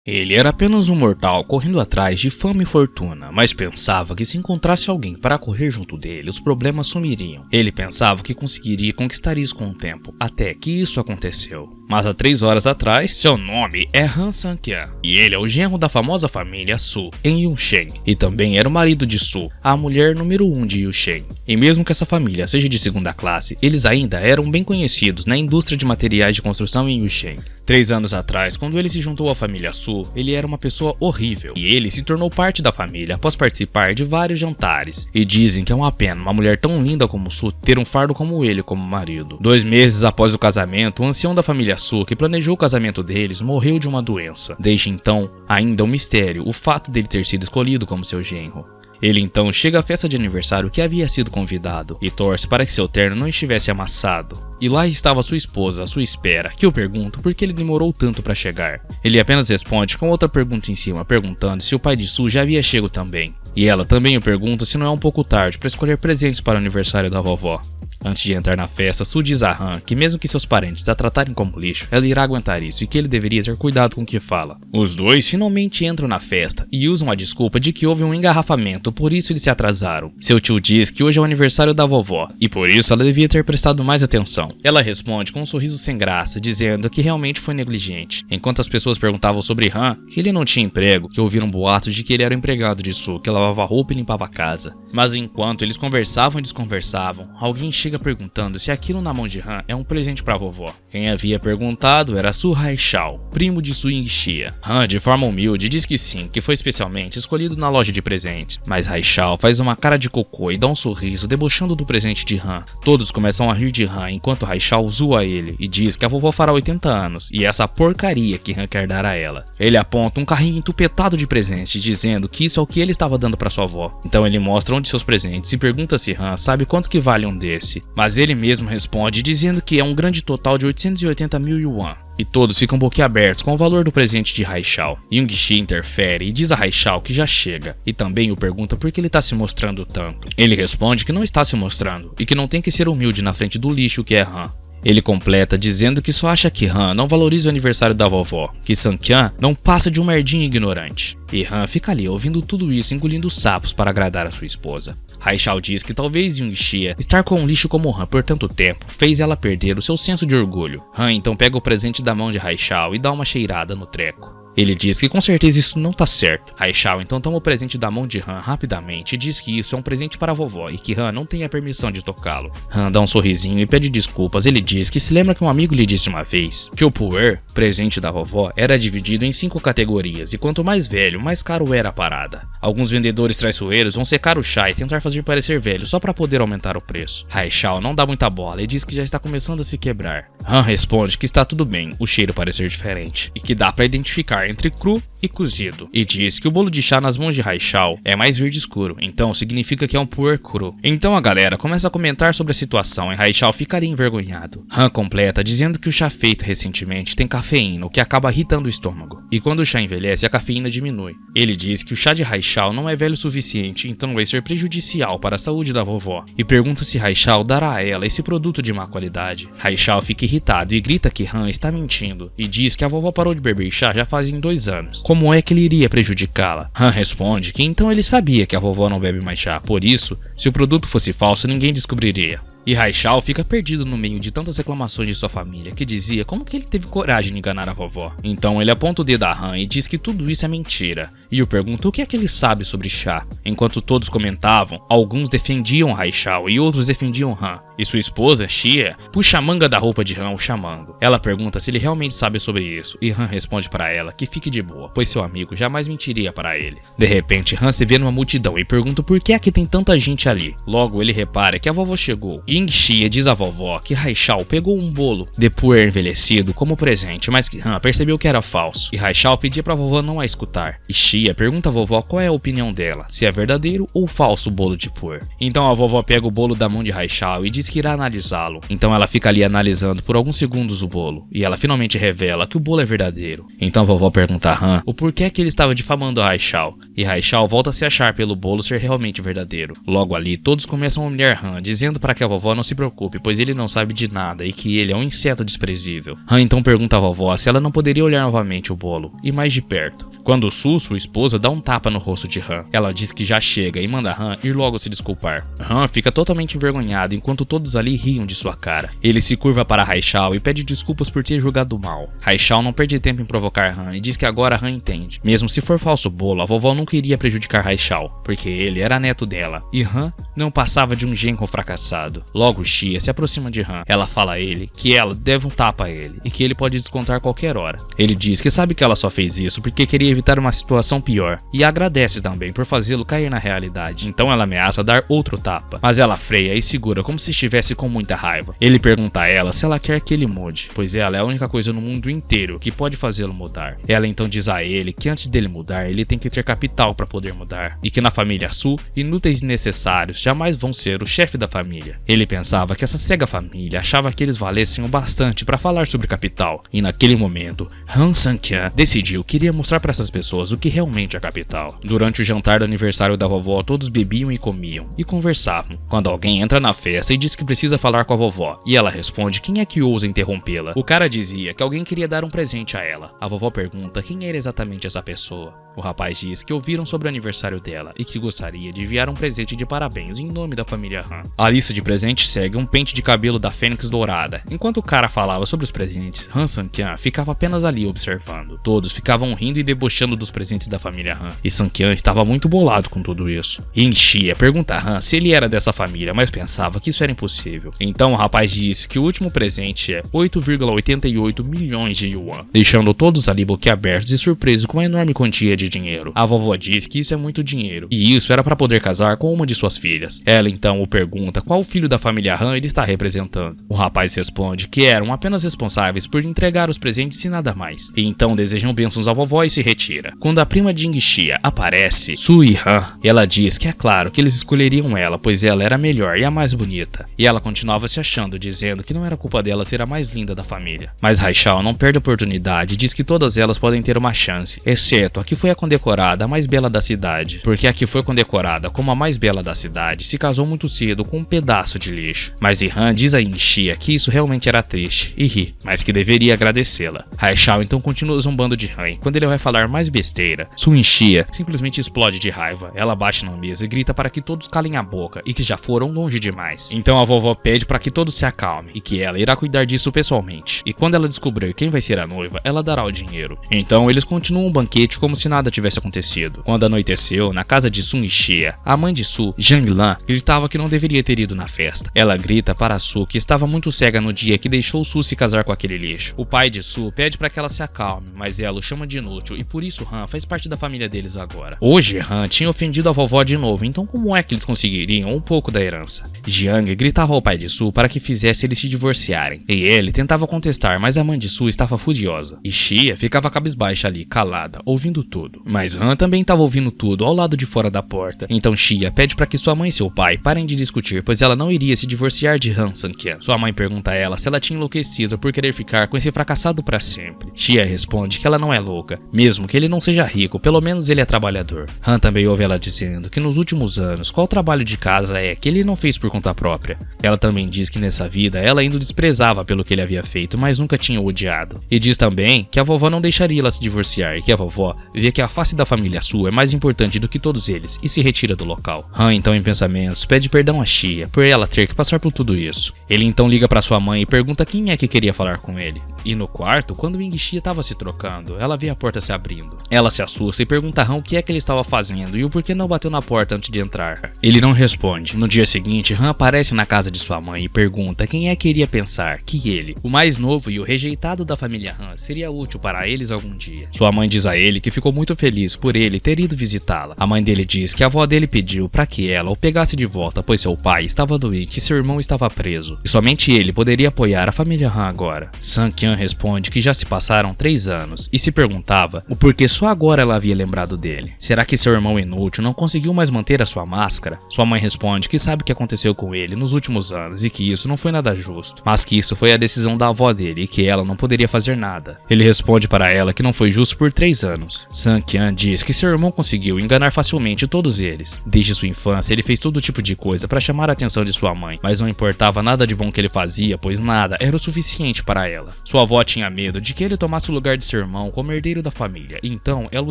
Ele era apenas um mortal correndo atrás de fama e fortuna, mas pensava que se encontrasse alguém para correr junto dele, os problemas sumiriam. Ele pensava que conseguiria conquistar isso com o tempo, até que isso aconteceu. Mas há 3 horas atrás, seu nome é Han Sang-kyan, e ele é o genro da famosa família Su, em Yunsheng, e também era o marido de Su, a mulher número 1 de Yunsheng. E mesmo que essa família seja de segunda classe, eles ainda eram bem conhecidos na indústria de materiais de construção em Yunsheng. 3 anos atrás, quando ele se juntou à família Su, ele era uma pessoa horrível, e ele se tornou parte da família após participar de vários jantares. E dizem que é uma pena uma mulher tão linda como Su ter um fardo como ele como marido. 2 meses após o casamento, o ancião da família Su, que planejou o casamento deles, morreu de uma doença. Desde então, ainda é um mistério o fato dele ter sido escolhido como seu genro. Ele então chega à festa de aniversário que havia sido convidado e torce para que seu terno não estivesse amassado. E lá estava sua esposa à sua espera, que eu pergunto por que ele demorou tanto para chegar. Ele apenas responde com outra pergunta em cima, perguntando se o pai de Su já havia chego também. E ela também o pergunta se não é um pouco tarde para escolher presentes para o aniversário da vovó. Antes de entrar na festa, Su diz a Han que mesmo que seus parentes a tratarem como lixo, ela irá aguentar isso e que ele deveria ter cuidado com o que fala. Os dois finalmente entram na festa e usam a desculpa de que houve um engarrafamento, por isso eles se atrasaram. Seu tio diz que hoje é o aniversário da vovó e por isso ela devia ter prestado mais atenção. Ela responde com um sorriso sem graça, dizendo que realmente foi negligente. Enquanto as pessoas perguntavam sobre Han, que ele não tinha emprego, que ouviram boatos de que ele era o empregado de Su, que lavava roupa e limpava a casa. Mas enquanto eles conversavam e desconversavam, alguém chega perguntando se aquilo na mão de Han é um presente para a vovó. Quem havia perguntado era Su Haishao, primo de Su Yingxia. Han, de forma humilde, diz que sim, que foi especialmente escolhido na loja de presentes. Mas Haishao faz uma cara de cocô e dá um sorriso, debochando do presente de Han. Todos começam a rir de Han enquanto Haishao zoa ele e diz que a vovó fará 80 anos e essa porcaria que Han quer dar a ela. Ele aponta um carrinho entupetado de presentes, dizendo que isso é o que ele estava dando para sua avó. Então ele mostra onde seus presentes e pergunta se Han sabe quantos que vale um desse. Mas ele mesmo responde dizendo que é um grande total de 880 mil yuan. E todos ficam boquiabertos com o valor do presente de Haishao. Yongxi interfere e diz a Haishao que já chega, e também o pergunta por que ele está se mostrando tanto. Ele responde que não está se mostrando, e que não tem que ser humilde na frente do lixo que é Han. Ele completa dizendo que só acha que Han não valoriza o aniversário da vovó, que Sang-kyan não passa de um merdinho ignorante. E Han fica ali ouvindo tudo isso, engolindo sapos para agradar a sua esposa. Haishao diz que talvez Yongxia estar com um lixo como Han por tanto tempo fez ela perder o seu senso de orgulho. Han então pega o presente da mão de Haishao e dá uma cheirada no treco. Ele diz que com certeza isso não tá certo. Haishao então toma o presente da mão de Han rapidamente e diz que isso é um presente para a vovó e que Han não tem a permissão de tocá-lo. Han dá um sorrisinho e pede desculpas. Ele diz que se lembra que um amigo lhe disse uma vez que o puer, presente da vovó, era dividido em 5 categorias e quanto mais velho, mais caro era a parada. Alguns vendedores traiçoeiros vão secar o chá e tentar fazer parecer velho só para poder aumentar o preço. Haishao não dá muita bola e diz que já está começando a se quebrar. Han responde que está tudo bem, o cheiro parecer diferente e que dá para identificar entre cru e cozido, e diz que o bolo de chá nas mãos de Haishao é mais verde escuro, então significa que é um puer cru. Então a galera começa a comentar sobre a situação e Haishao ficaria envergonhado. Han completa dizendo que o chá feito recentemente tem cafeína, o que acaba irritando o estômago, e quando o chá envelhece a cafeína diminui. Ele diz que o chá de Haishao não é velho o suficiente, então vai ser prejudicial para a saúde da vovó, e pergunta se Haishao dará a ela esse produto de má qualidade. Haishao fica irritado e grita que Han está mentindo, e diz que a vovó parou de beber chá já fazem 2 anos. Como é que ele iria prejudicá-la? Han responde que então ele sabia que a vovó não bebe mais chá, por isso, se o produto fosse falso, ninguém descobriria. E Haishao fica perdido no meio de tantas reclamações de sua família, que dizia como que ele teve coragem de enganar a vovó. Então ele aponta o dedo a Han e diz que tudo isso é mentira, e o pergunta o que é que ele sabe sobre chá. Enquanto todos comentavam, alguns defendiam Haishao e outros defendiam Han, e sua esposa, Xia, puxa a manga da roupa de Han o chamando. Ela pergunta se ele realmente sabe sobre isso, e Han responde para ela que fique de boa, pois seu amigo jamais mentiria para ele. De repente, Han se vê numa multidão e pergunta por que é que tem tanta gente ali. Logo ele repara que a vovó chegou. Yingxia diz à vovó que Haishao pegou um bolo de puer envelhecido como presente, mas que Han percebeu que era falso, e Haishao pedia pra vovó não a escutar. E Xia Xia pergunta à vovó qual é a opinião dela, se é verdadeiro ou falso o bolo de puer. Então a vovó pega o bolo da mão de Haichao e diz que irá analisá-lo. Então ela fica ali analisando por alguns segundos o bolo, e ela finalmente revela que o bolo é verdadeiro. Então a vovó pergunta a Han o porquê que ele estava difamando a Haichao, e Haichao volta a se achar pelo bolo ser realmente verdadeiro. Logo ali, todos começam a humilhar Han, dizendo para que a vovó não se preocupe, pois ele não sabe de nada e que ele é um inseto desprezível. Han então pergunta à vovó se ela não poderia olhar novamente o bolo, e mais de perto. Quando Su, sua esposa, dá um tapa no rosto de Han, ela diz que já chega e manda Han ir logo se desculpar. Han fica totalmente envergonhado enquanto todos ali riam de sua cara. Ele se curva para Haichao e pede desculpas por ter jogado mal. Haichao não perde tempo em provocar Han e diz que agora Han entende. Mesmo se for falso o bolo, a vovó não queria prejudicar Haichao, porque ele era neto dela, e Han não passava de um genro fracassado. Logo Xia se aproxima de Han. Ela fala a ele que ela deve um tapa a ele e que ele pode descontar a qualquer hora. Ele diz que sabe que ela só fez isso porque queria evitar uma situação pior, e agradece também por fazê-lo cair na realidade. Então ela ameaça dar outro tapa, mas ela freia e segura como se estivesse com muita raiva. Ele pergunta a ela se ela quer que ele mude, pois ela é a única coisa no mundo inteiro que pode fazê-lo mudar. Ela então diz a ele que antes dele mudar, ele tem que ter capital para poder mudar, e que na família Su, inúteis e necessários jamais vão ser o chefe da família. Ele pensava que essa cega família achava que eles valessem o bastante para falar sobre capital, e naquele momento, Han Sang-kyan decidiu que iria mostrar para essas pessoas o que realmente é capital. Durante o jantar do aniversário da vovó, todos bebiam e comiam, e conversavam, quando alguém entra na festa e diz que precisa falar com a vovó, e ela responde quem é que ousa interrompê-la. O cara dizia que alguém queria dar um presente a ela. A vovó pergunta quem era exatamente essa pessoa. O rapaz diz que ouviram sobre o aniversário dela e que gostaria de enviar um presente de parabéns em nome da família Han. A lista de presentes segue um pente de cabelo da Fênix Dourada. Enquanto o cara falava sobre os presentes, Han Sang-kyan ficava apenas ali observando. Todos ficavam rindo e debochando dos presentes da família Han, e Sang-kyan estava muito bolado com tudo isso. Xia pergunta a Han se ele era dessa família, mas pensava que isso era impossível. Então o rapaz disse que o último presente é 8,88 milhões de yuan, deixando todos ali boquiabertos e surpresos com a enorme quantia de dinheiro. A vovó diz que isso é muito dinheiro, e isso era para poder casar com uma de suas filhas. Ela então o pergunta qual filho da família Han ele está representando. O rapaz responde que eram apenas responsáveis por entregar os presentes e nada mais, e então desejam bênçãos à vovó e se retira. Quando a prima de Xia aparece, Su e Han, ela diz que é claro que eles escolheriam ela, pois ela era a melhor e a mais bonita, e ela continuava se achando, dizendo que não era culpa dela ser a mais linda da família. Mas Haichao não perde a oportunidade e diz que todas elas podem ter uma chance, exceto a que foi a condecorada a mais bela da cidade, porque a que foi condecorada como a mais bela da cidade se casou muito cedo com um pedaço de lixo. Mas Han diz a Xia que isso realmente era triste, e ri, mas que deveria agradecê-la. Haichao então continua zombando de Han, quando ele vai falar mais besteira, Su Xia simplesmente explode de raiva. Ela bate na mesa e grita para que todos calem a boca e que já foram longe demais. Então a vovó pede para que todos se acalmem e que ela irá cuidar disso pessoalmente. E quando ela descobrir quem vai ser a noiva, ela dará o dinheiro. Então eles continuam o banquete como se nada tivesse acontecido. Quando anoiteceu, na casa de Su Xia, a mãe de Su, Zhang Lan, gritava que não deveria ter ido na festa. Ela grita para Su que estava muito cega no dia que deixou Su se casar com aquele lixo. O pai de Su pede para que ela se acalme, mas ela o chama de inútil e por isso Han faz parte da família deles agora. Hoje Han tinha ofendido a vovó de novo, então como é que eles conseguiriam um pouco da herança? Jiang gritava ao pai de Su para que fizesse eles se divorciarem, e ele tentava contestar, mas a mãe de Su estava furiosa. E Xia ficava cabisbaixa ali, calada, ouvindo tudo. Mas Han também estava ouvindo tudo ao lado de fora da porta. Então Xia pede para que sua mãe e seu pai parem de discutir, pois ela não iria se divorciar de Han Sang-kyan. Sua mãe pergunta a ela se ela tinha enlouquecido por querer ficar com esse fracassado para sempre. Xia responde que ela não é louca, mesmo que ele não seja rico, pelo menos ele é trabalhador. Han também ouve ela dizendo que nos últimos anos, qual trabalho de casa é que ele não fez por conta própria. Ela também diz que nessa vida ela ainda o desprezava pelo que ele havia feito, mas nunca tinha o odiado. E diz também que a vovó não deixaria ela se divorciar e que a vovó vê que a face da família Su é mais importante do que todos eles e se retira do local. Han então em pensamentos pede perdão a Xia por ela ter que passar por tudo isso. Ele então liga para sua mãe e pergunta quem é que queria falar com ele. E no quarto, quando Xia estava se trocando, ela vê a porta se abrindo. Ela se assusta e pergunta a Han o que é que ele estava fazendo e o porquê não bateu na porta antes de entrar. Ele não responde. No dia seguinte, Han aparece na casa de sua mãe e pergunta quem é que iria pensar que ele, o mais novo e o rejeitado da família Han, seria útil para eles algum dia. Sua mãe diz a ele que ficou muito feliz por ele ter ido visitá-la. A mãe dele diz que a avó dele pediu para que ela o pegasse de volta, pois seu pai estava doente e seu irmão estava preso, e somente ele poderia apoiar a família Han agora. Sang-kyan Han responde que já se passaram 3 anos e se perguntava o porquê só agora ela havia lembrado dele. Será que seu irmão inútil não conseguiu mais manter a sua máscara? Sua mãe responde que sabe o que aconteceu com ele nos últimos anos e que isso não foi nada justo, mas que isso foi a decisão da avó dele e que ela não poderia fazer nada. Ele responde para ela que não foi justo por 3 anos. Sang-Kyan diz que seu irmão conseguiu enganar facilmente todos eles. Desde sua infância ele fez todo tipo de coisa para chamar a atenção de sua mãe, mas não importava nada de bom que ele fazia, pois nada era o suficiente para ela. Sua avó tinha medo de que ele tomasse o lugar de seu irmão como herdeiro da família, então ela o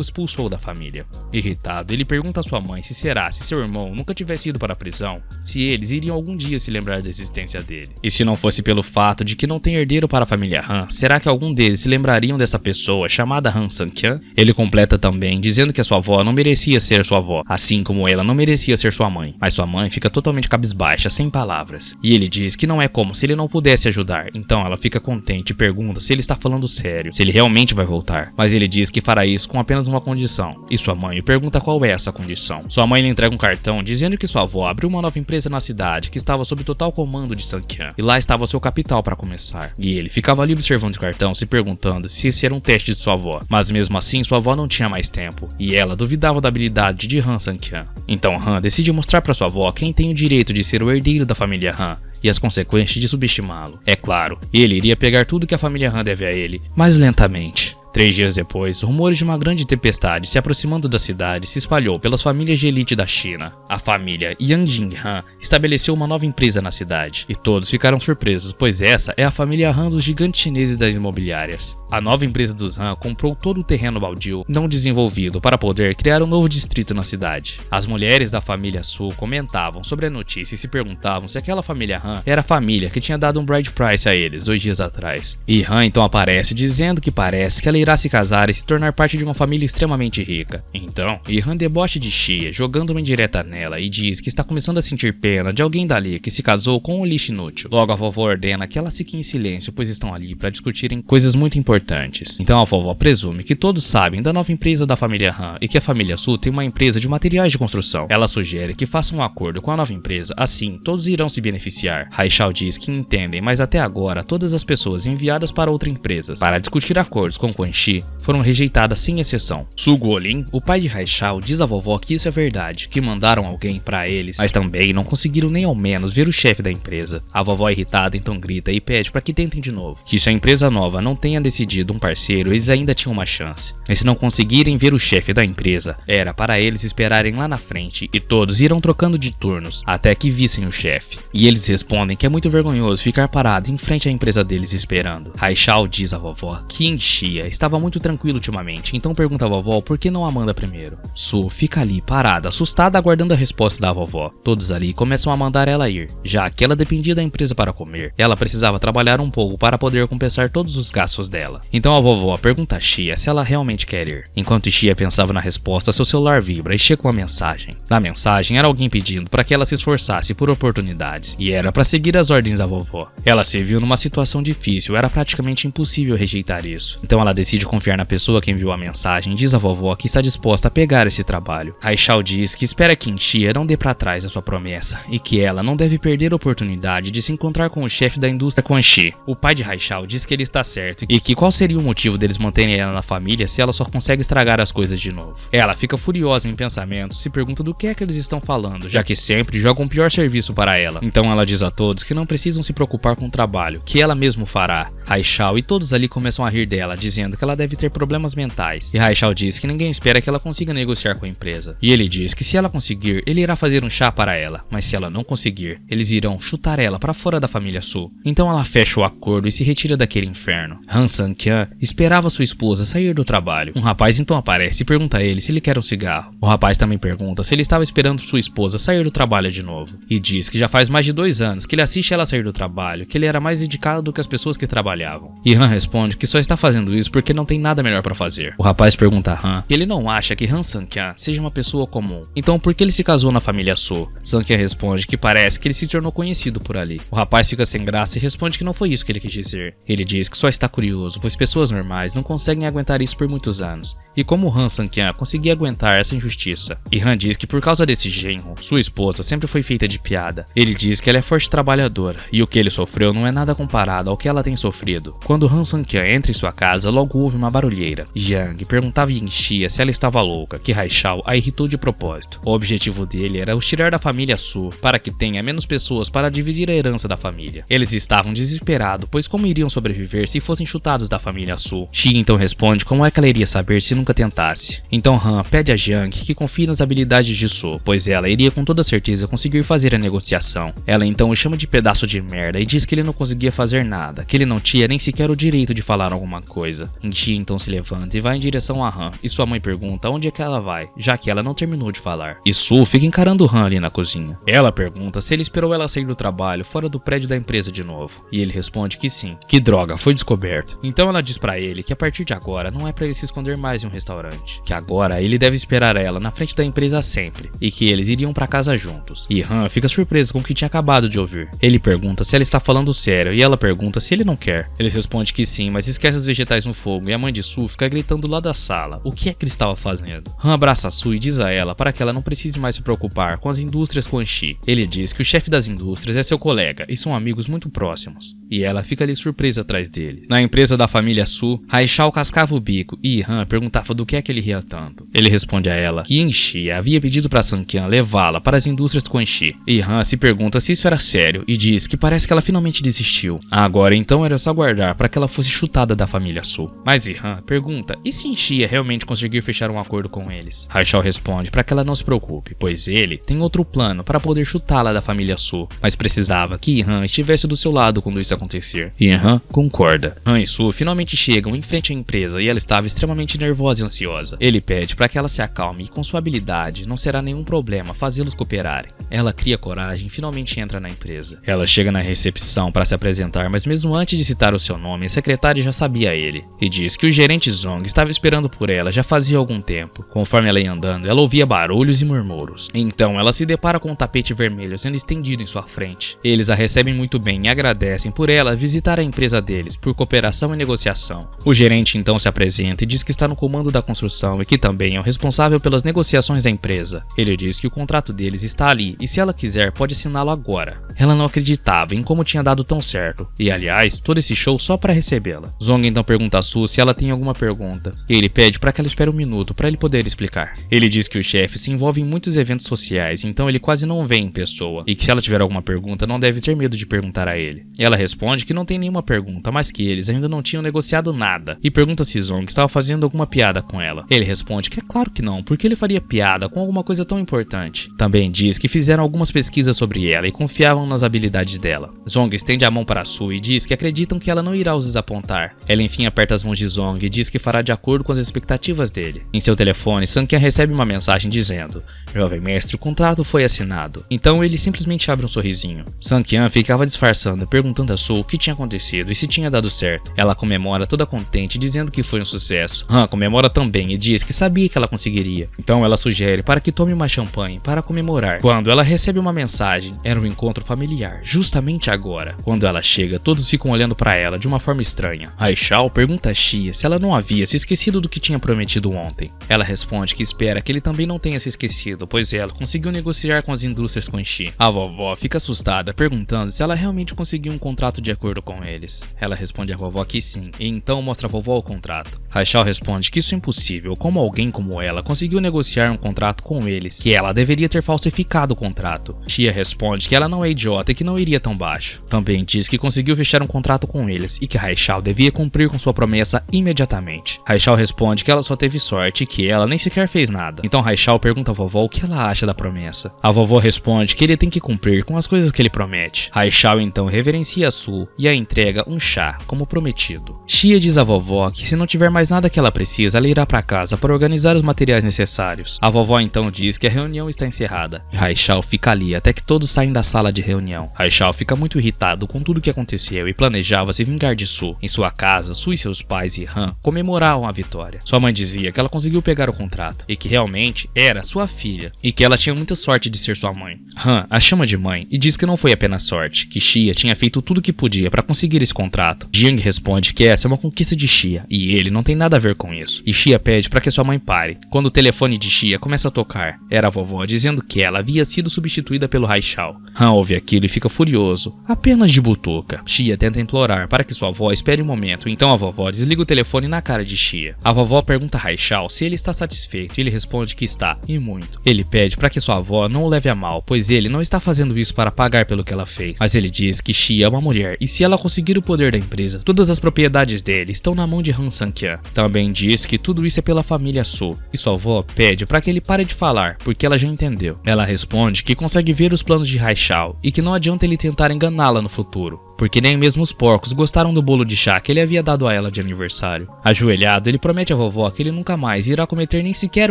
expulsou da família. Irritado, ele pergunta a sua mãe se seu irmão nunca tivesse ido para a prisão, se eles iriam algum dia se lembrar da existência dele. E se não fosse pelo fato de que não tem herdeiro para a família Han, será que algum deles se lembrariam dessa pessoa chamada Han Sang-Kyan? Ele completa também dizendo que a sua avó não merecia ser sua avó, assim como ela não merecia ser sua mãe, mas sua mãe fica totalmente cabisbaixa, sem palavras. E ele diz que não é como se ele não pudesse ajudar, então ela fica contente e pergunta se ele está falando sério, se ele realmente vai voltar, mas ele diz que fará isso com apenas uma condição, e sua mãe pergunta qual é essa condição. Sua mãe lhe entrega um cartão dizendo que sua avó abriu uma nova empresa na cidade que estava sob total comando de Sang-Kyan, e lá estava seu capital para começar. E ele ficava ali observando o cartão, se perguntando se esse era um teste de sua avó, mas mesmo assim sua avó não tinha mais tempo, e ela duvidava da habilidade de Han Sang-Kyan. Então Han decide mostrar para sua avó quem tem o direito de ser o herdeiro da família Han, e as consequências de subestimá-lo. É claro, ele iria pegar tudo que a família Han deve a ele, mas lentamente. 3 dias depois, rumores de uma grande tempestade se aproximando da cidade se espalhou pelas famílias de elite da China. A família Yang Jing-Han estabeleceu uma nova empresa na cidade, e todos ficaram surpresos, pois essa é a família Han dos gigantes chineses das imobiliárias. A nova empresa dos Han comprou todo o terreno baldio não desenvolvido para poder criar um novo distrito na cidade. As mulheres da família Su comentavam sobre a notícia e se perguntavam se aquela família Han era a família que tinha dado um bride price a eles 2 dias atrás. E Han então aparece dizendo que parece que ela irá se casar e se tornar parte de uma família extremamente rica. Então, Han deboche de Xia, jogando uma indireta nela, e diz que está começando a sentir pena de alguém dali que se casou com um lixo inútil. Logo a vovó ordena que ela fique em silêncio, pois estão ali para discutirem coisas muito importantes. Então a vovó presume que todos sabem da nova empresa da família Han e que a família Su tem uma empresa de materiais de construção. Ela sugere que façam um acordo com a nova empresa, assim todos irão se beneficiar. Haixiao diz que entendem, mas até agora todas as pessoas enviadas para outra empresa para discutir acordos com Quan Chi foram rejeitadas sem exceção. Su Guolin, o pai de Haixiao, diz à vovó que isso é verdade, que mandaram alguém para eles, mas também não conseguiram nem ao menos ver o chefe da empresa. A vovó irritada então grita e pede para que tentem de novo, que se a empresa nova não tenha decidido um parceiro, eles ainda tinham uma chance. E se não conseguirem ver o chefe da empresa, era para eles esperarem lá na frente e todos irão trocando de turnos até que vissem o chefe. E eles respondem que é muito vergonhoso ficar parado em frente à empresa deles esperando. Haixiao diz à vovó que em Xia estava muito tranquilo ultimamente, então pergunta à vovó por que não a manda primeiro. Su fica ali parada, assustada, aguardando a resposta da vovó. Todos ali começam a mandar ela ir, já que ela dependia da empresa para comer. Ela precisava trabalhar um pouco para poder compensar todos os gastos dela. Então a vovó pergunta a Xia se ela realmente quer ir. Enquanto Xia pensava na resposta, seu celular vibra e chega uma mensagem. Na mensagem era alguém pedindo para que ela se esforçasse por oportunidades, e era para seguir as ordens da vovó. Ela se viu numa situação difícil, era praticamente impossível rejeitar isso. Então ela decide confiar na pessoa que enviou a mensagem e diz à vovó que está disposta a pegar esse trabalho. Haixiao diz que espera que Xia não dê para trás a sua promessa e que ela não deve perder a oportunidade de se encontrar com o chefe da indústria Quan Chi. O pai de Haixiao diz que ele está certo e que qual seria o motivo deles manterem ela na família se ela só consegue estragar as coisas de novo. Ela fica furiosa em pensamentos, se pergunta do que é que eles estão falando, já que sempre jogam o pior serviço para ela. Então ela diz a todos que não precisam se preocupar com o trabalho, que ela mesma fará. Haixiao e todos ali começam a rir dela, dizendo que ela deve ter problemas mentais. E Haixiao diz que ninguém espera que ela consiga negociar com a empresa. E ele diz que se ela conseguir, ele irá fazer um chá para ela, mas se ela não conseguir, eles irão chutar ela para fora da família Su. Então ela fecha o acordo e se retira daquele inferno. Han Sang-Kyan esperava sua esposa sair do trabalho. Um rapaz então aparece e pergunta a ele se ele quer um cigarro. O rapaz também pergunta se ele estava esperando sua esposa sair do trabalho de novo. E diz que já faz mais de 2 anos que ele assiste ela sair do trabalho, que ele era mais dedicado do que as pessoas que trabalhavam. E Han responde que só está fazendo isso porque porque não tem nada melhor pra fazer. O rapaz pergunta a Han que ele não acha que Han Sang-kyan seja uma pessoa comum, então por que ele se casou na família Su? Sang-kyan responde que parece que ele se tornou conhecido por ali. O rapaz fica sem graça e responde que não foi isso que ele quis dizer. Ele diz que só está curioso, pois pessoas normais não conseguem aguentar isso por muitos anos, e como Han Sang-kyan conseguia aguentar essa injustiça. E Han diz que por causa desse genro, sua esposa sempre foi feita de piada. Ele diz que ela é forte e trabalhadora, e o que ele sofreu não é nada comparado ao que ela tem sofrido. Quando Han Sang-kyan entra em sua casa, logo houve uma barulheira. Jiang perguntava a Yinxia se ela estava louca, que Haichao a irritou de propósito. O objetivo dele era os tirar da família Su, para que tenha menos pessoas para dividir a herança da família. Eles estavam desesperados, pois como iriam sobreviver se fossem chutados da família Su? Xi então responde como é que ela iria saber se nunca tentasse. Então Han pede a Jiang que confie nas habilidades de Su, pois ela iria com toda certeza conseguir fazer a negociação. Ela então o chama de pedaço de merda e diz que ele não conseguia fazer nada, que ele não tinha nem sequer o direito de falar alguma coisa. Xi então se levanta e vai em direção a Han, e sua mãe pergunta onde é que ela vai, já que ela não terminou de falar. E Su fica encarando Han ali na cozinha. Ela pergunta se ele esperou ela sair do trabalho fora do prédio da empresa de novo, e ele responde que sim. Que droga, foi descoberto. Então ela diz pra ele que a partir de agora não é pra ele se esconder mais em um restaurante, que agora ele deve esperar ela na frente da empresa sempre, e que eles iriam pra casa juntos. E Han fica surpreso com o que tinha acabado de ouvir. Ele pergunta se ela está falando sério, e ela pergunta se ele não quer. Ele responde que sim, mas esquece os vegetais no fogo, e a mãe de Su fica gritando lá da sala o que é que ele estava fazendo. Han abraça a Su e diz a ela para que ela não precise mais se preocupar com as indústrias Quan Chi. Ele diz que o chefe das indústrias é seu colega e são amigos muito próximos, e ela fica ali surpresa atrás dele. Na empresa da família Su, Haichao cascava o bico e Han perguntava do que é que ele ria tanto. Ele responde a ela que Yinxia havia pedido para Sang-kyan levá-la para as indústrias Quan Chi, e Han se pergunta se isso era sério e diz que parece que ela finalmente desistiu. Agora então era só aguardar para que ela fosse chutada da família Su. Mas Han pergunta e se Yinxia realmente conseguir fechar um acordo com eles? Haichao responde para que ela não se preocupe, pois ele tem outro plano para poder chutá-la da família Su, mas precisava que Han estivesse do seu lado quando isso acontecer. E Han concorda. Han e Su finalmente chegam em frente à empresa e ela estava extremamente nervosa e ansiosa. Ele pede para que ela se acalme e com sua habilidade não será nenhum problema fazê-los cooperarem. Ela cria coragem e finalmente entra na empresa. Ela chega na recepção para se apresentar, mas mesmo antes de citar o seu nome, a secretária já sabia ele, e diz que o gerente Zong estava esperando por ela já fazia algum tempo. Conforme ela ia andando, ela ouvia barulhos e murmúrios. Então ela se depara com um tapete vermelho sendo estendido em sua frente. Eles a recebem muito bem e agradecem por ela visitar a empresa deles por cooperação e negociação. O gerente então se apresenta e diz que está no comando da construção e que também é o responsável pelas negociações da empresa. Ele diz que o contrato deles está ali e se ela quiser pode assiná-lo agora. Ela não acreditava em como tinha dado tão certo, e aliás, todo esse show só para recebê-la. Zong então pergunta a Su se ela tem alguma pergunta, e ele pede para que ela espere um minuto para ele poder explicar. Ele diz que o chefe se envolve em muitos eventos sociais, então ele quase não vê em pessoa, e que se ela tiver alguma pergunta não deve ter medo de perguntar a ele. Ela responde que não tem nenhuma pergunta, mas que eles ainda não tinham negociado nada, e pergunta se Zong estava fazendo alguma piada com ela. Ele responde que é claro que não, porque ele faria piada com alguma coisa tão importante. Também diz que fizeram algumas pesquisas sobre ela e confiavam nas habilidades dela. Zong estende a mão para Su e diz que acreditam que ela não irá os desapontar. Ela enfim aperta as mãos de Zong e diz que fará de acordo com as expectativas dele. Em seu telefone, Sang-kyan recebe uma mensagem dizendo: "Jovem mestre, o contrato foi assinado." Então ele simplesmente abre um sorrisinho. Sang-kyan ficava disfarçando, perguntando a Su o que tinha acontecido e se tinha dado certo. Ela comemora toda contente, dizendo que foi um sucesso. Han comemora também e diz que sabia que ela conseguiria. Então ela sugere para que tome uma champanhe para comemorar. Quando ela recebe uma mensagem, era um encontro familiar, justamente agora. Quando ela chega, todos ficam olhando para ela de uma forma estranha. Haichao pergunta a Xia se ela não havia se esquecido do que tinha prometido ontem. Ela responde que espera que ele também não tenha se esquecido, pois ela conseguiu negociar com as indústrias Quan Chi. A vovó fica assustada, perguntando se ela realmente conseguiu um contrato de acordo com eles. Ela responde à vovó que sim, e então mostra a vovó o contrato. Haichao responde que isso é impossível, como alguém como ela conseguiu negociar um contrato com eles, que ela deveria ter falsificado o contrato. Xia responde que ela não é idiota e que não iria tão baixo. Também diz que conseguiu fechar um contrato com eles e que Haichao devia cumprir com sua promessa imediatamente. Haichao responde que ela só teve sorte e que ela nem sequer fez nada. Então Haichao pergunta à vovó o que ela acha da promessa. A vovó responde que ele tem que cumprir com as coisas que ele promete. Haichao então reverencia a Su e a entrega um chá, como prometido. Xia diz à vovó que se não tiver mais nada que ela precisa, ela irá para casa para organizar os materiais necessários. A vovó então diz que a reunião está encerrada. E Haichao fica ali até que todos saem da sala de reunião. Haichao fica muito irritado com tudo o que aconteceu e planejava se vingar de Su. Em sua casa, Su e seus pais pais e Han comemoravam a vitória. Sua mãe dizia que ela conseguiu pegar o contrato e que realmente era sua filha e que ela tinha muita sorte de ser sua mãe. Han a chama de mãe e diz que não foi apenas sorte, que Xia tinha feito tudo o que podia para conseguir esse contrato. Jiang responde que essa é uma conquista de Xia e ele não tem nada a ver com isso. E Xia pede para que sua mãe pare. Quando o telefone de Xia começa a tocar, era a vovó dizendo que ela havia sido substituída pelo Haixiao. Han ouve aquilo e fica furioso, apenas de butuca. Xia tenta implorar para que sua avó espere um momento, então a vovó desliga o telefone na cara de Xia. A vovó pergunta a Haixiao se ele está satisfeito e ele responde que está, e muito. Ele pede para que sua avó não o leve a mal, pois ele não está fazendo isso para pagar pelo que ela fez. Mas ele diz que Xia é uma mulher e se ela conseguir o poder da empresa, todas as propriedades dele estão na mão de Han Sang-Qian. Também diz que tudo isso é pela família Su, e sua avó pede para que ele pare de falar, porque ela já entendeu. Ela responde que consegue ver os planos de Haixiao e que não adianta ele tentar enganá-la no futuro, porque nem mesmo os porcos gostaram do bolo de chá que ele havia dado a ela de aniversário. Ajoelhado, ele promete à vovó que ele nunca mais irá cometer nem sequer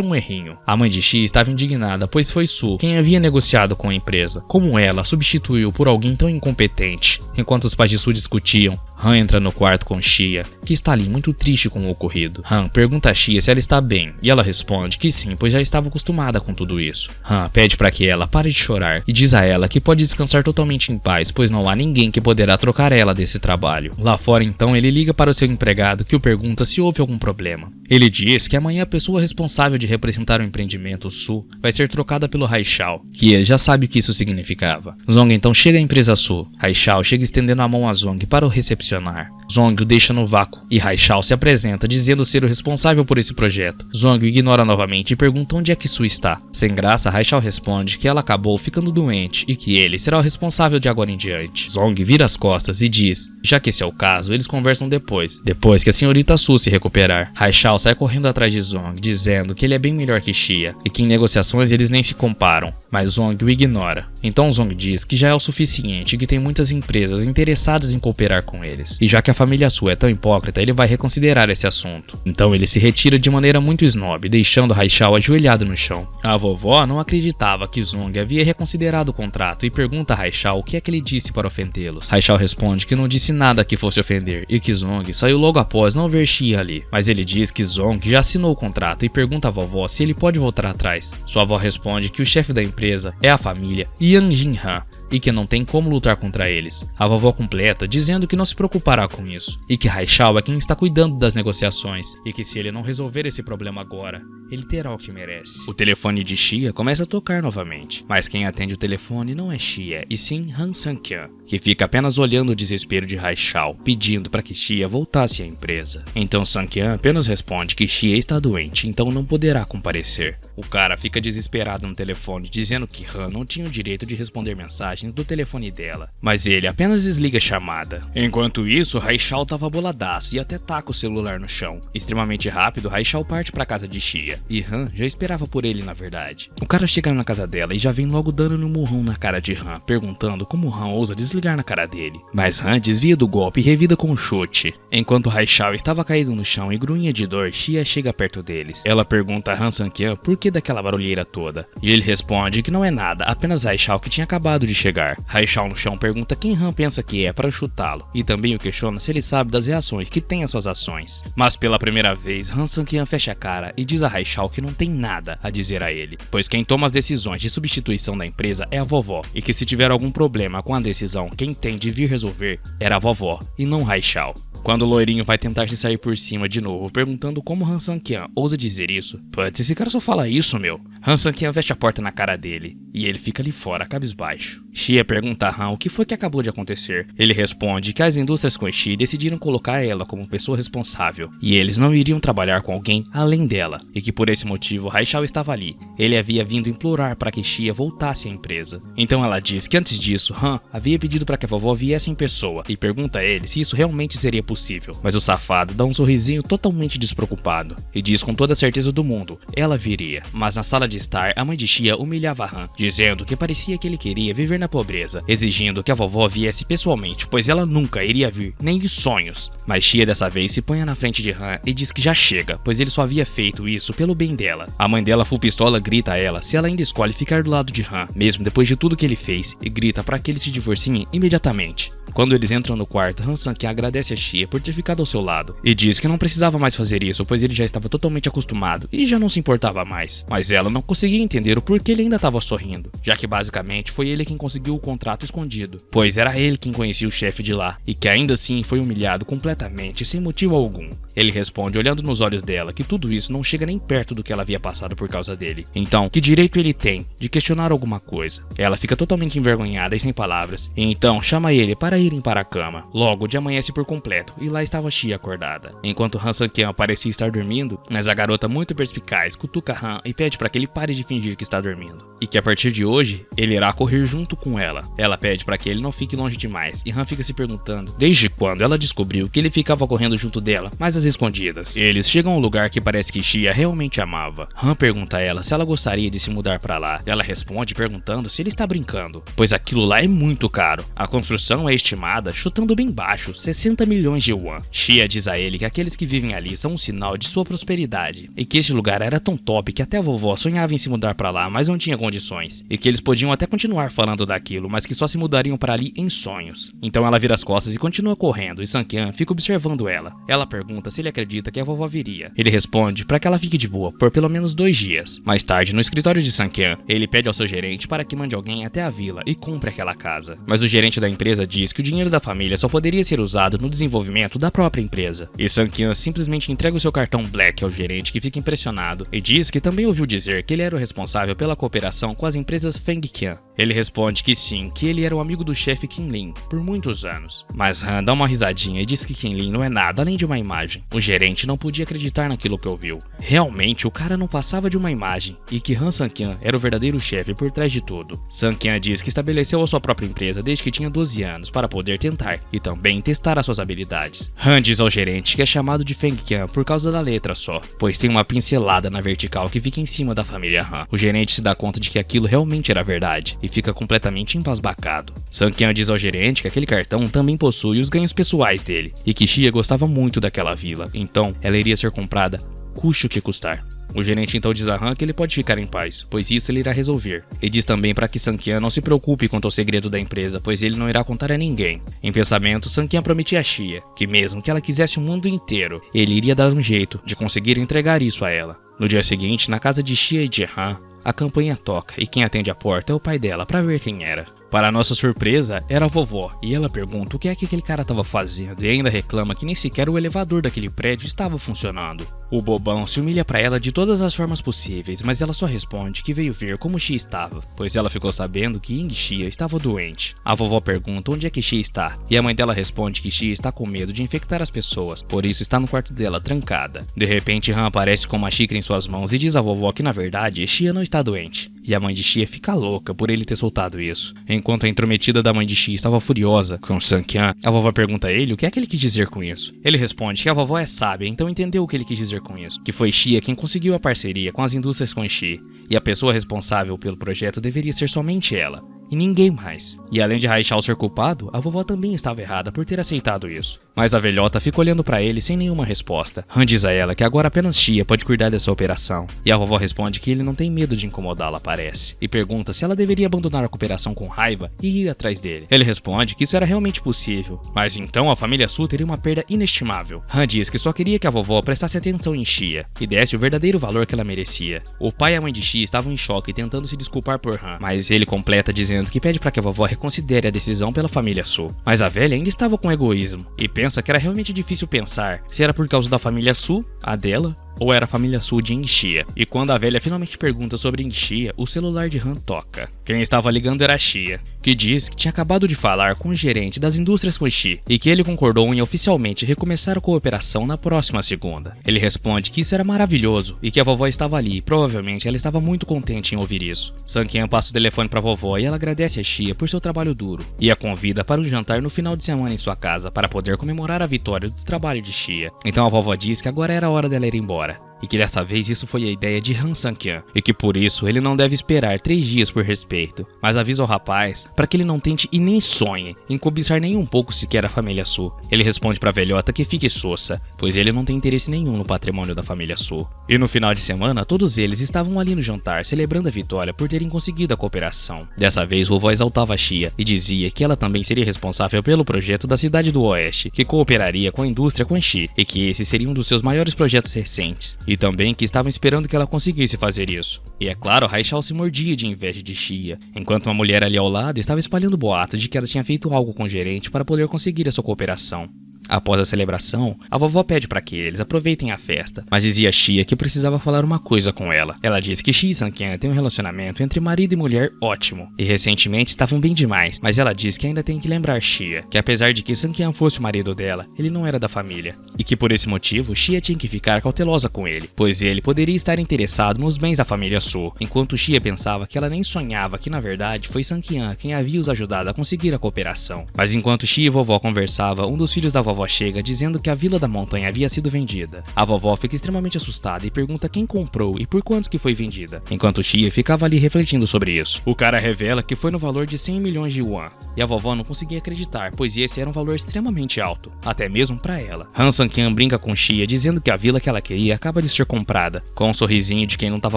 um errinho. A mãe de Xia estava indignada, pois foi Su quem havia negociado com a empresa. Como ela substituiu por alguém tão incompetente? Enquanto os pais de Su discutiam, Han entra no quarto com Xia, que está ali muito triste com o ocorrido. Han pergunta a Xia se ela está bem, e ela responde que sim, pois já estava acostumada com tudo isso. Han pede para que ela pare de chorar e diz a ela que pode descansar totalmente em paz, pois não há ninguém que poderá trocar ela desse trabalho. Lá fora então ele liga para o seu empregado, que o pergunta se houve algum problema. Ele diz que amanhã a pessoa responsável de representar o empreendimento Su vai ser trocada pelo Haixiao, que ele já sabe o que isso significava. Zong então chega à empresa Su. Haixiao chega estendendo a mão a Zong para o recepcionar. Zong o deixa no vácuo e Haixiao se apresenta dizendo ser o responsável por esse projeto. Zong o ignora novamente e pergunta onde é que Su está. Sem graça, Haixiao responde que ela acabou ficando doente e que ele será o responsável de agora em diante. Zong vira as costas e diz, já que esse é o caso, eles conversam depois que a senhorita Su se recuperar. Haixiao sai correndo atrás de Zong, dizendo que ele é bem melhor que Xia e que em negociações eles nem se comparam, mas Zong o ignora. Então Zong diz que já é o suficiente e que tem muitas empresas interessadas em cooperar com eles. E já que a família Su é tão hipócrita, ele vai reconsiderar esse assunto. Então ele se retira de maneira muito snob, deixando Haixiao ajoelhado no chão. A vovó não acreditava que Zong havia reconsiderado o contrato e pergunta a Haixiao o que é que ele disse para ofendê-los. Haixiao responde que não disse nada que fosse ofender e que Zong saiu logo após não ver Xia ali. Mas ele diz que Zong já assinou o contrato e pergunta à vovó se ele pode voltar atrás. Sua avó responde que o chefe da empresa é a família Yang Jin-Han e que não tem como lutar contra eles. A vovó completa dizendo que não se preocupará com isso e que Haixiao é quem está cuidando das negociações e que se ele não resolver esse problema agora, ele terá o que merece. O telefone de Xia começa a tocar novamente, mas quem atende o telefone não é Xia, e sim Han Sang-Qian, que fica apenas olhando o desespero de Haixiao, pedindo para que Xia voltasse à empresa. Então Sang-Qian apenas responde que Xia está doente, então não poderá comparecer. O cara fica desesperado no telefone, dizendo que Han não tinha o direito de responder mensagens do telefone dela, mas ele apenas desliga a chamada. Enquanto isso, Haixiao tava boladaço e até taca o celular no chão. Extremamente rápido, Haixiao parte para casa de Xia, e Han já esperava por ele na verdade. O cara chega na casa dela e já vem logo dando-lhe um murrão na cara de Han, perguntando como Han ousa desligar na cara dele. Mas Han desvia do golpe e revida com um chute. Enquanto Haixiao estava caído no chão e grunha de dor, Xia chega perto deles. Ela pergunta a Han Sang-Qian por que daquela barulheira toda, e ele responde que não é nada, apenas Haixiao que tinha acabado de chegar. Haixiao no chão pergunta quem Han pensa que é para chutá-lo, e também o questiona se ele sabe das reações que tem às suas ações. Mas pela primeira vez, Han Sang-Qian fecha a cara e diz a Haixiao que não tem nada a dizer a ele, pois quem toma as decisões de substituição da empresa é a vovó, e que se tiver algum problema com a decisão, quem tem de vir resolver era a vovó, e não Haixiao. Quando o loirinho vai tentar se sair por cima de novo, perguntando como Han Sang-Qian ousa dizer isso. Putz, esse cara só fala isso, meu. Han Sang-Qian fecha a porta na cara dele, e ele fica ali fora, cabisbaixo. Xia pergunta a Han o que foi que acabou de acontecer. Ele responde que as indústrias Kuai-Shi decidiram colocar ela como pessoa responsável, e eles não iriam trabalhar com alguém além dela, e que por esse motivo Haixiao estava ali. Ele havia vindo implorar para que Xia voltasse à empresa. Então ela diz que antes disso, Han havia pedido para que a vovó viesse em pessoa, e pergunta a ele se isso realmente seria possível. Mas o safado dá um sorrisinho totalmente despreocupado, e diz com toda a certeza do mundo, ela viria. Mas na sala de estar, a mãe de Xia humilhava Han, dizendo que parecia que ele queria viver na pobreza, exigindo que a vovó viesse pessoalmente, pois ela nunca iria vir, nem de sonhos. Mas Xia dessa vez se põe na frente de Han e diz que já chega, pois ele só havia feito isso pelo bem dela. A mãe dela, full pistola, grita a ela se ela ainda escolhe ficar do lado de Han, mesmo depois de tudo que ele fez, e grita para que eles se divorciem imediatamente. Quando eles entram no quarto, Han Sang-Qian agradece a Xia Xia por ter ficado ao seu lado, e disse que não precisava mais fazer isso, pois ele já estava totalmente acostumado e já não se importava mais. Mas ela não conseguia entender o porquê ele ainda estava sorrindo, já que basicamente foi ele quem conseguiu o contrato escondido, pois era ele quem conhecia o chefe de lá, e que ainda assim foi humilhado completamente sem motivo algum. Ele responde olhando nos olhos dela que tudo isso não chega nem perto do que ela havia passado por causa dele. Então, que direito ele tem de questionar alguma coisa? Ela fica totalmente envergonhada e sem palavras, e então chama ele para irem para a cama. Logo, o dia amanhece por completo, e lá estava Xia acordada. Enquanto Han Sang-kyan parecia estar dormindo, mas a garota muito perspicaz cutuca Han e pede para que ele pare de fingir que está dormindo, e que a partir de hoje, ele irá correr junto com ela. Ela pede para que ele não fique longe demais, e Han fica se perguntando desde quando ela descobriu que ele ficava correndo junto dela, mas às escondidas. Eles chegam a um lugar que parece que Xia realmente amava. Han pergunta a ela se ela gostaria de se mudar para lá. Ela responde perguntando se ele está brincando, pois aquilo lá é muito caro. A construção é estimada, chutando bem baixo, 60 milhões de yuan. Xia diz a ele que aqueles que vivem ali são um sinal de sua prosperidade, e que esse lugar era tão top que até a vovó sonhava em se mudar para lá, mas não tinha condições, e que eles podiam até continuar falando daquilo, mas que só se mudariam para ali em sonhos. Então ela vira as costas e continua correndo, e Sang-kyan fica observando ela. Ela pergunta se ele acredita que a vovó viria. Ele responde para que ela fique de boa por pelo menos 2 dias. Mais tarde, no escritório de Sang-kyan, ele pede ao seu gerente para que mande alguém até a vila e compre aquela casa. Mas o gerente da empresa diz que o dinheiro da família só poderia ser usado no desenvolvimento da própria empresa. E Sang-kyan simplesmente entrega o seu cartão Black ao gerente, que fica impressionado e diz que também ouviu dizer que ele era o responsável pela cooperação com as empresas Feng-kyan. Ele responde que sim, que ele era o amigo do chefe Qin-Lin por muitos anos. Mas Han dá uma risadinha e diz que Qin-Lin não é nada além de uma imagem. O gerente não podia acreditar naquilo que ouviu. Realmente, o cara não passava de uma imagem, e que Han Sang-kyan era o verdadeiro chefe por trás de tudo. Sang-kyan diz que estabeleceu a sua própria empresa desde que tinha 12 anos para poder tentar e também testar as suas habilidades. Han diz ao gerente que é chamado de Feng-kyan por causa da letra só, pois tem uma pincelada na vertical que fica em cima da família Han. O gerente se dá conta de que aquilo realmente era verdade e fica completamente embasbacado. Sang-kyan diz ao gerente que aquele cartão também possui os ganhos pessoais dele e que Xia gostava muito daquela vila, então ela iria ser comprada custe o que custar. O gerente então diz a Han que ele pode ficar em paz, pois isso ele irá resolver. E diz também para que Sang-kyan não se preocupe quanto ao segredo da empresa, pois ele não irá contar a ninguém. Em pensamento, Sang-kyan prometia a Xia que mesmo que ela quisesse o mundo inteiro, ele iria dar um jeito de conseguir entregar isso a ela. No dia seguinte, na casa de Xia e de Han, a campainha toca e quem atende a porta é o pai dela para ver quem era. Para nossa surpresa, era a vovó, e ela pergunta o que é que aquele cara estava fazendo e ainda reclama que nem sequer o elevador daquele prédio estava funcionando. O bobão se humilha para ela de todas as formas possíveis, mas ela só responde que veio ver como Xia estava, pois ela ficou sabendo que Ying Xia estava doente. A vovó pergunta onde é que Xia está, e a mãe dela responde que Xia está com medo de infectar as pessoas, por isso está no quarto dela trancada. De repente, Han aparece com uma xícara em suas mãos e diz à vovó que na verdade Xia não está doente, e a mãe de Xia fica louca por ele ter soltado isso. Enquanto a intrometida da mãe de Xia estava furiosa com Sang-kyan, a vovó pergunta a ele o que é que ele quis dizer com isso. Ele responde que a vovó é sábia, então entendeu o que ele quis dizer com isso, que foi Xia quem conseguiu a parceria com as indústrias Quan-Chi, e a pessoa responsável pelo projeto deveria ser somente ela, e ninguém mais. E além de Haichao ser culpado, a vovó também estava errada por ter aceitado isso. Mas a velhota fica olhando para ele sem nenhuma resposta. Han diz a ela que agora apenas Xia pode cuidar dessa operação, e a vovó responde que ele não tem medo de incomodá-la, parece, e pergunta se ela deveria abandonar a cooperação com raiva e ir atrás dele. Ele responde que isso era realmente possível, mas então a família Su teria uma perda inestimável. Han diz que só queria que a vovó prestasse atenção em Xia e desse o verdadeiro valor que ela merecia. O pai e a mãe de Xia estavam em choque tentando se desculpar por Han, mas ele completa dizendo que pede para que a vovó reconsidere a decisão pela família Su. Mas a velha ainda estava com egoísmo e pensa que era realmente difícil pensar se era por causa da família Su, a dela, ou era a família Su de Ying Xia. E quando a velha finalmente pergunta sobre Ying Xia, o celular de Han toca. Quem estava ligando era Xia, que diz que tinha acabado de falar com o gerente das indústrias Quan-Chi e que ele concordou em oficialmente recomeçar a cooperação na próxima segunda. Ele responde que isso era maravilhoso e que a vovó estava ali e provavelmente ela estava muito contente em ouvir isso. Sang-kyan passa o telefone para a vovó e ela agradece a Xia por seu trabalho duro e a convida para um jantar no final de semana em sua casa para poder comemorar a vitória do trabalho de Xia. Então a vovó diz que agora era a hora dela ir embora. e que dessa vez isso foi a ideia de Han Sang-kyan, e que por isso ele não deve esperar 3 dias por respeito, mas avisa ao rapaz para que ele não tente e nem sonhe em cobiçar nem um pouco sequer a família Su. Ele responde pra velhota que fique sossa, pois ele não tem interesse nenhum no patrimônio da família Su. E no final de semana, todos eles estavam ali no jantar celebrando a vitória por terem conseguido a cooperação. Dessa vez, vovó exaltava a Xia e dizia que ela também seria responsável pelo projeto da cidade do Oeste, que cooperaria com a indústria Quan Chi, e que esse seria um dos seus maiores projetos recentes, e também que estavam esperando que ela conseguisse fazer isso. E é claro, Haichao se mordia de inveja de Xia, enquanto uma mulher ali ao lado estava espalhando boatos de que ela tinha feito algo com o gerente para poder conseguir a sua cooperação. Após a celebração, a vovó pede para que eles aproveitem a festa, mas dizia a Xia que precisava falar uma coisa com ela. Ela disse que Xia e Sang-kyan têm um relacionamento entre marido e mulher ótimo, e recentemente estavam bem demais, mas ela diz que ainda tem que lembrar Xia, que apesar de que Sang-kyan fosse o marido dela, ele não era da família, e que por esse motivo Xia tinha que ficar cautelosa com ele, pois ele poderia estar interessado nos bens da família Su, enquanto Xia pensava que ela nem sonhava que na verdade foi Sang-kyan quem havia os ajudado a conseguir a cooperação. Mas enquanto Xia e vovó conversava, um dos filhos da vovó chega dizendo que a Vila da Montanha havia sido vendida. A vovó fica extremamente assustada e pergunta quem comprou e por quantos que foi vendida, enquanto Xia ficava ali refletindo sobre isso. O cara revela que foi no valor de 100 milhões de yuan, e a vovó não conseguia acreditar, pois esse era um valor extremamente alto, até mesmo para ela. Han Sang-kyan brinca com Xia dizendo que a vila que ela queria acaba de ser comprada, com um sorrisinho de quem não estava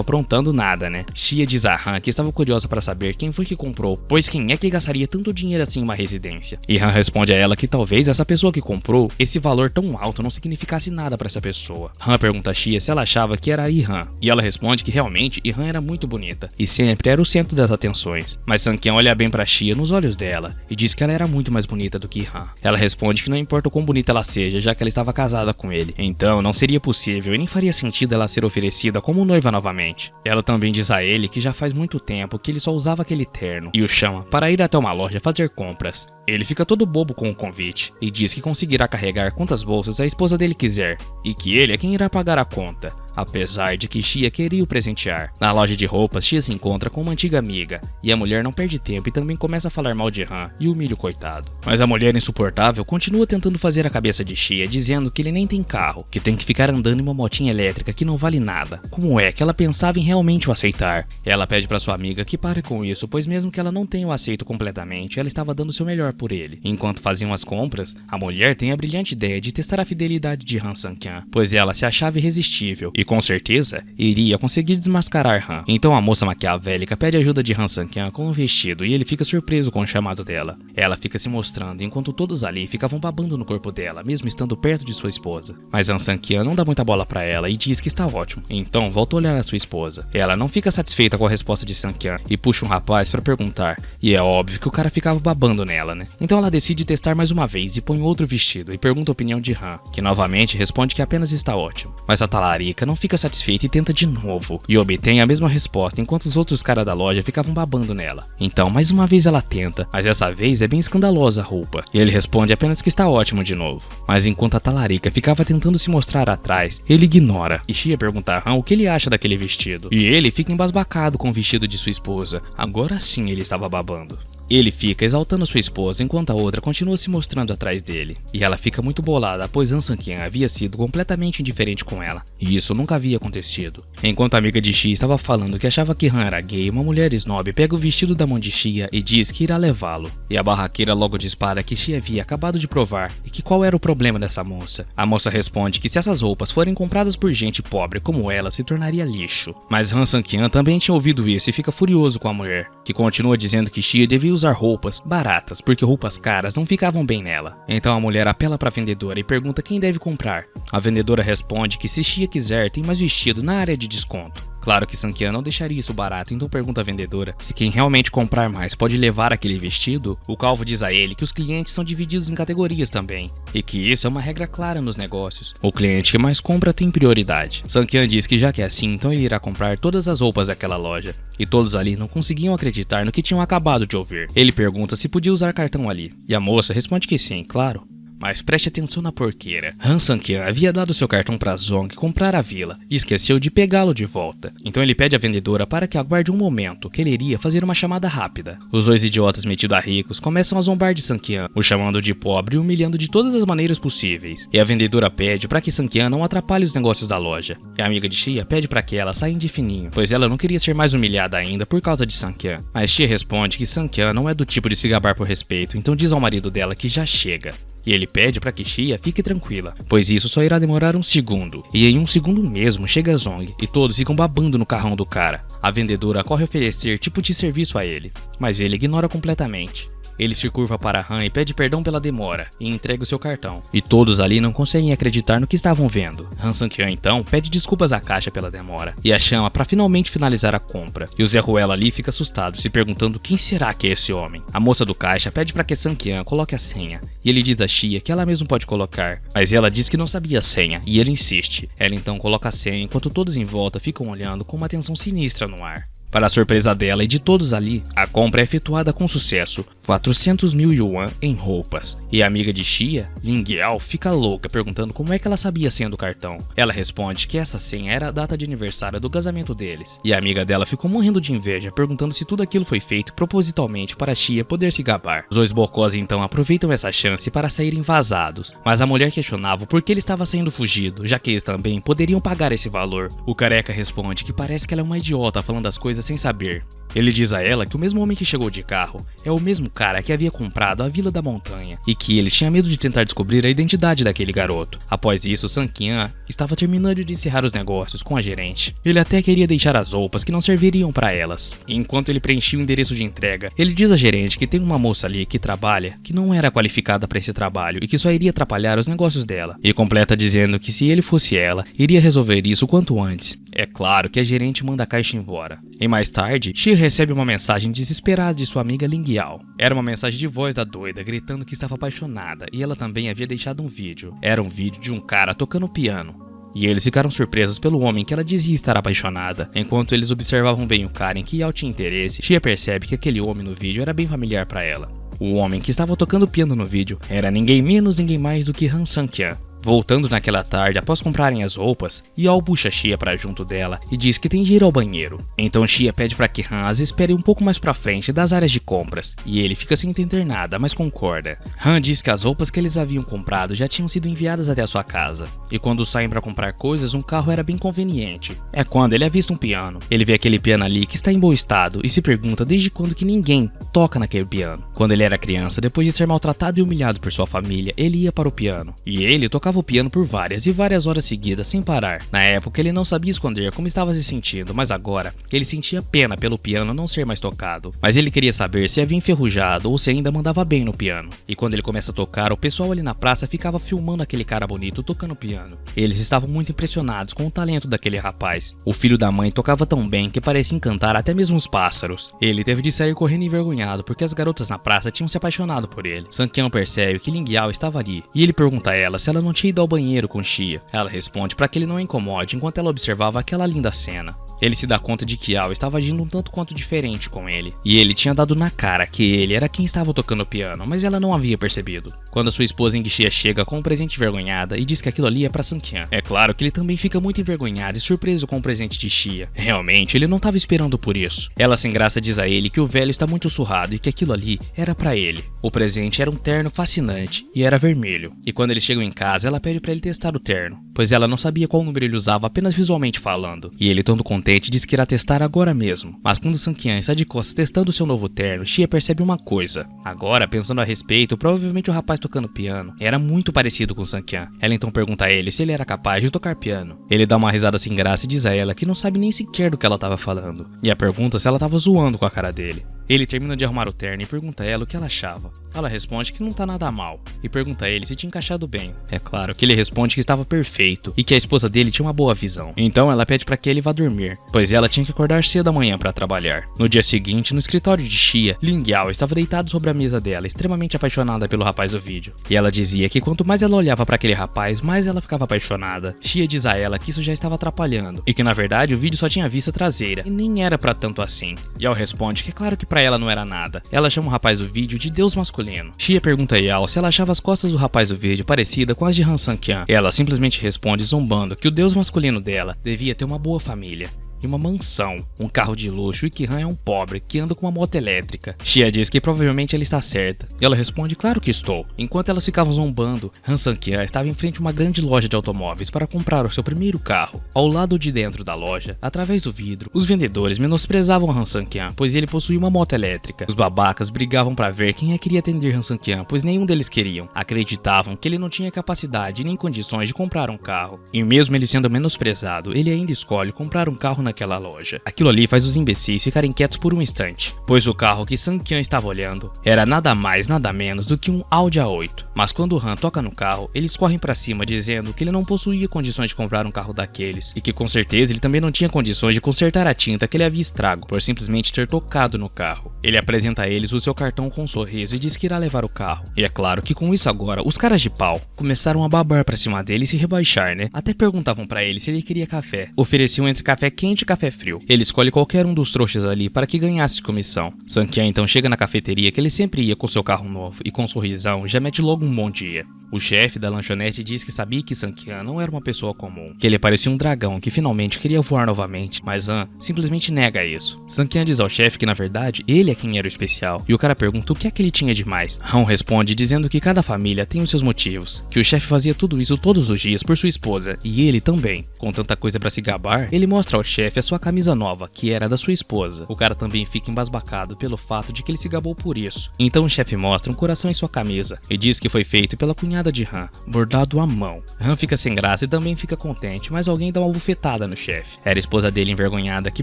aprontando nada, né? Xia diz a Han que estava curiosa para saber quem foi que comprou, pois quem é que gastaria tanto dinheiro assim em uma residência? E Han responde a ela que talvez essa pessoa que comprou esse valor tão alto não significasse nada para essa pessoa. Han pergunta a Xia se ela achava que era a Yi-han, e ela responde que realmente Yi-han era muito bonita, e sempre era o centro das atenções. Mas Sang-kyan olha bem pra Xia nos olhos dela, e diz que ela era muito mais bonita do que Yi-han. Ela responde que não importa o quão bonita ela seja, já que ela estava casada com ele, então não seria possível e nem faria sentido ela ser oferecida como noiva novamente. Ela também diz a ele que já faz muito tempo que ele só usava aquele terno, e o chama para ir até uma loja fazer compras. Ele fica todo bobo com o convite, e diz que conseguirá carregar quantas bolsas a esposa dele quiser, e que ele é quem irá pagar a conta, apesar de que Xia queria o presentear. Na loja de roupas, Xia se encontra com uma antiga amiga, e a mulher não perde tempo e também começa a falar mal de Han e humilha o coitado. Mas a mulher insuportável continua tentando fazer a cabeça de Xia, dizendo que ele nem tem carro, que tem que ficar andando em uma motinha elétrica que não vale nada. Como é que ela pensava em realmente o aceitar? Ela pede para sua amiga que pare com isso, pois mesmo que ela não tenha o aceito completamente, ela estava dando o seu melhor por ele. Enquanto faziam as compras, a mulher tem a brilhante ideia de testar a fidelidade de Han Sang-kyan, pois ela se achava irresistível e com certeza iria conseguir desmascarar Han. Então a moça maquiavélica pede ajuda de Han Sang-kyan com o vestido e ele fica surpreso com o chamado dela. Ela fica se mostrando enquanto todos ali ficavam babando no corpo dela, mesmo estando perto de sua esposa. Mas Han Sang-kyan não dá muita bola pra ela e diz que está ótimo. Então volta a olhar a sua esposa. Ela não fica satisfeita com a resposta de Sang-kyan e puxa um rapaz pra perguntar. E é óbvio que o cara ficava babando nela, né? Então ela decide testar mais uma vez e põe outro vestido e pergunta a opinião de Han, que novamente responde que apenas está ótimo. Mas a talarica não fica satisfeita e tenta de novo, e obtém a mesma resposta enquanto os outros caras da loja ficavam babando nela. Então mais uma vez ela tenta, mas dessa vez é bem escandalosa a roupa, e ele responde apenas que está ótimo de novo. Mas enquanto a talarica ficava tentando se mostrar atrás, ele ignora, e Xia pergunta a Han o que ele acha daquele vestido, e ele fica embasbacado com o vestido de sua esposa. Agora sim ele estava babando. Ele fica exaltando sua esposa enquanto a outra continua se mostrando atrás dele, e ela fica muito bolada pois Han Sang-kyan havia sido completamente indiferente com ela, e isso nunca havia acontecido. Enquanto a amiga de Xia estava falando que achava que Han era gay, uma mulher snob pega o vestido da mão de Xia e diz que irá levá-lo, e a barraqueira logo dispara que Xia havia acabado de provar e que qual era o problema dessa moça. A moça responde que se essas roupas forem compradas por gente pobre como ela, se tornaria lixo. Mas Han Sang-kyan também tinha ouvido isso e fica furioso com a mulher, que continua dizendo que Xia devia usar roupas baratas, porque roupas caras não ficavam bem nela. Então a mulher apela para a vendedora e pergunta quem deve comprar. A vendedora responde que se Xia quiser, tem mais vestido na área de desconto. Claro que Sang-kyan não deixaria isso barato, então pergunta à vendedora se quem realmente comprar mais pode levar aquele vestido. O calvo diz a ele que os clientes são divididos em categorias também, e que isso é uma regra clara nos negócios. O cliente que mais compra tem prioridade. Sang-kyan diz que já que é assim, então ele irá comprar todas as roupas daquela loja. E todos ali não conseguiam acreditar no que tinham acabado de ouvir. Ele pergunta se podia usar cartão ali, e a moça responde que sim, claro. Mas preste atenção na porqueira. Han Sang-kyan havia dado seu cartão para Zong comprar a vila e esqueceu de pegá-lo de volta. Então ele pede à vendedora para que aguarde um momento, que ele iria fazer uma chamada rápida. Os dois idiotas metidos a ricos começam a zombar de Sang-kyan, o chamando de pobre e humilhando de todas as maneiras possíveis. E a vendedora pede para que Sang-kyan não atrapalhe os negócios da loja. E a amiga de Xia pede para que ela saia de fininho, pois ela não queria ser mais humilhada ainda por causa de Sang-kyan. Mas Xia responde que Sang-kyan não é do tipo de se gabar por respeito, então diz ao marido dela que já chega. E ele pede para que Xia fique tranquila, pois isso só irá demorar um segundo. E em um segundo mesmo chega Zong, e todos ficam babando no carrão do cara. A vendedora corre oferecer tipo de serviço a ele, mas ele ignora completamente. Ele se curva para Han e pede perdão pela demora, e entrega o seu cartão. E todos ali não conseguem acreditar no que estavam vendo. Han Sang-kyan então pede desculpas à caixa pela demora, e a chama para finalmente finalizar a compra. E o Zé Ruela ali fica assustado, se perguntando quem será que é esse homem. A moça do caixa pede para que Sang-kyan coloque a senha, e ele diz a Xia que ela mesma pode colocar, mas ela diz que não sabia a senha, e ele insiste. Ela então coloca a senha enquanto todos em volta ficam olhando com uma tensão sinistra no ar. Para a surpresa dela e de todos ali, a compra é efetuada com sucesso, 400 mil yuan em roupas. E a amiga de Xia, Ling Yao, fica louca perguntando como é que ela sabia a senha do cartão. Ela responde que essa senha era a data de aniversário do casamento deles. E a amiga dela ficou morrendo de inveja, perguntando se tudo aquilo foi feito propositalmente para Xia poder se gabar. Os dois bocós então aproveitam essa chance para saírem vazados, mas a mulher questionava por que ele estava saindo fugido, já que eles também poderiam pagar esse valor. O careca responde que parece que ela é uma idiota falando as coisas sem saber. Ele diz a ela que o mesmo homem que chegou de carro é o mesmo cara que havia comprado a Vila da Montanha e que ele tinha medo de tentar descobrir a identidade daquele garoto. Após isso, Sang-kyan estava terminando de encerrar os negócios com a gerente. Ele até queria deixar as roupas que não serviriam para elas. E enquanto ele preenchia o endereço de entrega, ele diz à gerente que tem uma moça ali que trabalha que não era qualificada para esse trabalho e que só iria atrapalhar os negócios dela. E completa dizendo que se ele fosse ela, iria resolver isso quanto antes. É claro que a gerente manda a caixa embora. E mais tarde, Xia recebe uma mensagem desesperada de sua amiga Ling Yao. Era uma mensagem de voz da doida, gritando que estava apaixonada, e ela também havia deixado um vídeo. Era um vídeo de um cara tocando piano. E eles ficaram surpresos pelo homem que ela dizia estar apaixonada. Enquanto eles observavam bem o cara em que Yao tinha interesse, Xia percebe que aquele homem no vídeo era bem familiar para ela. O homem que estava tocando piano no vídeo era ninguém menos, ninguém mais do que Han Sang-kyan. Voltando naquela tarde, após comprarem as roupas, Yao puxa Xia para junto dela e diz que tem de ir ao banheiro. Então Xia pede para que Han as espere um pouco mais para frente das áreas de compras, e ele fica sem entender nada, mas concorda. Han diz que as roupas que eles haviam comprado já tinham sido enviadas até a sua casa, e quando saem para comprar coisas, um carro era bem conveniente. É quando ele avista um piano. Ele vê aquele piano ali que está em bom estado e se pergunta desde quando que ninguém toca naquele piano. Quando ele era criança, depois de ser maltratado e humilhado por sua família, ele ia para o piano, e ele tocava o piano por várias e várias horas seguidas sem parar. Na época ele não sabia esconder como estava se sentindo, mas agora ele sentia pena pelo piano não ser mais tocado. Mas ele queria saber se havia enferrujado ou se ainda mandava bem no piano. E quando ele começa a tocar, o pessoal ali na praça ficava filmando aquele cara bonito tocando piano. Eles estavam muito impressionados com o talento daquele rapaz. O filho da mãe tocava tão bem que parecia encantar até mesmo os pássaros. Ele teve de sair correndo envergonhado porque as garotas na praça tinham se apaixonado por ele. Sang-kyan percebe que Ling Yao estava ali e ele pergunta a ela se ela não tinha ido ao banheiro com Xia. Ela responde para que ele não a incomode enquanto ela observava aquela linda cena. Ele se dá conta de que Yao estava agindo um tanto quanto diferente com ele, e ele tinha dado na cara que ele era quem estava tocando o piano, mas ela não havia percebido. Quando a sua esposa Xia chega com um presente envergonhada e diz que aquilo ali é para Sang-kyan. É claro que ele também fica muito envergonhado e surpreso com o presente de Xia. Realmente, ele não estava esperando por isso. Ela sem graça diz a ele que o velho está muito surrado e que aquilo ali era para ele. O presente era um terno fascinante e era vermelho. E quando eles chegam em casa, ela pede para ele testar o terno, pois ela não sabia qual número ele usava apenas visualmente falando. E ele, todo contente, diz que irá testar agora mesmo. Mas quando Sang-kyan está de costas testando seu novo terno, Xia percebe uma coisa. Agora, pensando a respeito, provavelmente o rapaz tocando piano era muito parecido com Sang-kyan. Ela então pergunta a ele se ele era capaz de tocar piano. Ele dá uma risada sem graça e diz a ela que não sabe nem sequer do que ela estava falando. E a pergunta se ela estava zoando com a cara dele. Ele termina de arrumar o terno e pergunta a ela o que ela achava. Ela responde que não tá nada mal e pergunta a ele se tinha encaixado bem. É claro que ele responde que estava perfeito e que a esposa dele tinha uma boa visão. Então ela pede para que ele vá dormir, pois ela tinha que acordar cedo amanhã para trabalhar. No dia seguinte, no escritório de Xia, Ling Yao estava deitado sobre a mesa dela, extremamente apaixonada pelo rapaz do vídeo. E ela dizia que quanto mais ela olhava para aquele rapaz, mais ela ficava apaixonada. Xia diz a ela que isso já estava atrapalhando e que na verdade o vídeo só tinha vista traseira e nem era para tanto assim. Yao responde que é claro que pra ela não era nada. Ela chama o rapaz do vídeo de Deus masculino. Xia pergunta a Yao se ela achava as costas do rapaz do vídeo parecida com as de Han Sang-kyan. Ela simplesmente responde zombando que o Deus masculino dela devia ter uma boa família e uma mansão, um carro de luxo e que Han é um pobre que anda com uma moto elétrica. Xia diz que provavelmente ela está certa. E ela responde, claro que estou. Enquanto elas ficavam zombando, Han Sang-kyan estava em frente a uma grande loja de automóveis para comprar o seu primeiro carro. Ao lado de dentro da loja, através do vidro, os vendedores menosprezavam Han Sang-kyan, pois ele possuía uma moto elétrica. Os babacas brigavam para ver quem é que iria atender Han Sang-kyan, pois nenhum deles queriam. Acreditavam que ele não tinha capacidade nem condições de comprar um carro. E mesmo ele sendo menosprezado, ele ainda escolhe comprar um carro naquela loja. Aquilo ali faz os imbecis ficarem quietos por um instante, pois o carro que Sang-kyan estava olhando era nada mais nada menos do que um Audi A8. Mas quando Han toca no carro, eles correm pra cima dizendo que ele não possuía condições de comprar um carro daqueles e que com certeza ele também não tinha condições de consertar a tinta que ele havia estrago por simplesmente ter tocado no carro. Ele apresenta a eles o seu cartão com um sorriso e diz que irá levar o carro. E é claro que com isso agora, os caras de pau começaram a babar pra cima dele e se rebaixar, né? Até perguntavam pra ele se ele queria café. Ofereciam entre café quente e café frio. Ele escolhe qualquer um dos trouxas ali para que ganhasse comissão. Sang-kyan então chega na cafeteria que ele sempre ia com seu carro novo e com um sorrisão já mete logo um bom dia. O chefe da lanchonete diz que sabia que Sang-kyan não era uma pessoa comum, que ele parecia um dragão que finalmente queria voar novamente, mas Han simplesmente nega isso. Sang-kyan diz ao chefe que na verdade ele é quem era o especial, e o cara pergunta o que é que ele tinha de mais. Han responde dizendo que cada família tem os seus motivos, que o chefe fazia tudo isso todos os dias por sua esposa, e ele também. Com tanta coisa pra se gabar, ele mostra ao chefe a sua camisa nova, que era da sua esposa. O cara também fica embasbacado pelo fato de que ele se gabou por isso. Então o chefe mostra um coração em sua camisa, e diz que foi feito pela cunhada de Han, bordado à mão. Han fica sem graça e também fica contente, mas alguém dá uma bufetada no chefe. Era a esposa dele envergonhada que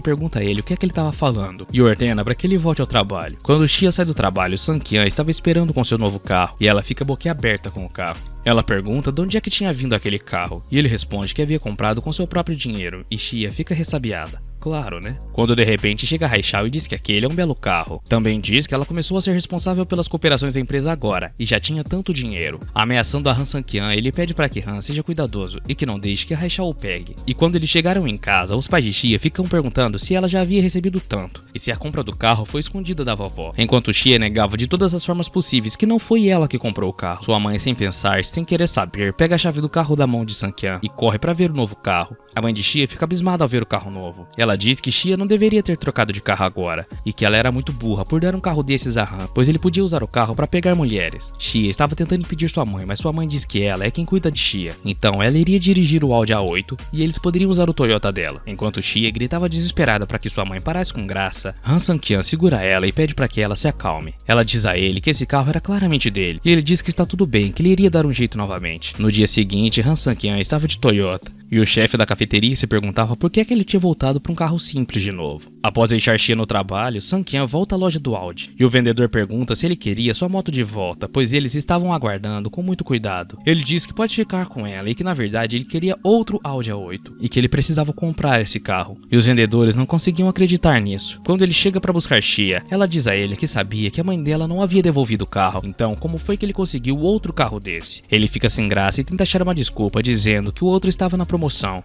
pergunta a ele o que é que ele estava falando e ordena para que ele volte ao trabalho. Quando Xia sai do trabalho, Sang-kyan estava esperando com seu novo carro e ela fica boquiaberta com o carro. Ela pergunta de onde é que tinha vindo aquele carro e ele responde que havia comprado com seu próprio dinheiro e Xia fica ressabiada. Claro, né? Quando de repente chega Haishao e diz que aquele é um belo carro. Também diz que ela começou a ser responsável pelas cooperações da empresa agora e já tinha tanto dinheiro. Ameaçando a Han Sang-kyan, ele pede para que Han seja cuidadoso e que não deixe que Haishao o pegue. E quando eles chegaram em casa, os pais de Xia ficam perguntando se ela já havia recebido tanto e se a compra do carro foi escondida da vovó. Enquanto Xia negava de todas as formas possíveis que não foi ela que comprou o carro. Sua mãe, sem pensar, sem querer saber, pega a chave do carro da mão de Sang-kyan e corre para ver o novo carro. A mãe de Xia fica abismada ao ver o carro novo. Ela diz que Xia não deveria ter trocado de carro agora, e que ela era muito burra por dar um carro desses a Han, pois ele podia usar o carro para pegar mulheres. Xia estava tentando impedir sua mãe, mas sua mãe diz que ela é quem cuida de Xia. Então ela iria dirigir o Audi A8 e eles poderiam usar o Toyota dela. Enquanto Xia gritava desesperada para que sua mãe parasse com graça, Han Sang-kyan segura ela e pede para que ela se acalme. Ela diz a ele que esse carro era claramente dele, e ele diz que está tudo bem, que ele iria dar um jeito novamente. No dia seguinte, Han Sang-kyan estava de Toyota. E o chefe da cafeteria se perguntava por que é que ele tinha voltado para um carro simples de novo. Após deixar Xia no trabalho, Sang-kyan volta à loja do Audi. E o vendedor pergunta se ele queria sua moto de volta, pois eles estavam aguardando com muito cuidado. Ele diz que pode ficar com ela e que na verdade ele queria outro Audi A8 e que ele precisava comprar esse carro. E os vendedores não conseguiam acreditar nisso. Quando ele chega para buscar Xia, ela diz a ele que sabia que a mãe dela não havia devolvido o carro. Então, como foi que ele conseguiu outro carro desse? Ele fica sem graça e tenta achar uma desculpa dizendo que o outro estava na promoção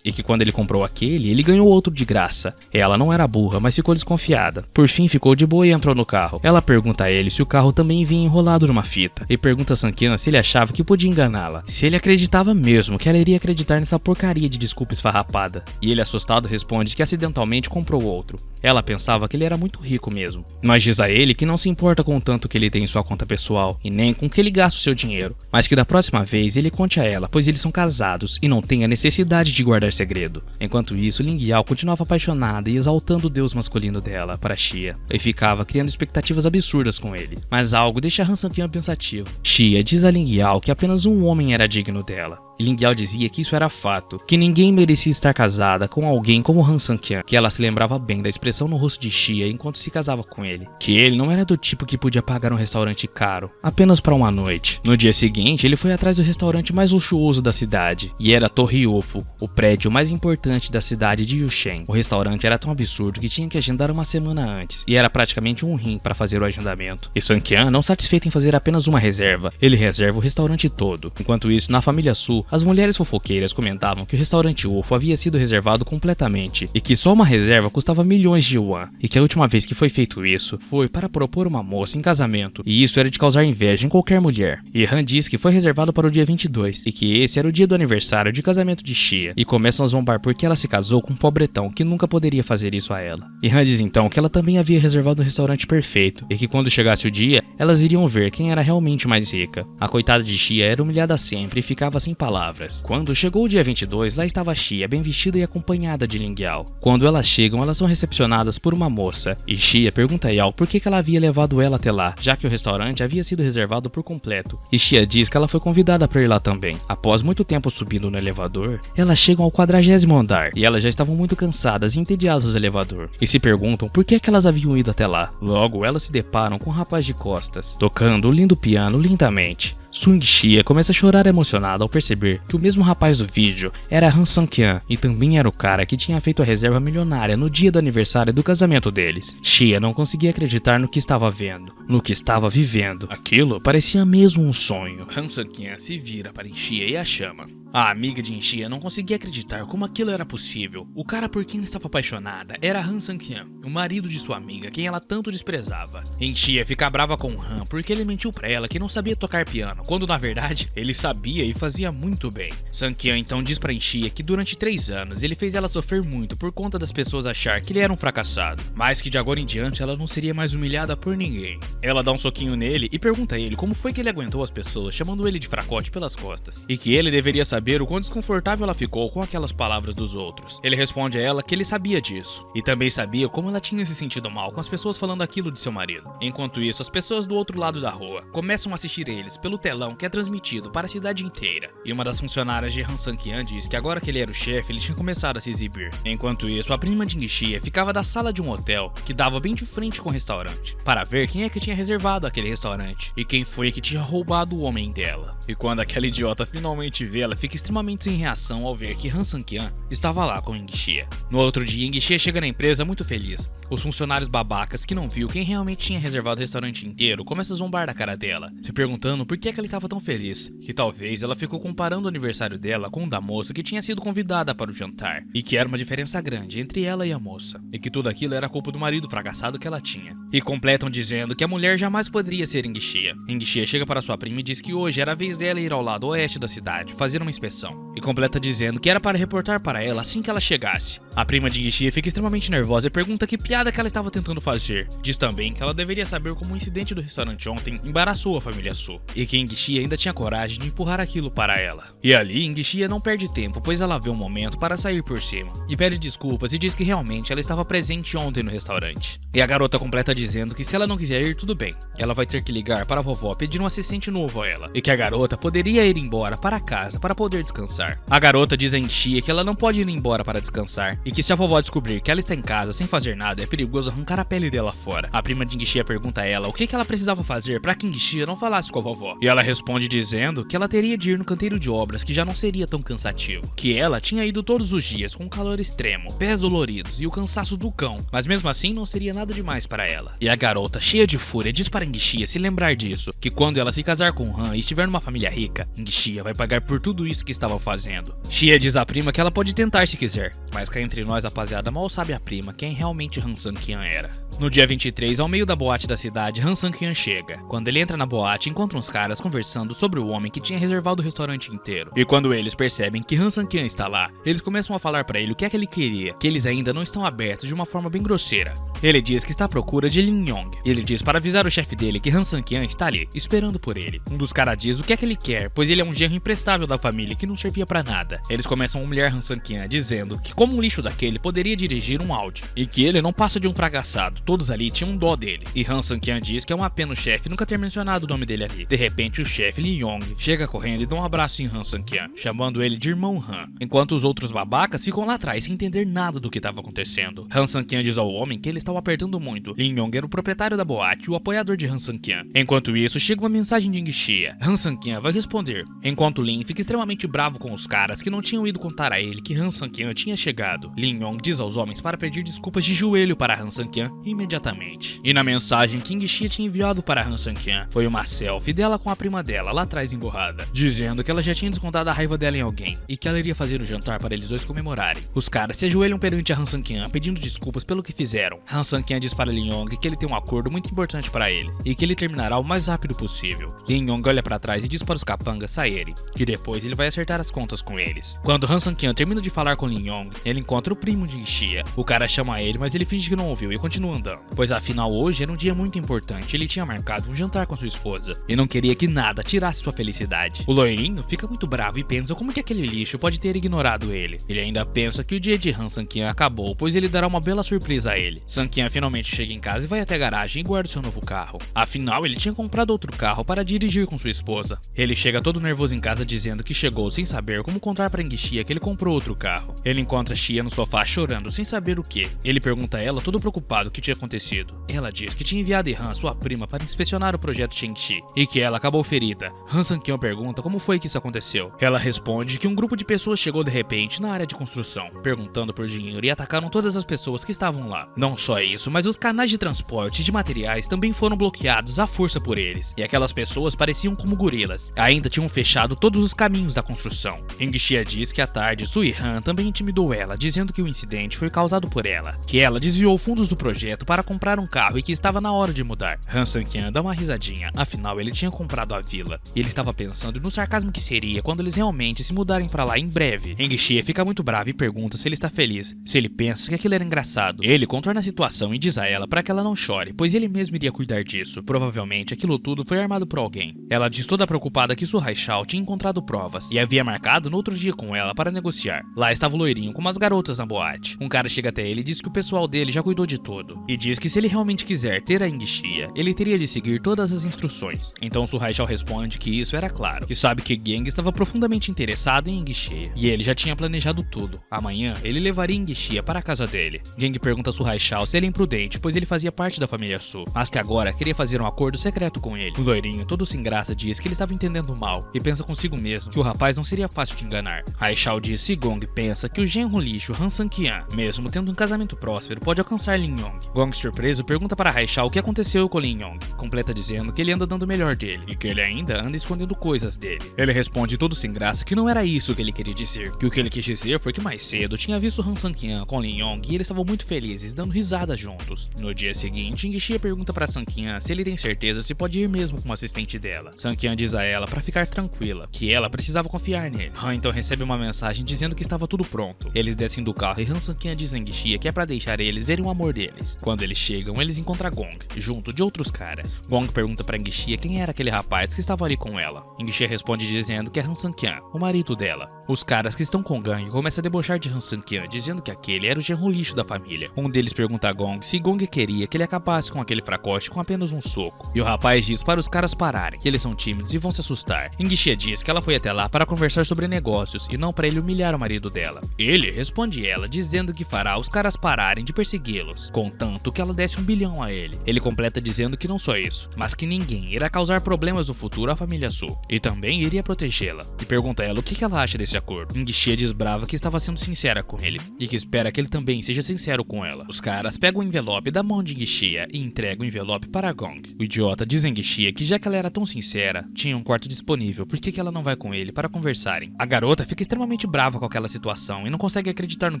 e que quando ele comprou aquele, ele ganhou outro de graça. Ela não era burra, mas ficou desconfiada. Por fim, ficou de boa e entrou no carro. Ela pergunta a ele se o carro também vinha enrolado numa fita e pergunta a Sang-kyan se ele achava que podia enganá-la, se ele acreditava mesmo que ela iria acreditar nessa porcaria de desculpa esfarrapada. E ele, assustado, responde que acidentalmente comprou outro. Ela pensava que ele era muito rico mesmo, mas diz a ele que não se importa com o tanto que ele tem em sua conta pessoal e nem com que ele gasta o seu dinheiro, mas que da próxima vez ele conte a ela, pois eles são casados e não tem a necessidade de guardar segredo. Enquanto isso, Ling Yao continuava apaixonada e exaltando o deus masculino dela para Xia, e ficava criando expectativas absurdas com ele. Mas algo deixa Han Sang-kyan pensativo. Xia diz a Ling Yao que apenas um homem era digno dela. E Ling Yao dizia que isso era fato, que ninguém merecia estar casada com alguém como Han Sang-kyan, que ela se lembrava bem da expressão no rosto de Xia enquanto se casava com ele, que ele não era do tipo que podia pagar um restaurante caro, apenas para uma noite. No dia seguinte, ele foi atrás do restaurante mais luxuoso da cidade, e era a Torre Ofo, o prédio mais importante da cidade de Yushen. O restaurante era tão absurdo que tinha que agendar uma semana antes, e era praticamente um rim para fazer o agendamento. E Sang-kyan, não satisfeito em fazer apenas uma reserva, ele reserva o restaurante todo. Enquanto isso, na família Su, isso, as mulheres fofoqueiras comentavam que o restaurante UFO havia sido reservado completamente e que só uma reserva custava milhões de yuan, e que a última vez que foi feito isso foi para propor uma moça em casamento, e isso era de causar inveja em qualquer mulher. E Han diz que foi reservado para o dia 22 e que esse era o dia do aniversário de casamento de Xia, e começam a zombar porque ela se casou com um pobretão que nunca poderia fazer isso a ela. E Han diz então que ela também havia reservado um restaurante perfeito e que quando chegasse o dia, elas iriam ver quem era realmente mais rica. A coitada de Xia era humilhada sempre e ficava sem palavras. Quando chegou o dia 22, lá estava Xia, bem vestida e acompanhada de Ling Yao. Quando elas chegam, elas são recepcionadas por uma moça, e Xia pergunta a Yao por que ela havia levado ela até lá, já que o restaurante havia sido reservado por completo. E Xia diz que ela foi convidada para ir lá também. Após muito tempo subindo no elevador, elas chegam ao 40º andar, e elas já estavam muito cansadas e entediadas do elevador, e se perguntam por que elas haviam ido até lá. Logo, elas se deparam com um rapaz de costas, tocando o lindo piano lindamente. Sung Xia começa a chorar emocionada ao perceber que o mesmo rapaz do vídeo era Han Sang-kyan e também era o cara que tinha feito a reserva milionária no dia do aniversário do casamento deles. Xia não conseguia acreditar no que estava vendo, no que estava vivendo. Aquilo parecia mesmo um sonho. Han Sang-kyan se vira para Xia e a chama. A amiga de Xia não conseguia acreditar como aquilo era possível. O cara por quem ela estava apaixonada era Han Sang-kyan, o marido de sua amiga, quem ela tanto desprezava. Xia fica brava com Han porque ele mentiu pra ela que não sabia tocar piano, quando na verdade ele sabia e fazia muito bem. Sang-kyan então diz pra Xia que durante 3 anos ele fez ela sofrer muito por conta das pessoas achar que ele era um fracassado, mas que de agora em diante ela não seria mais humilhada por ninguém. Ela dá um soquinho nele e pergunta a ele como foi que ele aguentou as pessoas chamando ele de fracote pelas costas, e que ele deveria saber o quão desconfortável ela ficou com aquelas palavras dos outros. Ele responde a ela que ele sabia disso, e também sabia como ela tinha se sentido mal com as pessoas falando aquilo de seu marido. Enquanto isso, as pessoas do outro lado da rua começam a assistir eles pelo telão que é transmitido para a cidade inteira, e uma das funcionárias de Han Sang-kyan diz que agora que ele era o chefe, ele tinha começado a se exibir. Enquanto isso, a prima de Xia ficava da sala de um hotel que dava bem de frente com o restaurante, para ver quem é que tinha reservado aquele restaurante, e quem foi que tinha roubado o homem dela. E quando aquela idiota finalmente vê, ela fica extremamente sem reação ao ver que Han Sang-kyan estava lá com Xia. No outro dia, Xia chega na empresa muito feliz. Os funcionários babacas que não viu quem realmente tinha reservado o restaurante inteiro começam a zombar da cara dela, se perguntando por que ela estava tão feliz, que talvez ela ficou comparando o aniversário dela com o da moça que tinha sido convidada para o jantar, e que era uma diferença grande entre ela e a moça, e que tudo aquilo era culpa do marido fracassado que ela tinha. E completam dizendo que a mulher jamais poderia ser Xia. Xia chega para sua prima e diz que hoje era a vez dela ir ao lado oeste da cidade, fazer uma inspeção, e completa dizendo que era para reportar para ela assim que ela chegasse. A prima de Xia fica extremamente nervosa e pergunta que piada que ela estava tentando fazer. Diz também que ela deveria saber como o incidente do restaurante ontem embaraçou a família Su, e que Xia ainda tinha coragem de empurrar aquilo para ela. E ali, Xia não perde tempo, pois ela vê um momento para sair por cima, e pede desculpas e diz que realmente ela estava presente ontem no restaurante. E a garota completa dizendo que se ela não quiser ir, tudo bem, ela vai ter que ligar para a vovó pedir um assistente novo a ela, e que a garota poderia ir embora para casa para poder descansar. A garota diz a Xia que ela não pode ir embora para descansar, e que se a vovó descobrir que ela está em casa sem fazer nada, é perigoso arrancar a pele dela fora. A prima de Xia pergunta a ela o que ela precisava fazer para que Xia não falasse com a vovó, e ela responde dizendo que ela teria de ir no canteiro de obras, que já não seria tão cansativo, que ela tinha ido todos os dias com calor extremo, pés doloridos e o cansaço do cão, mas mesmo assim não seria nada demais para ela. E a garota, cheia de fúria, diz para Xia se lembrar disso, que quando ela se casar com Han e estiver numa família rica, Xia vai pagar por tudo isso que estava fazendo. Xia diz à prima que ela pode tentar se quiser, mas cá entre nós, rapaziada, mal sabe a prima quem realmente Han Sang-kyan era. No dia 23, ao meio da boate da cidade, Han Sang-kyan chega. Quando ele entra na boate, encontra uns caras conversando sobre o homem que tinha reservado o restaurante inteiro. E quando eles percebem que Han Sang-kyan está lá, eles começam a falar pra ele o que é que ele queria, que eles ainda não estão abertos de uma forma bem grosseira. Ele diz que está à procura de Lin Yong. Ele diz para avisar o chefe dele que Han Sang-kyan está ali, esperando por ele. Um dos caras diz o que é que ele quer, pois ele é um genro imprestável da família que não servia pra nada. Eles começam a humilhar Han Sang-kyan, dizendo que como um lixo daquele poderia dirigir um Audi, e que ele não passa de um fracassado. Todos ali tinham um dó dele. E Han Sang-kyan diz que é uma pena o chefe nunca ter mencionado o nome dele ali. De repente, o chefe Lin Yong chega correndo e dá um abraço em Han Sang-kyan, chamando ele de irmão Han, enquanto os outros babacas ficam lá atrás sem entender nada do que estava acontecendo. Han Sang-kyan diz ao homem que ele estava apertando muito. Lin Yong era o proprietário da boate e o apoiador de Han Sang-kyan. Enquanto isso, chega uma mensagem de Xia. Han Sang-kyan vai responder, enquanto Lin fica extremamente extremamente bravo com os caras que não tinham ido contar a ele que Han Sang-kyan tinha chegado. Lin Yong diz aos homens para pedir desculpas de joelho para Han Sang-kyan imediatamente. E na mensagem que Ingxia tinha enviado para Han Sang-kyan foi uma selfie dela com a prima dela lá atrás emborrada, dizendo que ela já tinha descontado a raiva dela em alguém e que ela iria fazer o jantar para eles dois comemorarem. Os caras se ajoelham perante a Han Sang-kyan pedindo desculpas pelo que fizeram. Han Sang-kyan diz para Lin Yong que ele tem um acordo muito importante para ele e que ele terminará o mais rápido possível. Lin Yong olha para trás e diz para os capangas saírem, que depois ele vai acertar as contas com eles. Quando Han Sang-kyan termina de falar com Lin Yong, ele encontra o primo de Ingxia. O cara chama ele, mas ele finge que não ouviu e continua andando, pois afinal hoje era um dia muito importante. Ele tinha marcado um jantar com sua esposa e não queria que nada tirasse sua felicidade. O loirinho fica muito bravo e pensa como que aquele lixo pode ter ignorado ele. Ele ainda pensa que o dia de Han Sang-kyan acabou, pois ele dará uma bela surpresa a ele. Sang-kyan finalmente chega em casa e vai até a garagem e guarda seu novo carro. Afinal, ele tinha comprado outro carro para dirigir com sua esposa. Ele chega todo nervoso em casa dizendo que chegou sem saber como contar para Ingxia que ele comprou outro carro. Ele encontra Xia no sofá chorando sem saber o que. Ele pergunta a ela todo preocupado o que tinha acontecido. Ela diz que tinha enviado Han, sua prima, para inspecionar o projeto Shang-Chi e que ela acabou ferida. Han Sang-kyan pergunta como foi que isso aconteceu. Ela responde que um grupo de pessoas chegou de repente na área de construção, perguntando por dinheiro e atacaram todas as pessoas que estavam lá. Não só isso, mas os canais de transporte de materiais também foram bloqueados à força por eles, e aquelas pessoas pareciam como gorilas. Ainda tinham fechado todos os caminhos da construção. Ingxia diz que à tarde Sui Han também intimidou ela, dizendo que o incidente foi causado por ela, que ela desviou fundos do projeto para comprar um carro e que estava na hora de mudar. Han Sang-kyan dá uma risadinha, afinal ele tinha comprado a vila, e ele estava pensando no sarcasmo que seria quando eles realmente se mudarem para lá em breve. Ingxia fica muito bravo e pergunta se ele está feliz, se ele pensa que aquilo era engraçado. Ele contorna a situação e diz a ela para que ela não chore, pois ele mesmo iria cuidar disso. Provavelmente aquilo tudo foi armado por alguém. Ela diz toda preocupada que Su Haichao tinha encontrado provas e havia marcado no outro dia com ela para negociar. Lá estava o loirinho com umas garotas na boate. Um cara chega até ele e diz que o pessoal dele já cuidou de tudo, e diz que se ele realmente quiser ter a Ingxia, ele teria de seguir todas as instruções. Então Su Haichao responde que isso era claro, que sabe que Gang estava profundamente interessado em Ingxia, e ele já tinha planejado tudo. Amanhã, ele levaria Ingxia para a casa dele. Gang pergunta a Su Haichao se ele é imprudente, pois ele fazia parte da família Su, mas que agora queria fazer um acordo secreto com ele. O loirinho, todo sem graça, diz que ele estava entendendo mal, e pensa consigo mesmo que o rapaz não seria fácil de enganar. Haichao diz que Gong pensa que o genro lixo Han Sang-kyan, mesmo tendo um casamento próspero, pode alcançar Lin Yong. Gong, surpreso, pergunta para Haichao o que aconteceu com Lin Yong, completa dizendo que ele anda dando o melhor dele, e que ele ainda anda escondendo coisas dele. Ele responde todo sem graça que não era isso que ele queria dizer, que o que ele quis dizer foi que mais cedo tinha visto Han Sang-kyan com Lin Yong e eles estavam muito felizes, dando risadas juntos. No dia seguinte, Ingxia pergunta para Sang-kyan se ele tem certeza se pode ir mesmo com o assistente dela. Sang-kyan diz a ela para ficar tranquila, que ela precisava confiar nele. Han então recebe uma mensagem dizendo que estava tudo pronto. Eles descem do carro e Han Sang-kyan diz a Ingxia que é para deixar eles verem o amor deles. Quando eles chegam, eles encontram Gong, junto de outros caras. Gong pergunta para Ingxia quem era aquele rapaz que estava ali com ela. Ingxia responde dizendo que é Han Sang-kyan, o marido dela. Os caras que estão com Gang começam a debochar de Han Sang-kyan, dizendo que aquele era o genro lixo da família. Um deles pergunta a Gong se Gong queria que ele acabasse com aquele fracote com apenas um soco. E o rapaz diz para os caras pararem, que eles são tímidos e vão se assustar. Ingxia diz que ela foi até lá para conversar sobre negócios e não para ele humilhar o marido dela. Ele responde ela dizendo que fará os caras pararem de persegui-los, contanto que ela desse 1 bilhão a ele. Ele completa dizendo que não só isso, mas que ninguém irá causar problemas no futuro à família Su, e também iria protegê-la. E pergunta a ela o que ela acha desse acordo. Ingxia diz brava que estava sendo sincera com ele, e que espera que ele também seja sincero com ela. Os caras pegam o envelope da mão de Ingxia e entregam o envelope para Gong. O idiota diz a Ingxia que já que ela era tão sincera, tinha um quarto disponível, por que ela não vai com ele para conversarem? A garota fica extremamente brava com aquela situação e não consegue acreditar no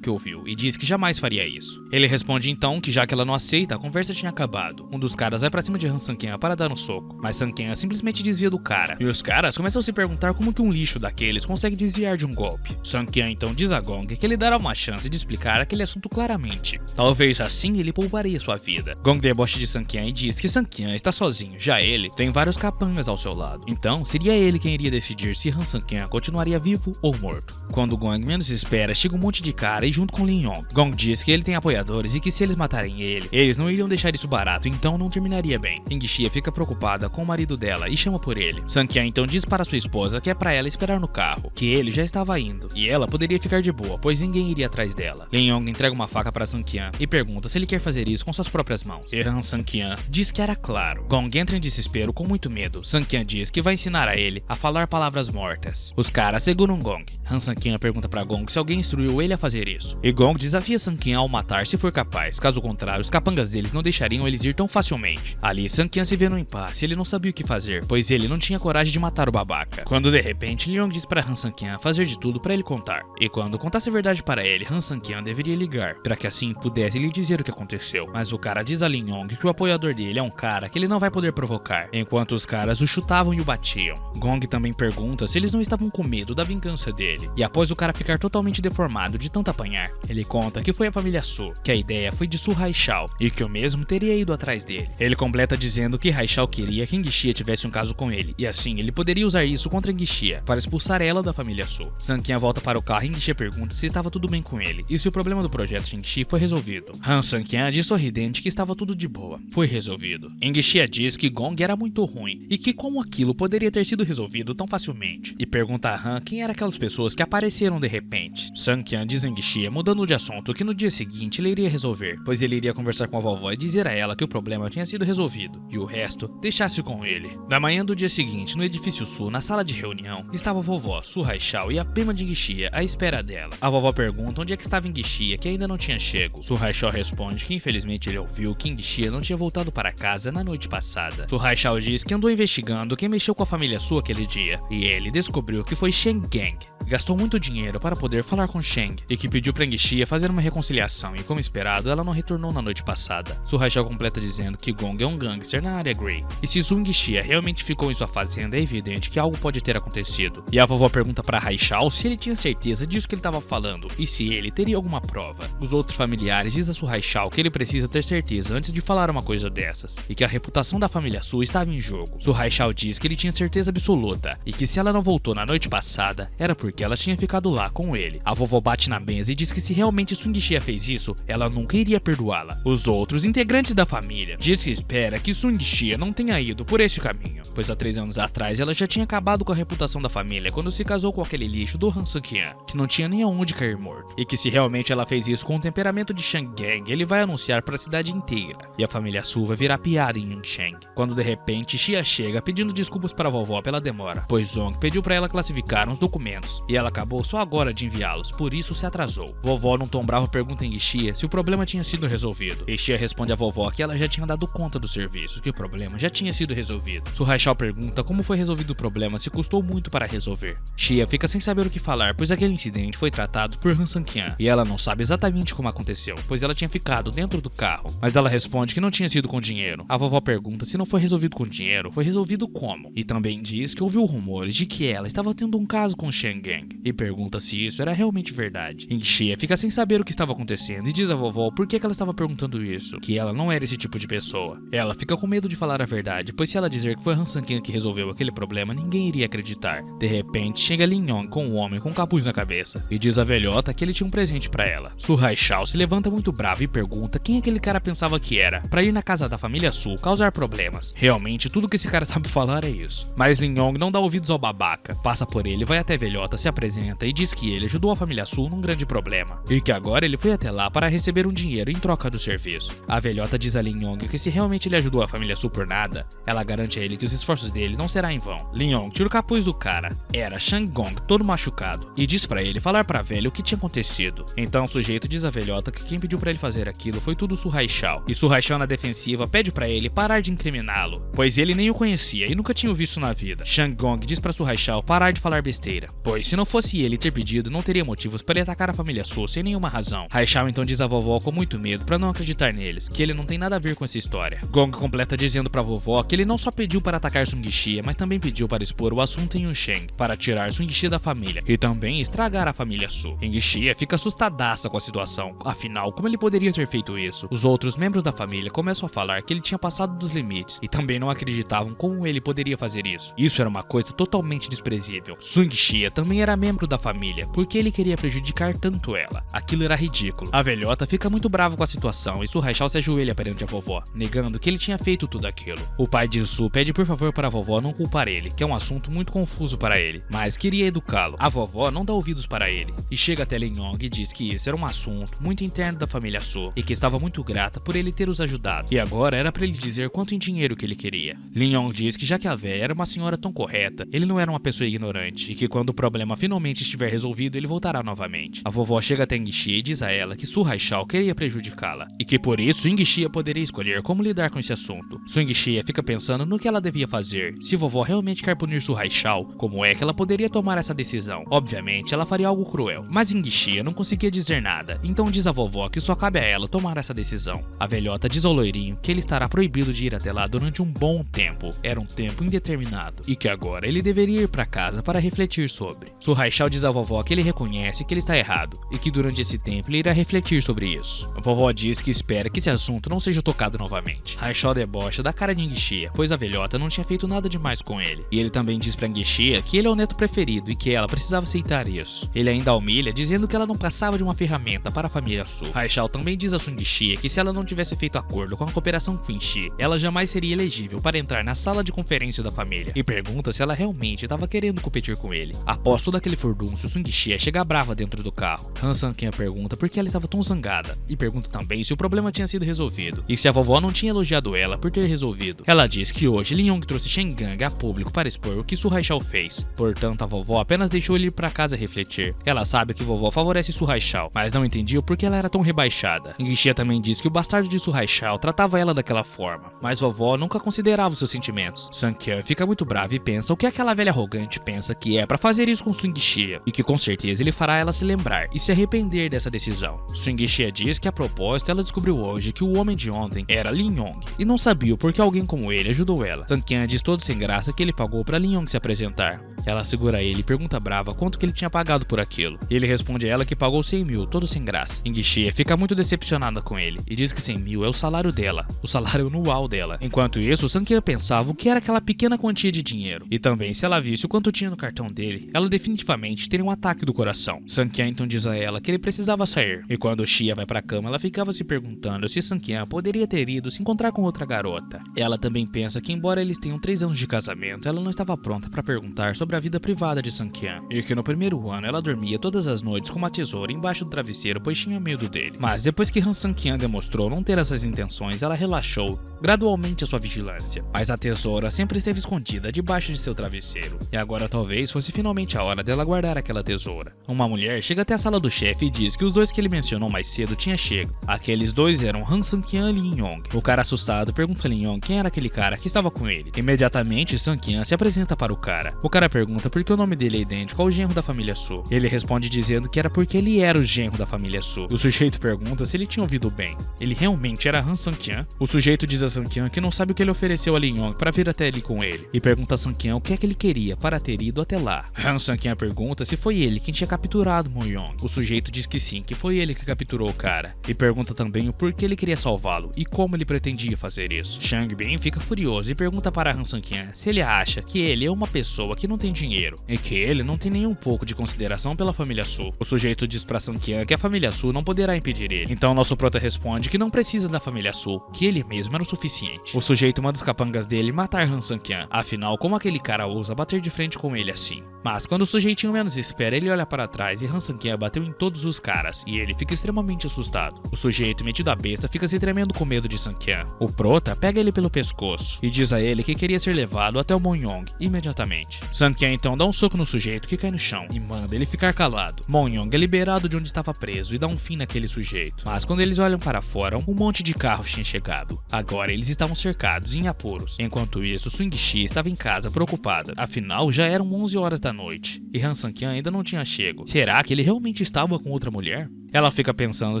que ouviu, e diz que jamais faria isso. Ele responde então que já que ela não aceita, a conversa tinha acabado. Um dos caras vai pra cima de Han Sang-kyan para dar um soco, mas Sang-kyan simplesmente desvia do cara, e os caras começam a se perguntar como que um lixo daqueles consegue desviar de um golpe. Sang-kyan então diz a Gong que ele dará uma chance de explicar aquele assunto claramente. Talvez assim ele pouparia sua vida. Gong debocha de Sang-kyan e diz que Sang-kyan está sozinho, já ele tem vários capangas ao seu lado. Então seria ele quem iria decidir se Han Sang-kyan continuaria vivo ou morto. Quando Gong menos espera, chega um monte de cara e junto com Lin Yong. Gong diz que ele tem apoiadores e que se eles matarem ele, eles não iriam deixar isso barato, então não terminaria bem. Ingxia fica preocupada com o marido dela e chama por ele. Sang-kyan então diz para sua esposa que é para ela esperar no carro, que ele já estava indo, e ela poderia ficar de boa, pois ninguém iria atrás dela. Lin Yong entrega uma faca para Sang-kyan e pergunta se ele quer fazer isso com suas próprias mãos. E Han Sang-kyan diz que era claro. Gong entra em desespero com muito medo. Sang-kyan diz que vai ensinar a ele a falar palavras mortas. capas. Os caras seguram Gong. Han Sang-kyun pergunta pra Gong se alguém instruiu ele a fazer isso. E Gong desafia Sang-kyun ao matar se for capaz, caso contrário os capangas deles não deixariam eles ir tão facilmente. Ali Sang-kyun se vê no impasse, ele não sabia o que fazer, pois ele não tinha coragem de matar o babaca. Quando de repente Leong diz para Han Sang-kyun fazer de tudo para ele contar. E quando contasse a verdade para ele, Han Sang-kyun deveria ligar, para que assim pudesse lhe dizer o que aconteceu. Mas o cara diz a Leong que o apoiador dele é um cara que ele não vai poder provocar, enquanto os caras o chutavam e o batiam. Gong também pergunta se eles não estavam com medo da vingança dele. E após o cara ficar totalmente deformado de tanto apanhar, ele conta que foi a família Su, que a ideia foi de Su Haichao e que o mesmo teria ido atrás dele. Ele completa dizendo que Haichao queria que Enguixia tivesse um caso com ele, e assim ele poderia usar isso contra Enguixia para expulsar ela da família Su. Sang-kyun volta para o carro e Enguixia pergunta se estava tudo bem com ele e se o problema do projeto Shang-Chi foi resolvido. Han Sang-kyun diz sorridente que estava tudo de boa, foi resolvido. Enguixia diz que Gong era muito ruim e que como aquilo poderia ter sido resolvido tão facilmente, e pergunta a Han quem eram aquelas pessoas que apareceram de repente. Sang-kyun diz a Enguixia, mudando de assunto, que no dia seguinte ele iria resolver, pois ele iria conversar com a vovó e dizer a ela que o problema tinha sido resolvido, e o resto deixasse com ele. Na manhã do dia seguinte, no edifício Sul, na sala de reunião, estava a vovó, Su Haichao, e a prima de Enguixia à espera dela. A vovó pergunta onde é que estava Enguixia, que ainda não tinha chego. Su Haichao responde que infelizmente ele ouviu que Enguixia não tinha voltado para casa na noite passada. Su Haichao diz que andou investigando quem mexeu com a família Su aquele dia, e ele descobriu que foi Shen Gang. Gastou muito dinheiro para poder falar com Shang e que pediu para Enguixia fazer uma reconciliação e, como esperado, ela não retornou na noite passada. Su Haichao completa dizendo que Gong é um gangster na área Grey, e se Su Enguixia realmente ficou em sua fazenda, é evidente que algo pode ter acontecido. E a vovó pergunta para Haichao se ele tinha certeza disso que ele estava falando e se ele teria alguma prova. Os outros familiares dizem a Su Haichao que ele precisa ter certeza antes de falar uma coisa dessas, e que a reputação da família Su estava em jogo. Su Haichao diz que ele tinha certeza absoluta e que se ela não voltou na noite passada, era porque ela tinha ficado lá com ele. A vovó bate na mesa e diz que se realmente Su Enguixia fez isso, ela nunca iria perdoá-la. Os outros integrantes da família diz que espera que Su Enguixia não tenha ido por esse caminho, pois há 3 anos atrás ela já tinha acabado com a reputação da família quando se casou com aquele lixo do Han Sang-kyun, que não tinha nem aonde cair morto, e que se realmente ela fez isso com o temperamento de Shang Gang, ele vai anunciar para a cidade inteira, e a família Su vai virar piada em Yuncheng. Quando de repente Xia chega pedindo desculpas para a vovó pela demora, pois Zong pediu para ela classificar uns documentos, e ela acabou só agora de enviá-los, por isso se atrasou. Vovó, num tom bravo, pergunta a Enguixia se o problema tinha sido resolvido. E Xia responde à vovó que ela já tinha dado conta do serviço, que o problema já tinha sido resolvido. Su Haichao pergunta como foi resolvido o problema, se custou muito para resolver. Xia fica sem saber o que falar, pois aquele incidente foi tratado por Han Sang-kyun, e ela não sabe exatamente como aconteceu, pois ela tinha ficado dentro do carro. Mas ela responde que não tinha sido com dinheiro. A vovó pergunta se não foi resolvido com dinheiro, foi resolvido como? E também diz que ouviu rumores de que ela estava tendo um caso com Shang Gang, e pergunta se isso era realmente verdade. Enguixia fica sem saber o que estava acontecendo e diz à vovó por que ela estava perguntando isso, que ela não era esse tipo de pessoa. Ela fica com medo de falar a verdade, pois se ela dizer que foi Han Sang-kyun que resolveu aquele problema, ninguém iria acreditar. De repente, chega Lin Yong com um homem com um capuz na cabeça e diz à velhota que ele tinha um presente para ela. Su Haichao se levanta muito bravo e pergunta quem aquele cara pensava que era, para ir na casa da família Su causar problemas. Realmente, tudo que esse cara sabe falar é isso. Mas Lin Yong não dá ouvidos ao babaca, passa por ele, vai até a velhota, se apresenta e diz que ele ajudou a família Su num grande problema, e que agora ele foi até lá para receber um dinheiro em troca do serviço. A velhota diz a Lin Yong que se realmente ele ajudou a família Su por nada, ela garante a ele que os esforços dele não será em vão. Lin Yong tira o capuz do cara, era Shang Gong todo machucado, e diz para ele falar pra velha o que tinha acontecido. Então o sujeito diz à velhota que quem pediu para ele fazer aquilo foi tudo Su Haichao, e Su Haichao na defensiva pede para ele parar de incriminá-lo, pois ele nem o conhecia e nunca tinha o visto na vida. Shang Gong diz para Su Haichao parar de falar besteira, pois se não fosse ele ter pedido, não teria motivos para ele atacar a família Su sem nenhuma razão. Haichao então diz à vovó com muito medo para não acreditar neles, que ele não tem nada a ver com essa história. Gong completa dizendo pra vovó que ele não só pediu para atacar Su Enguixia, mas também pediu para expor o assunto em Yuncheng, para tirar Su Enguixia da família e também estragar a família Su. Enguixia fica assustadaça com a situação, afinal, como ele poderia ter feito isso? Os outros membros da família começam a falar que ele tinha passado dos limites e também não acreditavam como ele poderia fazer isso. Isso era uma coisa totalmente desprezível. Su Enguixia também era membro da família, por que ele queria prejudicar tanto ela? Aquilo era ridículo. A velhota fica muito brava com a situação e Su Haishao se ajoelha perante a vovó, negando que ele tinha feito tudo aquilo. O pai de Su pede por favor para a vovó não culpar ele, que é um assunto muito confuso para ele, mas queria educá-lo. A vovó não dá ouvidos para ele e chega até Lin Yong e diz que isso era um assunto muito interno da família Su e que estava muito grata por ele ter os ajudado, e agora era para ele dizer quanto em dinheiro que ele queria. Lin Yong diz que já que a véia era uma senhora tão correta, ele não era uma pessoa ignorante e que quando o problema finalmente estiver resolvido ele voltará novamente. A vovó chega até Ingxia e diz a ela que Su Haishao queria prejudicá-la e que por isso Ingxia poderia escolher como lidar com esse assunto. Su Ingxia fica pensando no que ela devia fazer. Se vovó realmente quer punir Su Haishao, como é que ela poderia tomar essa decisão? Obviamente ela faria algo cruel, mas Ingxia não conseguia dizer nada, então diz a vovó que só cabe a ela tomar essa decisão. A velhota diz ao loirinho que ele estará proibido de ir até lá durante um bom tempo, era um tempo indeterminado, e que agora ele deveria ir para casa para refletir sobre. Su Haishao diz à vovó que ele reconhece que ele está errado, e que durante esse tempo ele irá refletir sobre isso. A vovó diz que espera que esse assunto não seja tocado novamente. Haishao debocha da cara de Ingxia, pois a velhota não tinha feito nada demais com ele, e ele também diz pra Ingxia que ele é o neto preferido e que ela precisava aceitar isso. Ele ainda a humilha, dizendo que ela não passava de uma ferramenta para a família Su. Haishao também diz a Su Ingxia que se ela não tivesse feito acordo com a cooperação Quinxi, ela jamais seria elegível para entrar na sala de conferência da família, e pergunta se ela realmente estava querendo competir com ele. Após todo aquele furdúncio, Su Ingxia chega brava dentro do carro. Han Sang-ken pergunta por que ela estava tão zangada, e pergunta também se o problema tinha sido resolvido, e se a vovó não tinha elogiado ela por ter resolvido. Ela diz que hoje Lin Yong trouxe Shen Gang a público para expor o que Su Haishao fez, portanto a vovó apenas deixou ele ir para casa refletir. Ela sabe que vovó favorece Su Haishao, mas não entendia por que ela era tão rebaixada. Ingxia também diz que o bastardo de Su Haishao tratava ela daquela forma, mas vovó nunca considerava os seus sentimentos. Sang-ken fica muito bravo e pensa o que aquela velha arrogante pensa que é para fazer isso com Su Ingxia, e que com certeza ele fará ela se lembrar e se arrepender dessa decisão. Su Ingxia diz que a propósito ela descobriu hoje que o homem de ontem era Lin Yong, e não sabia por que alguém como ele ajudou ela. Sang-ken diz todo sem graça que ele pagou para Lin Yong se apresentar. Ela segura ele e pergunta brava quanto que ele tinha pagado por aquilo. Ele responde a ela que pagou 100 mil, todo sem graça. Ingxia fica muito decepcionada com ele e diz que 100 mil é o salário dela, o salário anual dela. Enquanto isso, Sang-ken pensava o que era aquela pequena quantia de dinheiro, e também se ela visse o quanto tinha no cartão dele, ela definitivamente teria um ataque do coração. Sang-ken então diz a ela que ele precisava sair, e quando Xia vai pra cama, ela ficava se perguntando se Sang-ken poderia ter ido se encontrar com outra garota. Ela também pensa que embora eles tenham 3 anos de casamento, ela não estava pronta para perguntar sobre a vida privada de Sang-ken, e que no primeiro ano ela dormia todas as noites com uma tesoura embaixo do travesseiro pois tinha medo dele. Mas depois que Han Sang-ken demonstrou não ter essas intenções, ela relaxou gradualmente a sua vigilância, mas a tesoura sempre esteve escondida debaixo de seu travesseiro, e agora talvez fosse finalmente a hora dela guardar aquela tesoura. Uma mulher chega até a sala do chefe e diz que os dois que ele mencionou mais cedo tinham chego. Aqueles dois eram Han Sang-ken e Lin Yong. O cara assustado pergunta a Lin Yong quem era aquele cara que estava com ele. Imediatamente Sang-ken se apresenta para o cara. O cara pergunta por que o nome dele é idêntico ao genro da família Su. Ele responde dizendo que era porque ele era o genro da família Su. O sujeito pergunta se ele tinha ouvido bem. Ele realmente era Han Sang-ken? O sujeito diz a Sang-ken que não sabe o que ele ofereceu a Lin Yong para vir até ali com ele, e pergunta a Sang-ken o que é que ele queria para ter ido até lá. Han Sang-ken pergunta se foi ele quem tinha capturado Mo Yong. O sujeito diz que sim, que foi ele que capturou o cara, e pergunta também o porquê ele queria salvá-lo e como ele pretendia fazer isso. Shang Bin fica furioso e pergunta para Han Sang-ken se ele acha que ele é uma pessoa que não tem dinheiro e que ele não tem nem um pouco de consideração pela família Su. O sujeito diz para Sang-ken que a família Su não poderá impedir ele. Então nosso prota responde que não precisa da família Su, que ele mesmo era o suficiente. O sujeito manda os capangas dele matar Han Sang-ken, afinal como aquele cara ousa bater de frente com ele assim? Mas quando o sujeitinho menos espera, ele olha para trás e Han Sang-ken bateu em todos os caras, e ele fica extremamente assustado. O sujeito metido a besta fica se tremendo com medo de Sang-ken. O prota pega ele pelo pescoço e diz a ele que queria ser levado até o Mo Yong imediatamente. Sang-ken então dá um soco no sujeito que cai no chão e manda ele ficar calado. Mo Yong é liberado de onde estava preso e dá um fim naquele sujeito. Mas quando eles olham para fora, um monte de carros tinha chegado. Agora eles estavam cercados em apuros. Enquanto isso, Su Ingxia estava em casa preocupada. Afinal, já eram 11 horas da noite e Han Sang-ken ainda não tinha chego. Será que ele realmente estava com outra mulher? Ela fica pensando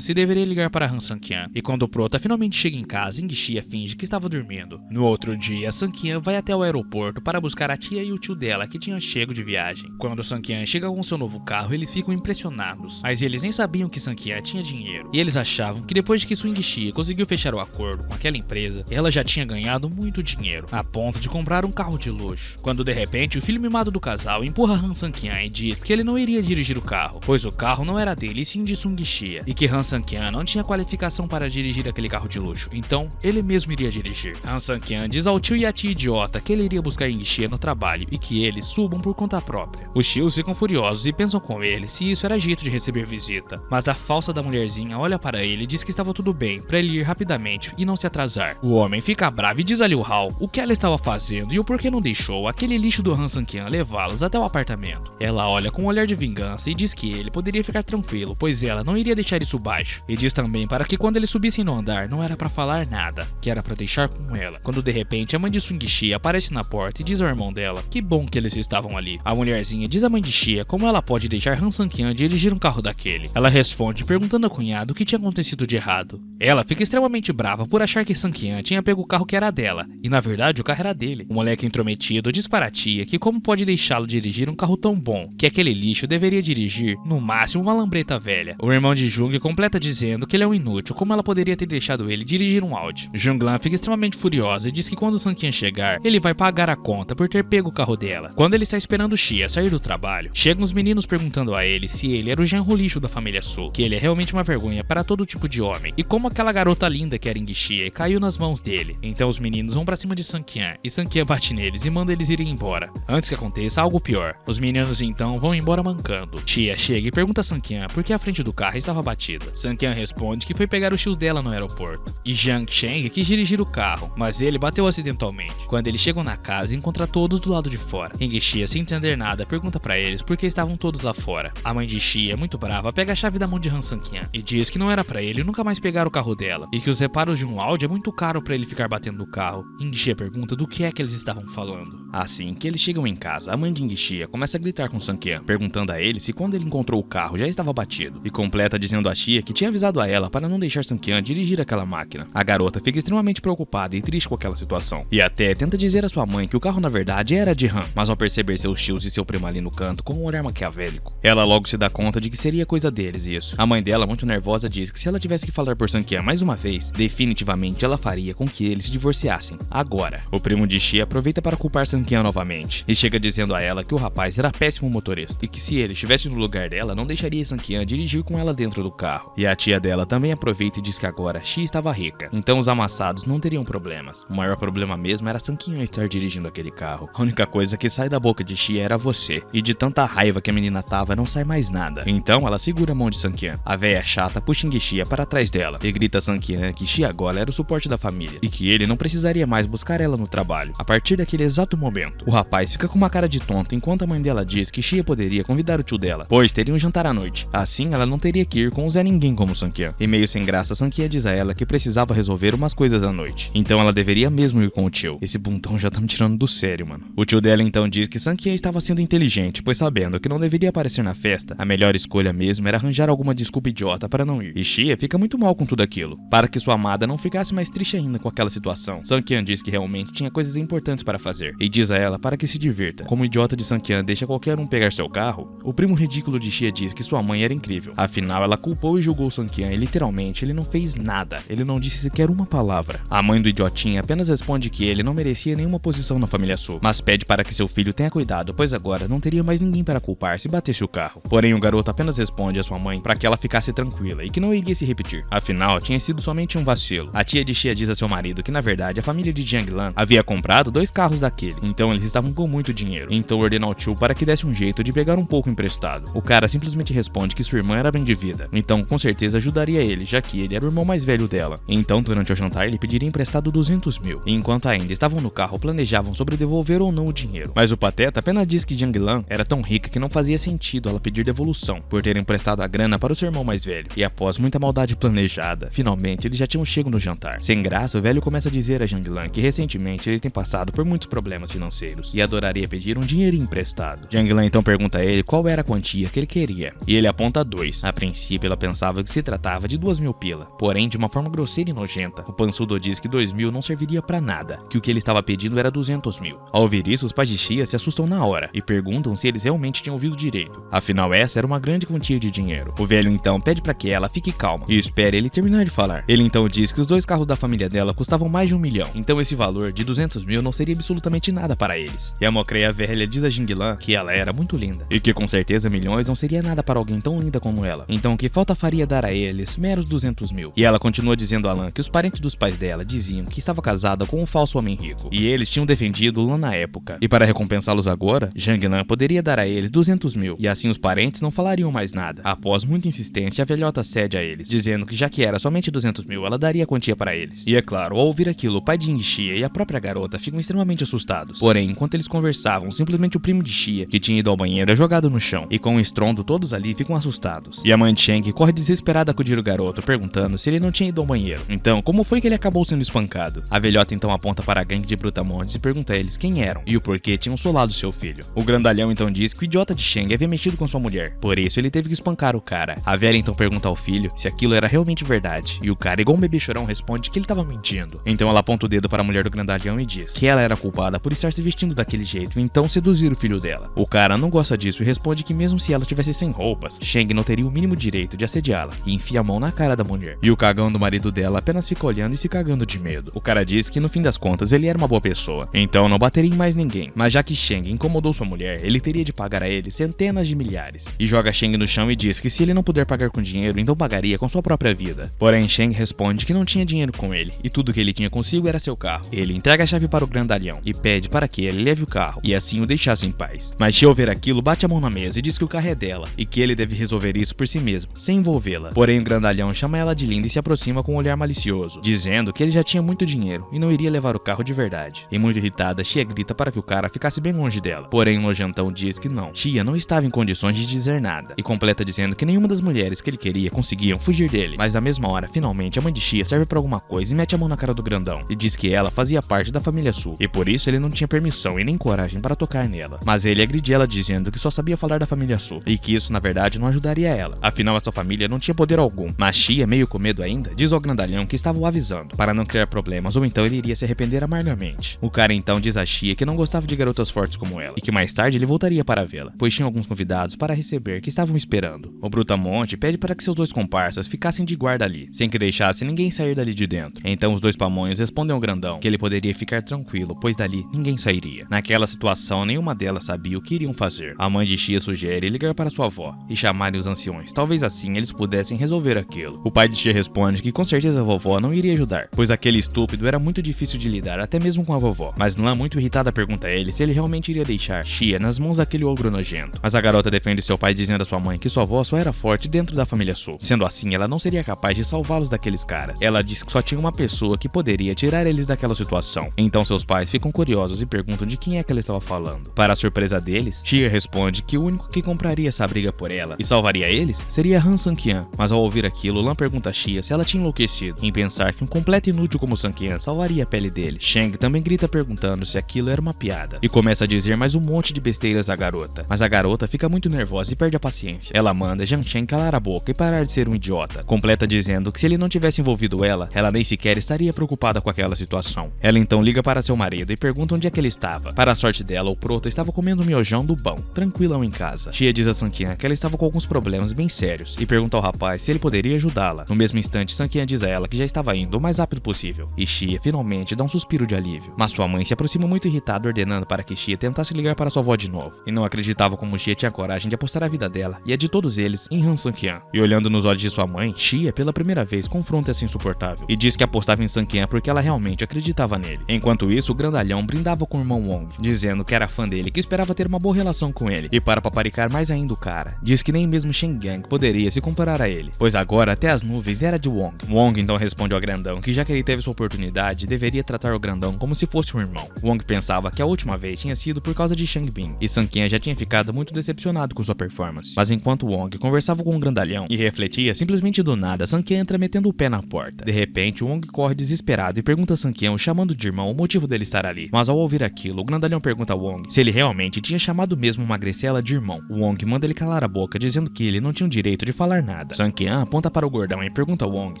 se deveria ligar para Han Sang-kyan, e quando o prota finalmente chega em casa, Ingxia finge que estava dormindo. No outro dia, Sang-kyan vai até o aeroporto para buscar a tia e o tio dela que tinham chego de viagem. Quando Sang-kyan chega com seu novo carro, eles ficam impressionados, mas eles nem sabiam que Sang-kyan tinha dinheiro, e eles achavam que depois de que sua Ingxia conseguiu fechar o acordo com aquela empresa, ela já tinha ganhado muito dinheiro, a ponto de comprar um carro de luxo. Quando de repente o filho mimado do casal empurra Han Sang-kyan e diz que ele não iria dirigir o carro, pois o carro não era dele e sim de Sung Xia, e que Han Sang-kyan não tinha qualificação para dirigir aquele carro de luxo, então ele mesmo iria dirigir. Han Sang-kyan diz ao tio e à tia idiota que ele iria buscar Ingxia no trabalho e que eles subam por conta própria. Os tios ficam furiosos e pensam com ele se isso era jeito de receber visita, mas a falsa da mulherzinha olha para ele e diz que estava tudo bem, para ele ir rapidamente e não se atrasar. O homem fica bravo e diz a Liu Hao o que ela estava fazendo e o porquê não deixou aquele lixo do Han Sang-kyan levá-los até o apartamento. Ela olha com um olhar de vingança e diz que ele poderia ficar tranquilo, pois ela não iria deixar isso baixo. E diz também para que quando eles subissem no andar não era para falar nada, que era para deixar com ela. Quando de repente a mãe de Sung Xia aparece na porta e diz ao irmão dela que bom que eles estavam ali. A mulherzinha diz à mãe de Xia como ela pode deixar Han Sang-kyan dirigir um carro daquele. Ela responde perguntando ao cunhado o que tinha acontecido de errado. Ela fica extremamente brava por achar que Sang-kyan tinha pego o carro que era dela, e na verdade o carro era dele. O moleque intrometido diz para a tia que como pode deixá-lo dirigir um carro tão bom, que aquele lixo deveria dirigir, no máximo, uma lambreta velha. O irmão de Jung completa dizendo que ele é um inútil, como ela poderia ter deixado ele dirigir um Audi. Junglan fica extremamente furiosa e diz que quando Sang-kyan chegar, ele vai pagar a conta por ter pego o carro dela. Quando ele está esperando Xia sair do trabalho, chegam os meninos perguntando a ele se ele era o genro lixo da família Su, que ele é realmente uma vergonha para todo tipo de homem, e como aquela garota linda que era Ingxia caiu nas mãos dele. Então os meninos vão pra cima de Sang-kyan, e Sang-kyan bate neles e manda eles irem embora, antes que aconteça algo pior. Os meninos então vão embora mancando. Xia chega e pergunta a Sang-kyan por que a frente do carro estava batida. Sang-kyan responde que foi pegar os tios dela no aeroporto, e Jiang Sheng quis dirigir o carro, mas ele bateu acidentalmente. Quando eles chegam na casa, encontra todos do lado de fora. Ingxia, sem entender nada, pergunta pra eles por que estavam todos lá fora. A mãe de Xia, muito brava, pega a chave da mão de Han Sang-kyan e diz que não era pra ele nunca mais pegar o carro dela, e que os reparos de um Audi é muito caro pra ele ficar batendo no carro. Ingxia pergunta do que é que eles estavam falando. Assim que eles chegam em casa, a mãe de Ingxia começa a gritar com Sang-kyan, perguntando a ele se quando ele encontrou o carro já estava batido, e completa dizendo a Xia que tinha avisado a ela para não deixar Sang-kyan dirigir aquela máquina. A garota fica extremamente preocupada e triste com aquela situação, e até tenta dizer à sua mãe que o carro na verdade era de Han, mas ao perceber seus tios e seu primo ali no canto com um olhar maquiavélico, ela logo se dá conta de que seria coisa deles isso. A mãe dela, muito nervosa, diz que se ela tivesse que falar por Sang-kyan mais uma vez, definitivamente ela faria com que eles se divorciassem, agora. O primo de Xia aproveita para culpar Sang-kyan novamente, e chega dizendo a ela que o rapaz era péssimo motorista, e que se ele estivesse no lugar dela, não deixaria Sang-kyan dirigir com ela dentro do carro. E a tia dela também aproveita e diz que agora Xia estava rica, então os amassados não teriam problemas. O maior problema mesmo era Sang-kyan estar dirigindo aquele carro. A única coisa que sai da boca de Xia era você, e de tanta raiva que a menina tava, não sai mais nada. Então ela segura a mão de Sang-kyan. A véia chata puxa Ingxia para trás dela e grita a Sang-kyan que Xia agora era o suporte da família e que ele não precisaria mais buscar ela no trabalho. A partir daquele exato momento, o rapaz fica com uma cara de tonto enquanto a mãe dela diz que Xia poderia convidar o tio dela, pois teria um jantar à noite. Assim ela não teria que ir com o Zé Ninguém como Sang-kyan. E meio sem graça, Sang-kyan diz a ela que precisava resolver umas coisas à noite, então ela deveria mesmo ir com o tio. Esse buntão já tá me tirando do sério, mano. O tio dela então diz que Sang-kyan estava sendo inteligente, pois sabendo que não deveria aparecer na festa, a melhor escolha mesmo era arranjar alguma desculpa idiota para não ir. E Xia fica muito mal com tudo aquilo. Para que sua amada não ficasse mais triste ainda com aquela situação, Sang-kyan diz que realmente tinha coisas importantes para fazer, e diz a ela para que se divirta. Como o idiota de Sang-kyan deixa qualquer um pegar seu carro, o primo ridículo de Xia diz que sua mãe era incrível. Afinal, ela culpou e julgou Sang-kyan e literalmente ele não fez nada. Ele não disse sequer uma palavra. A mãe do idiotinha apenas responde que ele não merecia nenhuma posição na família Su, mas pede para que seu filho tenha cuidado, pois agora não teria mais ninguém para culpar se batesse o carro. Porém, o garoto apenas responde a sua mãe para que ela ficasse tranquila e que não iria se repetir. Afinal, tinha sido somente um vacilo. A tia de Xia diz a seu marido que na verdade a família de Jianglan havia comprado 2 carros daquele, então eles estavam com muito dinheiro. Então ordena ao tio para que desse um jeito de pegar um pouco emprestado. O cara simplesmente responde que sua irmã era bem de vida, então com certeza ajudaria ele, já que ele era o irmão mais velho dela. Então durante o jantar ele pediria emprestado 200 mil, e enquanto ainda estavam no carro planejavam sobre devolver ou não o dinheiro. Mas o pateta apenas diz que Jianglan era tão rica que não fazia sentido ela pedir devolução por ter emprestado a grana para o seu irmão mais velho. E após muita maldade planejada, finalmente eles já tinham chego no jantar. Sem graça, o velho começa a dizer a Jianglan que recentemente ele tem passado por muitos problemas financeiros e adoraria pedir um dinheiro emprestado. Jianglan então pergunta a ele qual era a quantia que ele queria, e ele aponta 2. A princípio ela pensava que se tratava de 2.000 pila, porém de uma forma grosseira e nojenta. O pançudo diz que 2.000 não serviria pra nada, que o que ele estava pedindo era 200.000. Ao ouvir isso, os pais de Shia se assustam na hora e perguntam se eles realmente tinham ouvido direito. Afinal, essa era uma grande quantia de dinheiro. O velho então pede pra que ela fique calma e espere ele terminar de falar. Ele então diz que os 2 carros da família dela custavam mais de 1 milhão, então esse valor de 200.000 não seria absolutamente nada para eles. E a mocreia velha diz a Jinglan que ela era muito linda e que com certeza milhões não seria nada para alguém tão linda como ela. Então o que falta faria dar a eles meros 200.000. E ela continua dizendo a Lan que os parentes dos pais dela diziam que estava casada com um falso homem rico e eles tinham defendido Lan na época. E para recompensá-los agora, Jinglan poderia dar a eles 200.000 e assim os parentes não falariam mais nada. Após muita insistência, a velhota cede a eles, dizendo que já que era somente 200.000, ela daria a quantia para eles. E é claro, ao ouvir aquilo, o pai de Shia e a própria garota ficam extremamente assustados. Porém, enquanto eles conversavam, simplesmente o primo de Shia, que tinha ido ao banheiro, é jogado no chão. E com um estrondo, todos ali ficam assustados. E a mãe de Sheng corre desesperada a acudir o garoto, perguntando se ele não tinha ido ao banheiro. Então, como foi que ele acabou sendo espancado? A velhota então aponta para a gangue de brutamontes e pergunta a eles quem eram e o porquê tinham solado seu filho. O grandalhão então diz que o idiota de Sheng havia mexido com sua mulher, por isso ele teve que espancar o cara. A velha então pergunta ao filho se aquilo era realmente verdade, e o cara, igual um bebê chorão, responde que ele estava mentindo. Então ela aponta o dedo para a mulher do grandalhão e diz que ela era culpada por estar se vestindo daquele jeito e então seduzir o filho dela. O cara não gosta disso e responde que mesmo se ela tivesse sem roupas, Sheng não teria o mínimo direito de assediá-la, e enfia a mão na cara da mulher. E o cagão do marido dela apenas fica olhando e se cagando de medo. O cara diz que no fim das contas ele era uma boa pessoa, então não bateria em mais ninguém, mas já que Sheng incomodou sua mulher, ele teria de pagar a ele centenas de milhares. E joga Sheng no chão e diz que se ele não puder pagar com dinheiro, então pagaria com sua própria vida. Porém, Sheng responde que não tinha dinheiro com ele, e tudo que ele tinha consigo era seu carro. Ele entrega a chave para o grandalhão e pede para que ele leve o carro, e assim o deixasse em paz. Mas Shia, ao ver aquilo, bate a mão na mesa e diz que o carro é dela, e que ele deve resolver isso por si mesmo, sem envolvê-la. Porém, o grandalhão chama ela de linda e se aproxima com um olhar malicioso, dizendo que ele já tinha muito dinheiro e não iria levar o carro de verdade. E muito irritada, Shia grita para que o cara ficasse bem longe dela. Porém, o nojentão diz que não. Shia não estava em condições de dizer nada, e completa dizendo que nenhuma das mulheres que ele queria conseguiam fugir dele. Mas na mesma hora, finalmente, a mãe de Shia serve para alguma coisa e mete a mão na cara do grandão, e diz que ela fazia parte da família Su, e por isso ele não tinha permissão e nem coragem para tocar nela. Mas ele agride ela dizendo que só sabia falar da família Su, e que isso na verdade não ajudaria ela, afinal essa família não tinha poder algum. Mas Shia, meio com medo ainda, diz ao grandalhão que estava o avisando, para não criar problemas ou então ele iria se arrepender amargamente. O cara então diz a Shia que não gostava de garotas fortes como ela, e que mais tarde ele voltaria para vê-la, pois tinha alguns convidados para receber que estavam esperando. O Brutamonte pede para que seus 2 comparsas ficassem de guarda ali, sem que deixasse ninguém sair dali de dentro. Então os 2 pamonhos respondem ao grandão que ele poderia ficar tranquilo, pois dali ninguém sairia. Naquela situação, nenhuma delas sabia o que iriam fazer. A mãe de Shia sugere ligar para sua avó e chamarem os anciões, talvez assim eles pudessem resolver aquilo. O pai de Shia responde que com certeza a vovó não iria ajudar, pois aquele estúpido era muito difícil de lidar, até mesmo com a vovó. Mas Lan, muito irritada, pergunta a ele se ele realmente iria deixar Shia nas mãos daquele ogro nojento. Mas a garota defende seu pai dizendo a sua mãe que sua avó só era forte dentro da família Su. Sendo assim, ela não seria capaz de salvá-los daqueles caras. Ela diz que só tinha uma pessoa que poderia tirar eles daquela situação. Então seus pais ficam curiosos e perguntam de quem é que ela estava falando. Para a surpresa deles, Shia responde que o único que compraria essa briga por ela e salvaria eles seria Han Sanqian. Mas ao ouvir aquilo, Lan pergunta a Shia se ela tinha enlouquecido em pensar que um completo inútil como Sanqian salvaria a pele dele. Sheng também grita perguntando se aquilo era uma piada e começa a dizer mais um monte de besteiras à garota. Mas a garota fica muito nervosa e perde a paciência. Ela manda Jiang Shen calar a boca e parar de ser um idiota. Completa dizendo que se ele não tivesse envolvido ela nem sequer estaria preocupada com aquela situação. Ela então liga para seu marido e pergunta onde é que ele estava. Para a sorte dela, o Prota estava comendo um miojão do pão, tranquilão em casa. Shia diz a Sanqian que ela estava com alguns problemas bem sérios e pergunta ao rapaz se ele poderia ajudá-la. No mesmo instante, Sanqian diz a ela que já estava indo o mais rápido possível, e Shia finalmente dá um suspiro de alívio. Mas sua mãe se aproxima muito irritada, ordenando para que Shia tentasse ligar para sua avó de novo, e não acreditava como Shia tinha coragem de apostar a vida dela e a de todos eles em Han Sanqian. E olhando nos olhos de sua mãe, Shia pela primeira vez confronta essa insuportável e diz que apostava em Sanqian porque ela realmente acreditava nele. Enquanto isso, o grandalhão brindava com o irmão Wong, dizendo que era fã dele e que esperava ter uma boa relação com ele. E para paparicar mais ainda o cara, diz que nem mesmo Shen Gang poderia se comparar a ele, pois agora até as nuvens era de Wong. Wong então responde ao grandão que já que ele teve sua oportunidade, deveria tratar o grandão como se fosse um irmão. Wong pensava que a última vez tinha sido por causa de Shang Bin, e Sanqian já tinha ficado muito decepcionado com sua performance. Mas enquanto Wong conversava com o grandalhão e refletia, simplesmente do nada, Sanqian entra metendo o pé na porta. De repente, Wong corre desesperado e pergunta a Sanqian, o chamando de irmão, o motivo dele estar ali. Mas ao ouvir aquilo, o grandalhão pergunta a Wong se ele realmente tinha chamado mesmo uma Grecela de irmão. Wong manda ele calar a boca, dizendo que ele não tinha tinham direito de falar nada. Sang-Kyan aponta para o gordão e pergunta a Wong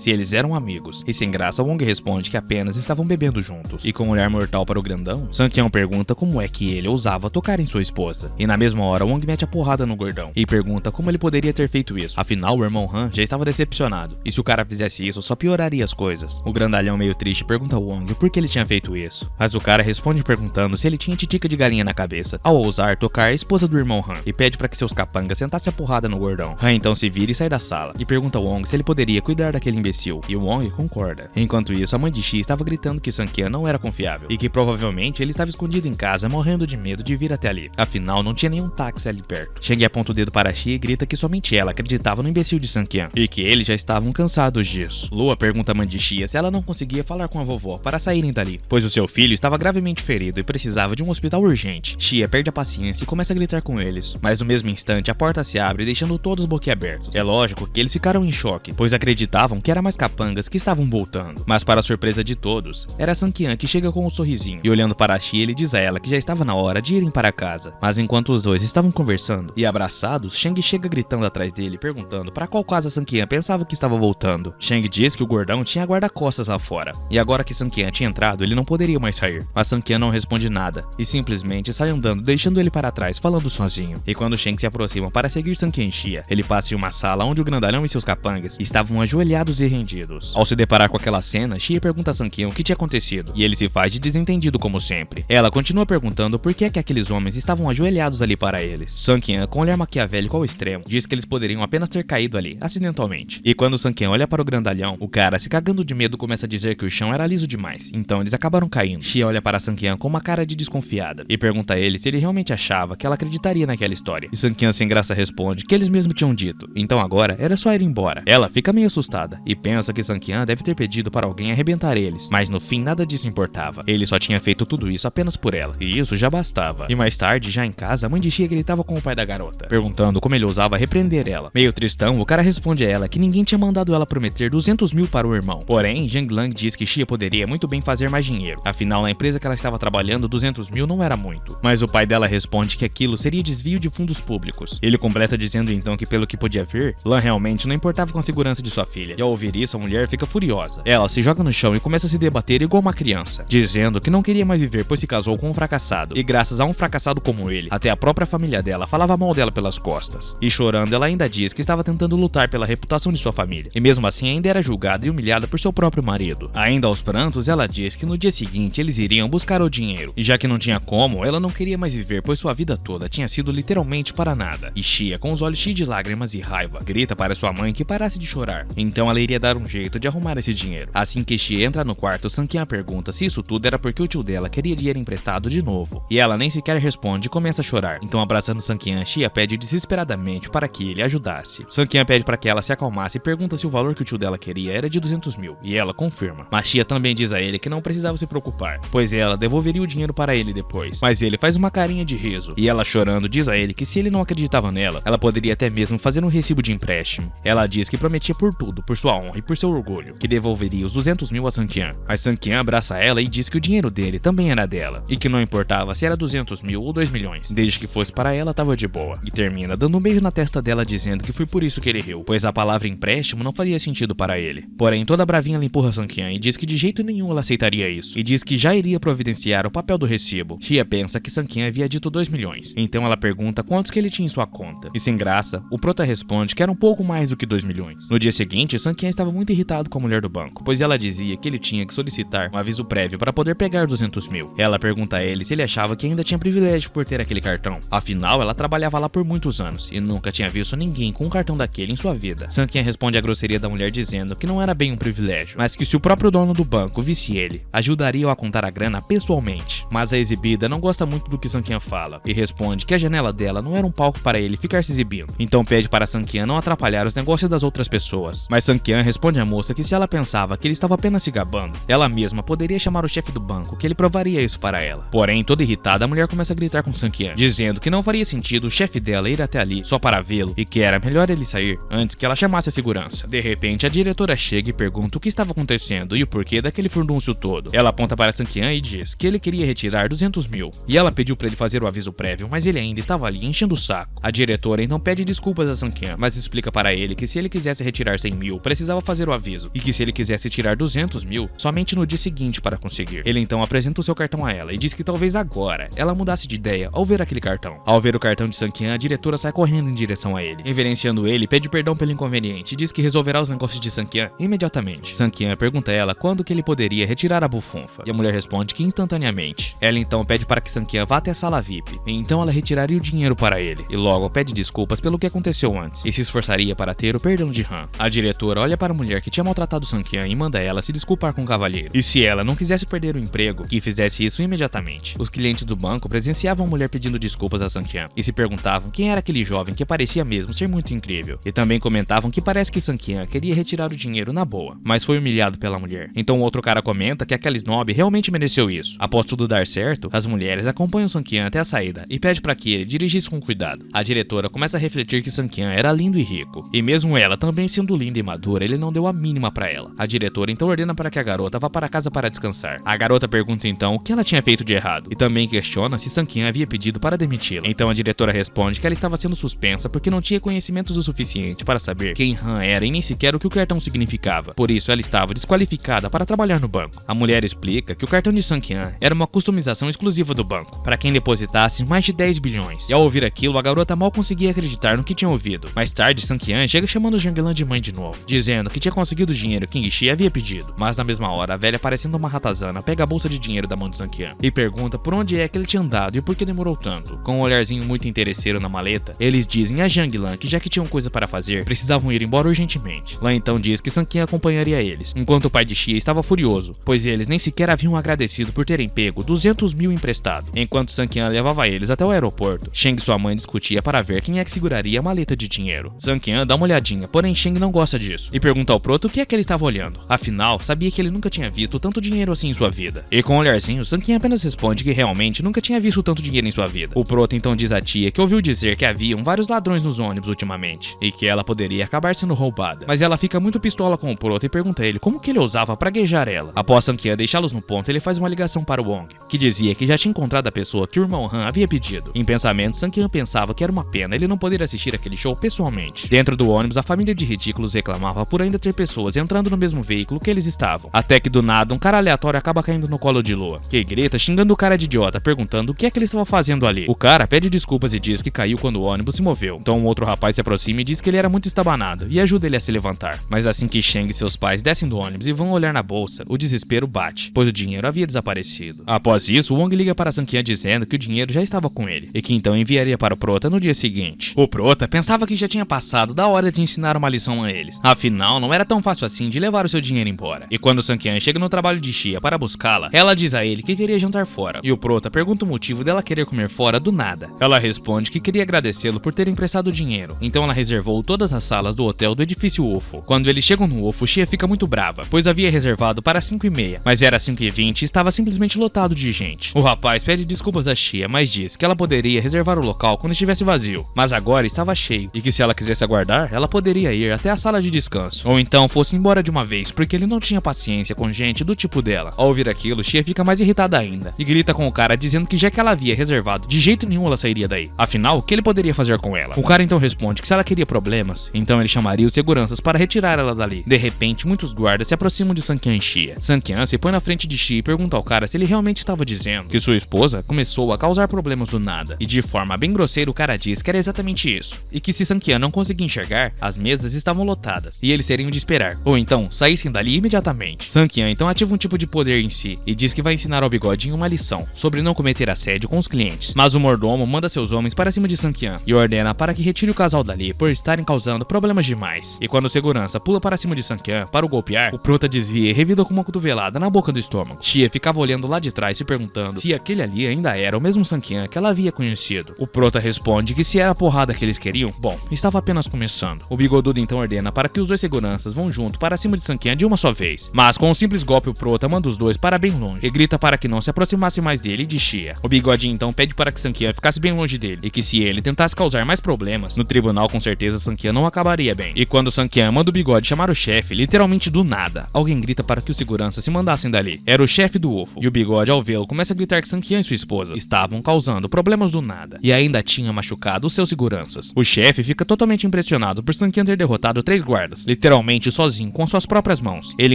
se eles eram amigos. E sem graça, Wong responde que apenas estavam bebendo juntos. E com um olhar mortal para o grandão, Sang-Kyan pergunta como é que ele ousava tocar em sua esposa. E na mesma hora, Wong mete a porrada no gordão e pergunta como ele poderia ter feito isso. Afinal, o irmão Han já estava decepcionado. E se o cara fizesse isso, só pioraria as coisas. O grandalhão meio triste pergunta a Wong por que ele tinha feito isso. Mas o cara responde perguntando se ele tinha titica de galinha na cabeça, ao ousar tocar a esposa do irmão Han, e pede para que seus capangas sentassem a porrada no gordão. Han então se vira e sai da sala, e pergunta a Wong se ele poderia cuidar daquele imbecil, e o Wong concorda. Enquanto isso, a mãe de Shi estava gritando que Sang-Kyan não era confiável, e que provavelmente ele estava escondido em casa morrendo de medo de vir até ali. Afinal, não tinha nenhum táxi ali perto. Shang aponta o dedo para Shi e grita que somente ela acreditava no imbecil de Sang-Kyan, e que eles já estavam cansados disso. Lua pergunta à mãe de Shi se ela não conseguia falar com a vovó para saírem dali, pois o seu filho estava gravemente ferido e precisava de um hospital urgente. Shia perde a paciência e começa a gritar com eles, mas no mesmo instante a porta se abre deixando todos boquiabertos. É lógico que eles ficaram em choque, pois acreditavam que era mais capangas que estavam voltando. Mas para a surpresa de todos, era Sang-Kyan que chega com um sorrisinho, e olhando para Shia ele diz a ela que já estava na hora de irem para casa. Mas enquanto os dois estavam conversando e abraçados, Shang chega gritando atrás dele, perguntando para qual casa Sang-Kyan pensava que estava voltando. Shang diz que o gordão tinha guarda-costas lá fora, e agora que Sang-Kyan tinha entrado, ele não poderia mais sair. Mas Sang-Kyan não responde nada, e simplesmente sai andando, deixando ele para trás, falando sozinho. E quando Shang se aproxima para seguir Sang-Kyan e Shia, ele passa em uma sala onde o grandalhão e seus capangas estavam ajoelhados e rendidos. Ao se deparar com aquela cena, Shia pergunta a Sang-Kyan o que tinha acontecido, e ele se faz de desentendido como sempre. Ela continua perguntando por que aqueles homens estavam ajoelhados ali para eles. Sang-Kyan, com um olhar maquiavélico ao extremo, diz que eles poderiam apenas ter caído ali, acidentalmente. E quando Sang-Kyan olha para o grandalhão, o cara, se cagando de medo, começa a dizer que o chão era liso demais, então eles acabaram caindo. Shia olha para Sang-Kyan com uma cara de desconfiada e pergunta a ele se ele realmente achava que ela acreditaria naquela história. E Sang-Kyan sem graça responde que eles mesmos tinham dito, então agora era só ir embora. Ela fica meio assustada e pensa que Sang-Kyan deve ter pedido para alguém arrebentar eles, mas no fim nada disso importava. Ele só tinha feito tudo isso apenas por ela, e isso já bastava. E mais tarde, já em casa, a mãe de Shia gritava com o pai da garota, perguntando como ele ousava repreender ela. Meio tristão, o cara responde a ela que ninguém tinha mandado ela prometer 200 mil para o irmão. Porém, Zhang Lang diz que Shia poderia muito bem fazer mais dinheiro, afinal na empresa que ela estava trabalhando 200 mil não era muito. Mas o pai dela responde que aquilo seria desvio de fundos públicos. Ele completa dizendo então que pelo que podia ver, Lan realmente não importava com a segurança de sua filha. E ao ouvir isso, a mulher fica furiosa. Ela se joga no chão e começa a se debater igual uma criança, dizendo que não queria mais viver pois se casou com um fracassado. E graças a um fracassado como ele, até a própria família dela falava mal dela pelas costas. E chorando, ela ainda diz que estava tentando lutar pela reputação de sua família. E mesmo assim ainda era julgada e humilhada por seu próprio marido. Ainda aos prantos, ela diz que no dia seguinte eles iriam buscar o dinheiro. E já que não tinha como, ela não queria mais viver pois sua vida toda tinha sido literalmente para nada. E Shia, com os olhos cheios de lágrimas e raiva, grita para sua mãe que parasse de chorar. Então ela iria dar um jeito de arrumar esse dinheiro. Assim que Shia entra no quarto, Sang-Kyan pergunta se isso tudo era porque o tio dela queria dinheiro emprestado de novo. E ela nem sequer responde e começa a chorar. Então abraçando Sang-Kyan, Shia pede desesperadamente para que ele ajudasse. Sang-Kyan pede para que ela se acalmasse e pergunta se o valor que o tio dela queria era de 200 mil. E ela confirma. Mas Shia também diz a ele que não precisava se preocupar, pois ela devolveria o dinheiro para ele depois. Mas ele faz uma carinha de riso. E ela chorando diz a ele que se ele não acreditava nela, ela poderia até mesmo fazer um recibo de empréstimo. Ela diz que prometia por tudo, por sua honra e por seu orgulho, que devolveria os 200 mil a Sang-Kyan. Mas Sang-Kyan abraça ela e diz que o dinheiro dele também era dela, e que não importava se era 200 mil ou 2 milhões, desde que fosse para ela tava de boa. E termina dando um beijo na testa dela dizendo que foi por isso que ele riu, pois a palavra empréstimo não fazia sentido para ele. Porém, toda bravinha ela empurra Sang-Kyan e diz que de jeito nenhum ela aceitaria isso, e diz que já iria providenciar o papel do recibo. Shia pensa que Sang-Kyan havia dito 2 milhões, então ela pergunta quantos que ele tinha em sua conta, e sem graça, o prota responde que era um pouco mais do que 2 milhões. No dia seguinte, Sang-Kyan estava muito irritado com a mulher do banco, pois ela dizia que ele tinha que solicitar um aviso prévio para poder pegar 200 mil. Ela pergunta a ele se ele achava que ainda tinha privilégio por ter aquele cartão. Afinal, ela trabalhava lá por muitos anos e nunca tinha visto ninguém com um cartão daquele em sua vida. Sang-Kyan responde à grosseria da mulher dizendo que não era bem um privilégio, mas que se o próprio dono do banco visse ele, ajudaria-o a contar a grana pessoalmente. Mas a exibida não gosta muito do que Sang-Kyan fala e responde que a janela dela não era um palco para ele ficar se exibindo. Então pede para Sang-Kyan não atrapalhar os negócios das outras pessoas. Mas Sang-Kyan responde à moça que se ela pensava que ele estava apenas se gabando, ela mesma poderia chamar o chefe do banco, que ele provaria isso para ela. Porém, toda irritada, a mulher começa a gritar com Sang-Kyan, dizendo que não faria sentido o chefe dela ir até ali só para vê-lo e que era melhor ele sair antes que ela chamasse a segurança. De repente, a diretora chega e pergunta o que estava acontecendo e o porquê daquele furdúncio todo. Ela aponta para Sang-Kyan e diz que ele queria retirar 200 mil, e ela pediu para ele fazer o aviso prévio, mas ele ainda estava ali enchendo o saco. A diretora então pede desculpas a a Sankian, mas explica para ele que se ele quisesse retirar 100 mil, precisava fazer o aviso, e que se ele quisesse tirar 200 mil, somente no dia seguinte para conseguir. Ele então apresenta o seu cartão a ela e diz que talvez agora ela mudasse de ideia ao ver aquele cartão. Ao ver o cartão de Sankian, a diretora sai correndo em direção a ele. Reverenciando ele, pede perdão pelo inconveniente e diz que resolverá os negócios de Sankian imediatamente. Sankian pergunta a ela quando que ele poderia retirar a bufunfa, e a mulher responde que instantaneamente. Ela então pede para que Sankian vá até a sala VIP, e então ela retiraria o dinheiro para ele, e logo pede desculpas pelo que aconteceu antes, e se esforçaria para ter o perdão de Han. A diretora olha para a mulher que tinha maltratado Sankian e manda ela se desculpar com o cavalheiro, e se ela não quisesse perder o emprego, que fizesse isso imediatamente. Os clientes do banco presenciavam a mulher pedindo desculpas a Sankian, e se perguntavam quem era aquele jovem que parecia mesmo ser muito incrível, e também comentavam que parece que Sankian queria retirar o dinheiro na boa, mas foi humilhado pela mulher. Então outro cara comenta que aquela snob realmente mereceu isso. Após tudo dar certo, as mulheres acompanham Sankian até a saída e pede para que ele dirigisse com cuidado. A diretora começa a refletir que Sankian era lindo e rico, e mesmo ela também sendo linda e madura, ele não deu a mínima para ela. A diretora então ordena para que a garota vá para casa para descansar. A garota pergunta então o que ela tinha feito de errado, e também questiona se Sankian havia pedido para demiti-la. Então a diretora responde que ela estava sendo suspensa porque não tinha conhecimentos o suficiente para saber quem Han era e nem sequer o que o cartão significava. Por isso ela estava desqualificada para trabalhar no banco. A mulher explica que o cartão de Sankian era uma customização exclusiva do banco, para quem depositasse mais de 10 bilhões. E ao ouvir aquilo, a garota mal conseguia acreditar no que tinha ouvido. Mais tarde, Sankian chega chamando Janglan de mãe de novo, dizendo que tinha conseguido o dinheiro que King Shi havia pedido. Mas na mesma hora, a velha, parecendo uma ratazana, pega a bolsa de dinheiro da mão de Sankian e pergunta por onde é que ele tinha andado e por que demorou tanto. Com um olharzinho muito interesseiro na maleta, eles dizem a Janglan que já que tinham coisa para fazer, precisavam ir embora urgentemente. Lá então diz que Sankian acompanharia eles, enquanto o pai de Xia estava furioso, pois eles nem sequer haviam agradecido por terem pego 200 mil emprestado. Enquanto Sankian levava eles até o aeroporto, Sheng e sua mãe discutia para ver quem é que seguraria a maleta de dinheiro. Sankian dá uma olhadinha, porém Sheng não gosta disso, e pergunta ao Proto o que é que ele estava olhando. Afinal, sabia que ele nunca tinha visto tanto dinheiro assim em sua vida. E com um olharzinho, Sankian apenas responde que realmente nunca tinha visto tanto dinheiro em sua vida. O Proto então diz à tia que ouviu dizer que haviam vários ladrões nos ônibus ultimamente, e que ela poderia acabar sendo roubada. Mas ela fica muito pistola com o Proto e pergunta a ele como que ele ousava praguejar ela. Após Sankian deixá-los no ponto, ele faz uma ligação para o Wong, que dizia que já tinha encontrado a pessoa que o irmão Han havia pedido. Em pensamento, Sankian pensava que era uma pena ele não poder assistir aquele show pessoalmente. Dentro do ônibus, a família de ridículos reclamava por ainda ter pessoas entrando no mesmo veículo que eles estavam. Até que do nada, um cara aleatório acaba caindo no colo de Lua, que grita xingando o cara de idiota, perguntando o que é que ele estava fazendo ali. O cara pede desculpas e diz que caiu quando o ônibus se moveu. Então um outro rapaz se aproxima e diz que ele era muito estabanado e ajuda ele a se levantar. Mas assim que Sheng e seus pais descem do ônibus e vão olhar na bolsa, o desespero bate, pois o dinheiro havia desaparecido. Após isso, Wong liga para Sankian dizendo que o dinheiro já estava com ele e que então enviaria para o Prota no dia seguinte. O Prota pensava que já tinha passado da hora de ensinar uma lição a eles. Afinal, não era tão fácil assim de levar o seu dinheiro embora. E quando Sankian chega no trabalho de Xia para buscá-la, ela diz a ele que queria jantar fora. E o Prota pergunta o motivo dela querer comer fora do nada. Ela responde que queria agradecê-lo por ter emprestado o dinheiro. Então ela reservou todas as salas do hotel do edifício UFO. Quando eles chegam no UFO, Xia fica muito brava, pois havia reservado para 5h30, mas era 5h20 e estava simplesmente lotado de gente. O rapaz pede desculpas a Xia, mas diz que ela poderia reservar o local quando estivesse vazio, mas agora estava cheio, e que se ela quisesse aguardar, ela poderia ir até a sala de descanso, ou então fosse embora de uma vez, porque ele não tinha paciência com gente do tipo dela. Ao ouvir aquilo, Xia fica mais irritada ainda, e grita com o cara dizendo que já que ela havia reservado, de jeito nenhum ela sairia daí. Afinal, o que ele poderia fazer com ela? O cara então responde que se ela queria problemas, então ele chamaria os seguranças para retirar ela dali. De repente, muitos guardas se aproximam de Sankian e Xia. Sankian se põe na frente de Xia e pergunta ao cara se ele realmente estava dizendo que sua esposa começou a causar problemas do nada, e de forma bem grosseira o cara diz que era exatamente isso, e que se Sankian não conseguia enxergar, as mesas estavam lotadas, e eles teriam de esperar, ou então saíssem dali imediatamente. Sankian então ativa um tipo de poder em si, e diz que vai ensinar ao Bigodinho uma lição, sobre não cometer assédio com os clientes. Mas o mordomo manda seus homens para cima de Sankian, e ordena para que retire o casal dali, por estarem causando problemas demais. E quando o segurança pula para cima de Sankian para o golpear, o Prota desvia e revida com uma cotovelada na boca do estômago. Xia ficava olhando lá de trás se perguntando se aquele ali ainda era o mesmo Sankian que ela havia conhecido. O Prota responde que se era a porrada que eles queriam, bom, estava apenas começando. O Bigodudo então ordena para que os dois seguranças vão junto para cima de Sankian de uma só vez. Mas com um simples golpe o Prota manda os dois para bem longe e grita para que não se aproximasse mais dele e de Xia. O Bigodinho então pede para que Sankian ficasse bem longe dele e que se ele tentasse causar mais problemas, no tribunal com certeza Sankian não acabaria bem. E quando Sankian manda o Bigode chamar o chefe, literalmente do nada, alguém grita para que os seguranças se mandassem dali. Era o chefe do UFO, e o Bigode ao vê-lo começa a gritar que Sankian e sua esposa estavam causando problemas do nada e ainda tinha machucado os seus seguranças. O chefe chefe fica totalmente impressionado por Sanqian ter derrotado 3 guardas, literalmente sozinho, com suas próprias mãos. Ele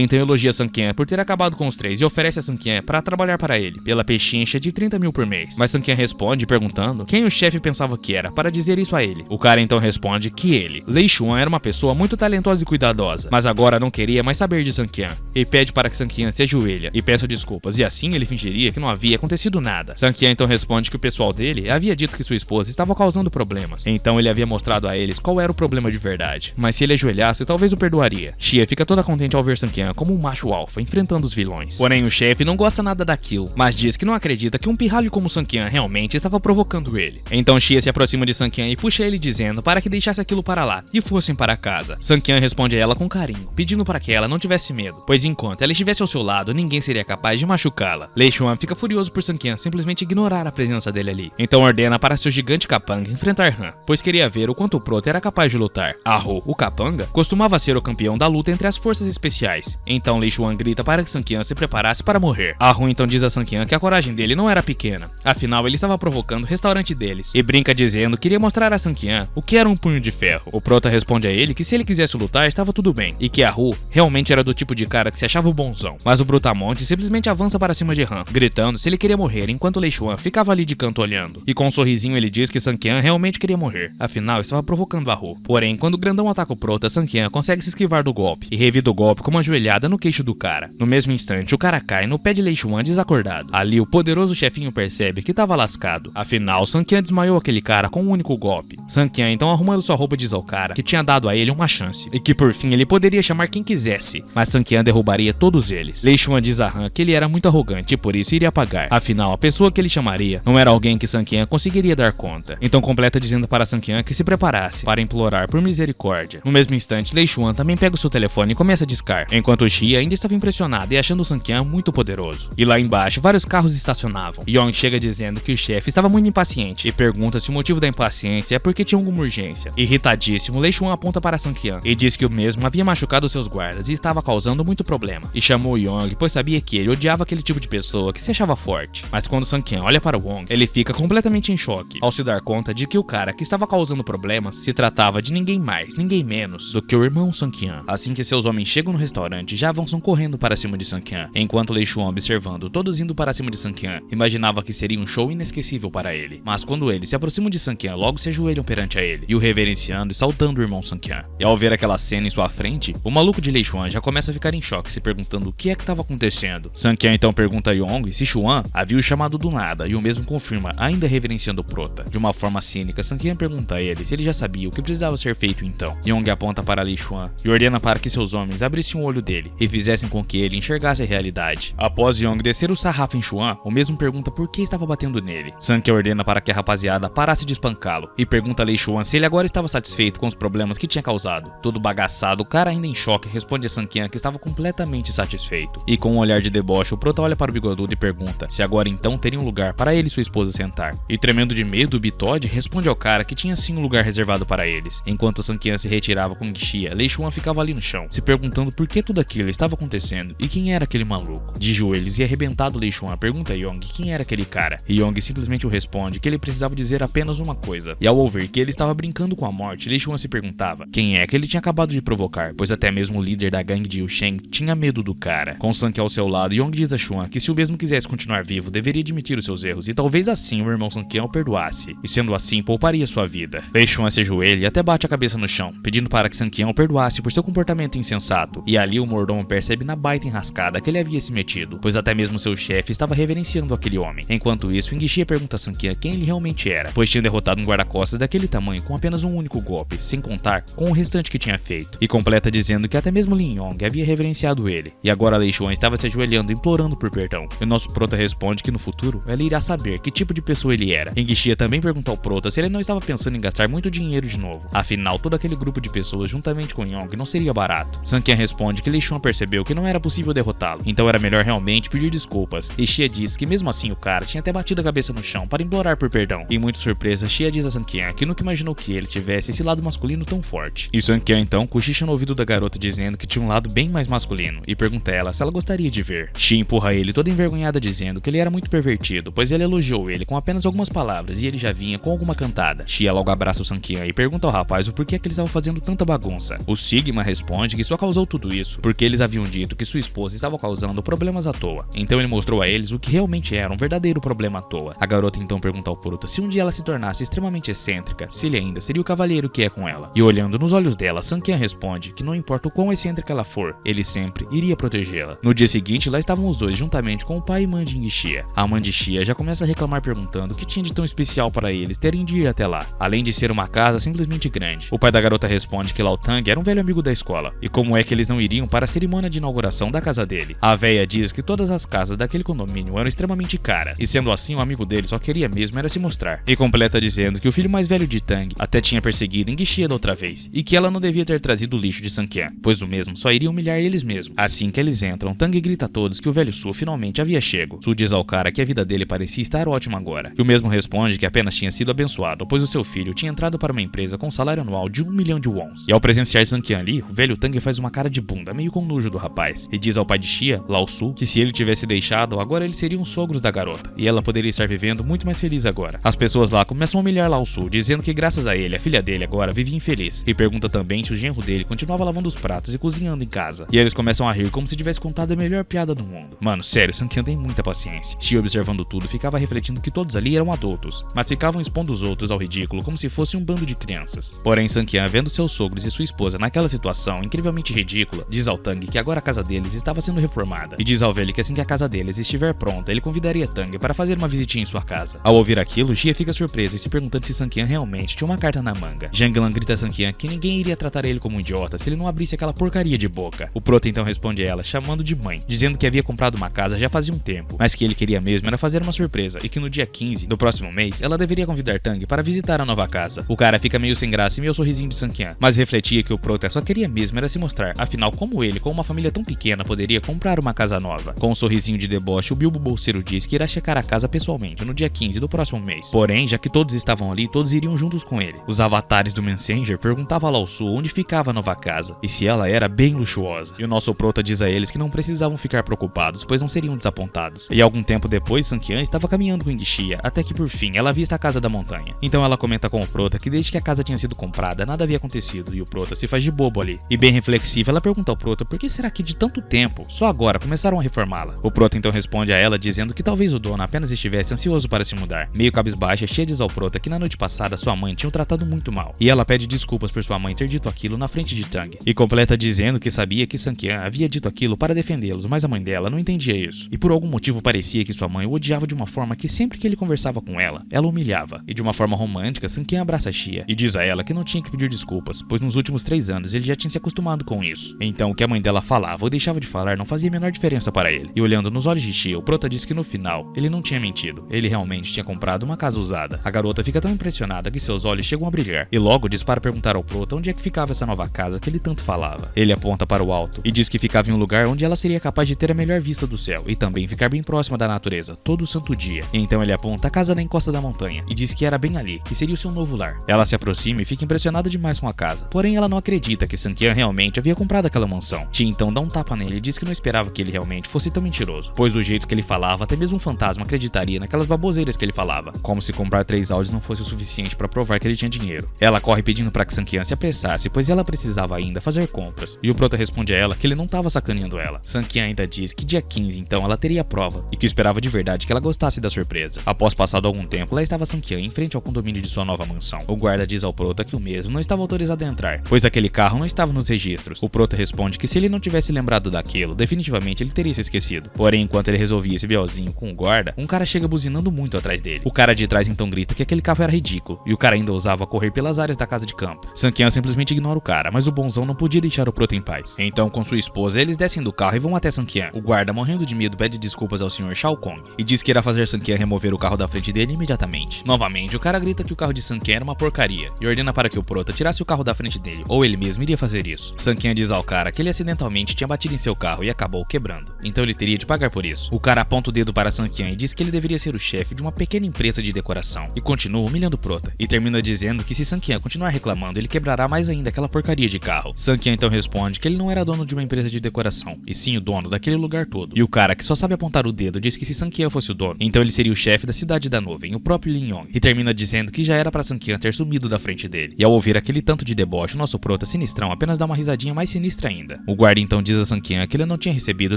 então elogia Sanqian por ter acabado com os 3 e oferece a Sanqian para trabalhar para ele, pela pechincha de 30 mil por mês. Mas Sanqian responde perguntando quem o chefe pensava que era para dizer isso a ele. O cara então responde que ele, Lei Xuan, era uma pessoa muito talentosa e cuidadosa, mas agora não queria mais saber de Sanqian, e pede para que Sanqian se ajoelha e peça desculpas, e assim ele fingiria que não havia acontecido nada. Sanqian então responde que o pessoal dele havia dito que sua esposa estava causando problemas, então ele havia mostrado a eles qual era o problema de verdade, mas se ele ajoelhasse talvez o perdoaria. Xia fica toda contente ao ver Sanqian como um macho alfa enfrentando os vilões. Porém o chefe não gosta nada daquilo, mas diz que não acredita que um pirralho como Sanqian realmente estava provocando ele. Então Xia se aproxima de Sanqian e puxa ele dizendo para que deixasse aquilo para lá e fossem para casa. Sanqian responde a ela com carinho, pedindo para que ela não tivesse medo, pois enquanto ela estivesse ao seu lado, ninguém seria capaz de machucá-la. Lei Xuan fica furioso por Sanqian simplesmente ignorar a presença dele ali. Então ordena para seu gigante capanga enfrentar Han, pois queria ver o quanto o Prota era capaz de lutar. Arro, o capanga, costumava ser o campeão da luta entre as forças especiais. Então Lei Xuan grita para que Sanqian se preparasse para morrer. Arro então diz a Sanqian que a coragem dele não era pequena, afinal ele estava provocando o restaurante deles, e brinca dizendo que iria mostrar a Sanqian o que era um punho de ferro. O Prota responde a ele que se ele quisesse lutar estava tudo bem, e que Arro realmente era do tipo de cara que se achava o bonzão. Mas o Brutamonte simplesmente avança para cima de Han, gritando se ele queria morrer, enquanto Lei Xuan ficava ali de canto olhando. E com um sorrisinho ele diz que Sanqian realmente queria morrer, afinal estava provocando Arro. Porém, quando o grandão ataca o Prota, Sanqian consegue se esquivar do golpe, e revida o golpe com uma joelhada no queixo do cara. No mesmo instante, o cara cai no pé de Lei Xuan desacordado. Ali o poderoso chefinho percebe que estava lascado, afinal Sanqian desmaiou aquele cara com um único golpe. Sanqian então arrumando sua roupa diz ao cara que tinha dado a ele uma chance, e que por fim ele poderia chamar quem quisesse, mas Sanqian derrubaria todos eles. Lei Xuan diz a Han que ele era muito arrogante e por isso iria pagar, afinal a pessoa que ele chamaria não era alguém que Sanqian conseguiria dar conta. Então completa dizendo para Sanqian que se preparasse para implorar por misericórdia. No mesmo instante, Lei Xuan também pega o seu telefone e começa a discar, enquanto Xia ainda estava impressionado e achando Sanqian muito poderoso. E lá embaixo vários carros estacionavam. Yong chega dizendo que o chefe estava muito impaciente e pergunta se o motivo da impaciência é porque tinha alguma urgência. Irritadíssimo, Lei Xuan aponta para Sanqian e diz que o mesmo havia machucado seus guardas e estava causando muito problema, e chamou Yong pois sabia que ele odiava aquele tipo de pessoa que se achava forte. Mas quando Sanqian olha para Wong, ele fica completamente em choque ao se dar conta de que o cara que estava causando problemas se tratava de ninguém mais, ninguém menos do que o irmão Sanqian. Assim que seus homens chegam no restaurante, já avançam correndo para cima de Sanqian, enquanto Lei Xuan, observando todos indo para cima de Sanqian, imaginava que seria um show inesquecível para ele. Mas quando eles se aproximam de Sanqian, logo se ajoelham perante a ele, e o reverenciando e saudando o irmão Sanqian. E ao ver aquela cena em sua frente, o maluco de Lei Xuan já começa a ficar em choque, se perguntando o que é que estava acontecendo. Sanqian então pergunta a Yong se Xuan havia o chamado do nada, e o mesmo confirma, ainda reverenciando o Prota. De uma forma cínica, Sanqian pergunta a ele se ele já sabia o que precisava ser feito então. Yong aponta para Lei Xuan e ordena para que seus homens abrissem o olho dele e fizessem com que ele enxergasse a realidade. Após Yong descer o sarrafo em Xuan, o mesmo pergunta por que estava batendo nele. Sanqian ordena para que a rapaziada parasse de espancá-lo e pergunta a Lei Xuan se ele agora estava satisfeito com os problemas que tinha causado. Todo bagaçado, o cara ainda em choque responde a Sanqian que estava completamente satisfeito. E com um olhar de deboche, o Prota olha para o bigodudo e pergunta se agora então teria um lugar para ele e sua esposa sentar. E tremendo de medo, o Bitode responde ao cara que tinha sim um lugar reservado para eles. Enquanto Sanqian se retirava com Xia, Lei Xuan ficava ali no chão, se perguntando por que tudo aquilo estava acontecendo e quem era aquele maluco. De joelhos e arrebentado, Lei Xuan pergunta a Yong quem era aquele cara, e Yong simplesmente o responde que ele precisava dizer apenas uma coisa. E ao ouvir que ele estava brincando com a morte, Lei Xuan se perguntava quem é que ele tinha acabado de provocar, pois até mesmo o líder da gangue de Yusheng tinha medo do cara. Com Sanqian ao seu lado, Yong diz a Xuan que se o mesmo quisesse continuar vivo, deveria admitir os seus erros e talvez assim o irmão Sanqian o perdoasse, e sendo assim pouparia sua vida. Lei Xuan se ajoelha e até bate a cabeça no chão, pedindo para que Sanqian o perdoasse por seu comportamento insensato, e ali o mordomo percebe na baita enrascada que ele havia se metido, pois até mesmo seu chefe estava reverenciando aquele homem. Enquanto isso, Ingxia pergunta a Sanqian quem ele realmente era, pois tinha derrotado um guarda-costas daquele tamanho com apenas um único golpe, sem contar com o restante que tinha feito, e completa dizendo que até mesmo Lin Yong havia reverenciado ele, e agora Lei Xuan estava se ajoelhando implorando por perdão. E o nosso Prota responde que no futuro ela irá saber que tipo de pessoa ele era. Ingxia também pergunta ao Prota se ele não estava pensando em gastar muito dinheiro de novo, afinal todo aquele grupo de pessoas juntamente com Yong não seria barato. Sanqian responde que Lei Xuan percebeu que não era possível derrotá-lo, então era melhor realmente pedir desculpas, e Xia diz que mesmo assim o cara tinha até batido a cabeça no chão para implorar por perdão. E muito surpresa, Xia diz a Sanqian que nunca imaginou que ele tivesse esse lado masculino tão forte. E Sanqian então cochicha no ouvido da garota dizendo que tinha um lado bem mais masculino, e pergunta a ela se ela gostaria de ver. Xia empurra ele toda envergonhada dizendo que ele era muito pervertido, pois ele elogiou ele com apenas algumas palavras e ele já vinha com alguma cantada. Xia logo abraça abraça o Sankian e pergunta ao rapaz o porquê que eles estavam fazendo tanta bagunça. O Sigma responde que só causou tudo isso porque eles haviam dito que sua esposa estava causando problemas à toa. Então ele mostrou a eles o que realmente era um verdadeiro problema à toa. A garota então pergunta ao Prota se um dia ela se tornasse extremamente excêntrica, se ele ainda seria o cavalheiro que é com ela. E olhando nos olhos dela, Sankian responde que não importa o quão excêntrica ela for, ele sempre iria protegê-la. No dia seguinte, lá estavam os dois juntamente com o pai e mãe de Ingishia. A mãe de Shia já começa a reclamar perguntando o que tinha de tão especial para eles terem de ir até lá, além de ser uma casa simplesmente grande. O pai da garota responde que Lao Tang era um velho amigo da escola, e como é que eles não iriam para a cerimônia de inauguração da casa dele. A véia diz que todas as casas daquele condomínio eram extremamente caras, e sendo assim o amigo dele só queria mesmo era se mostrar. E completa dizendo que o filho mais velho de Tang até tinha perseguido Ingishia da outra vez, e que ela não devia ter trazido o lixo de Sankian, pois o mesmo só iria humilhar eles mesmos. Assim que eles entram, Tang grita a todos que o velho Su finalmente havia chego. Su diz ao cara que a vida dele parecia estar ótima agora, e o mesmo responde que apenas tinha sido abençoado, pois o seu filho tinha entrado para uma empresa com salário anual de 1 milhão de wons. E ao presenciar Sankian ali, o velho Tang faz uma cara de bunda, meio com nojo do rapaz, e diz ao pai de Shia, Lao Su, que se ele tivesse deixado, agora eles seriam sogros da garota, e ela poderia estar vivendo muito mais feliz agora. As pessoas lá começam a humilhar Lao Su, dizendo que graças a ele, a filha dele agora vivia infeliz, e pergunta também se o genro dele continuava lavando os pratos e cozinhando em casa. E eles começam a rir como se tivesse contado a melhor piada do mundo. Mano, sério, Sankian tem muita paciência. Shia, observando tudo, ficava refletindo que todos ali eram adultos, mas ficavam expondo os outros ao ridículo como se fosse um bando de crianças. Porém, Sankian, vendo seus sogros e sua esposa naquela situação incrivelmente ridícula, diz ao Tang que agora a casa deles estava sendo reformada, e diz ao velho que assim que a casa deles estiver pronta, ele convidaria Tang para fazer uma visitinha em sua casa. Ao ouvir aquilo, Shia fica surpresa e se perguntando se Sankian realmente tinha uma carta na manga. Janglan grita a Sankian que ninguém iria tratar ele como um idiota se ele não abrisse aquela porcaria de boca. O Prota então responde a ela, chamando de mãe, dizendo que havia comprado uma casa já fazia um tempo, mas que ele queria mesmo era fazer uma surpresa e que no dia 15 do próximo mês ela deveria convidar Tang para visitar a nova casa. O cara fica meio sem graça e meio sorrisinho de Sankian, mas refletia que o Prota só queria mesmo era se mostrar, afinal como ele, com uma família tão pequena, poderia comprar uma casa nova. Com um sorrisinho de deboche, o Bilbo Bolseiro diz que irá checar a casa pessoalmente no dia 15 do próximo mês. Porém, já que todos estavam ali, todos iriam juntos com ele. Os avatares do Messenger perguntavam a Lao Su onde ficava a nova casa e se ela era bem luxuosa. E o nosso Prota diz a eles que não precisavam ficar preocupados, pois não seriam desapontados. E algum tempo depois, Sankian estava caminhando com Ingishia, até que por fim ela avista a casa da montanha. Então ela comenta com o Prota que desde que a casa tinha sido comprada, nada havia acontecido, e o Prota se faz de bobo ali. E bem reflexiva, ela pergunta ao Prota por que será que de tanto tempo, só agora começaram a reformá-la. O Prota então responde a ela dizendo que talvez o dono apenas estivesse ansioso para se mudar. Meio cabisbaixa, Shia diz ao Prota que na noite passada sua mãe tinha o tratado muito mal, e ela pede desculpas por sua mãe ter dito aquilo na frente de Tang, e completa dizendo que sabia que Sankian havia dito aquilo para defendê-los, mas a mãe dela não entendia isso, e por algum motivo parecia que sua mãe o odiava de uma forma que sempre que ele conversava com ela o humilhava, e de uma forma romântica, Sankian abraça Shia e diz a ela que não tinha que pedir desculpas, pois nos últimos 3 anos ele já tinha se acostumado com isso. Então o que a mãe dela falava ou deixava de falar não fazia a menor diferença para ele, e olhando nos olhos de Shia, o Prota diz que no final ele não tinha mentido, ele realmente tinha comprado uma casa usada. A garota fica tão impressionada que seus olhos chegam a brilhar, e logo diz para perguntar ao Prota onde é que ficava essa nova casa que ele tanto falava. Ele aponta para o alto e diz que ficava em um lugar onde ela seria capaz de ter a melhor vista do céu e também ficar bem próxima da natureza todo santo dia. E então ele aponta a casa na encosta da montanha e diz que era bem ali, que seria o seu novo lar. Ela se aproxima e fica impressionada demais com a casa, porém ela não acredita que Sankian realmente havia comprado aquela mansão. Tia então dá um tapa nele e diz que não esperava que ele realmente fosse tão mentiroso, pois do jeito que ele falava, até mesmo um fantasma acreditaria naquelas baboseiras que ele falava, como se comprar 3 áudios não fosse o suficiente para provar que ele tinha dinheiro. Ela corre pedindo para que Sankian se apressasse, pois ela precisava ainda fazer compras, e o Prota responde a ela que ele não estava sacaneando ela. Sankian ainda diz que dia 15 então ela teria a prova, e que esperava de verdade que ela gostasse da surpresa. Após passado algum tempo, lá estava Sankian em frente ao condomínio de sua nova mansão. O guarda diz ao Prota que o mesmo não estava autorizado a entrar, pois aquele carro não estava nos registros. O Prota responde que se ele não tivesse lembrado daquilo, definitivamente ele teria se esquecido. Porém, enquanto ele resolvia esse BOzinho com o guarda, um cara chega buzinando muito atrás dele. O cara de trás então grita que aquele carro era ridículo, e o cara ainda ousava correr pelas áreas da casa de campo. Sankian simplesmente ignora o cara, mas o bonzão não podia deixar o Prota em paz. Então, com sua esposa, eles descem do carro e vão até Sankian. O guarda, morrendo de medo, pede desculpas ao Sr. Shao Kong e diz que irá fazer Sankian remover o carro da frente dele imediatamente. Novamente, o cara grita que o carro de Sankian era uma porcaria e ordena para que o Prota tirasse o carro da frente dele, ou ele mesmo iria fazer isso. Sankian diz ao cara que ele acidentalmente tinha batido em seu carro e acabou quebrando, então ele teria de pagar por isso. O cara aponta o dedo para Sankian e diz que ele deveria ser o chefe de uma pequena empresa de decoração, e continua humilhando o Prota, e termina dizendo que se Sankian continuar reclamando, ele quebrará mais ainda aquela porcaria de carro. Sankian então responde que ele não era dono de uma empresa de decoração, e sim o dono daquele lugar todo. E o cara, que só sabe apontar o dedo, diz que se Sankian fosse o dono, então ele seria o chefe da cidade da nuvem, o próprio Lin Yong, e termina dizendo que já era para Sankian Sankian ter sumido da frente dele. E ao ouvir aquele tanto de deboche, o nosso prota sinistrão apenas dá uma risadinha mais sinistra ainda. O guarda então diz a Sankian que ele não tinha recebido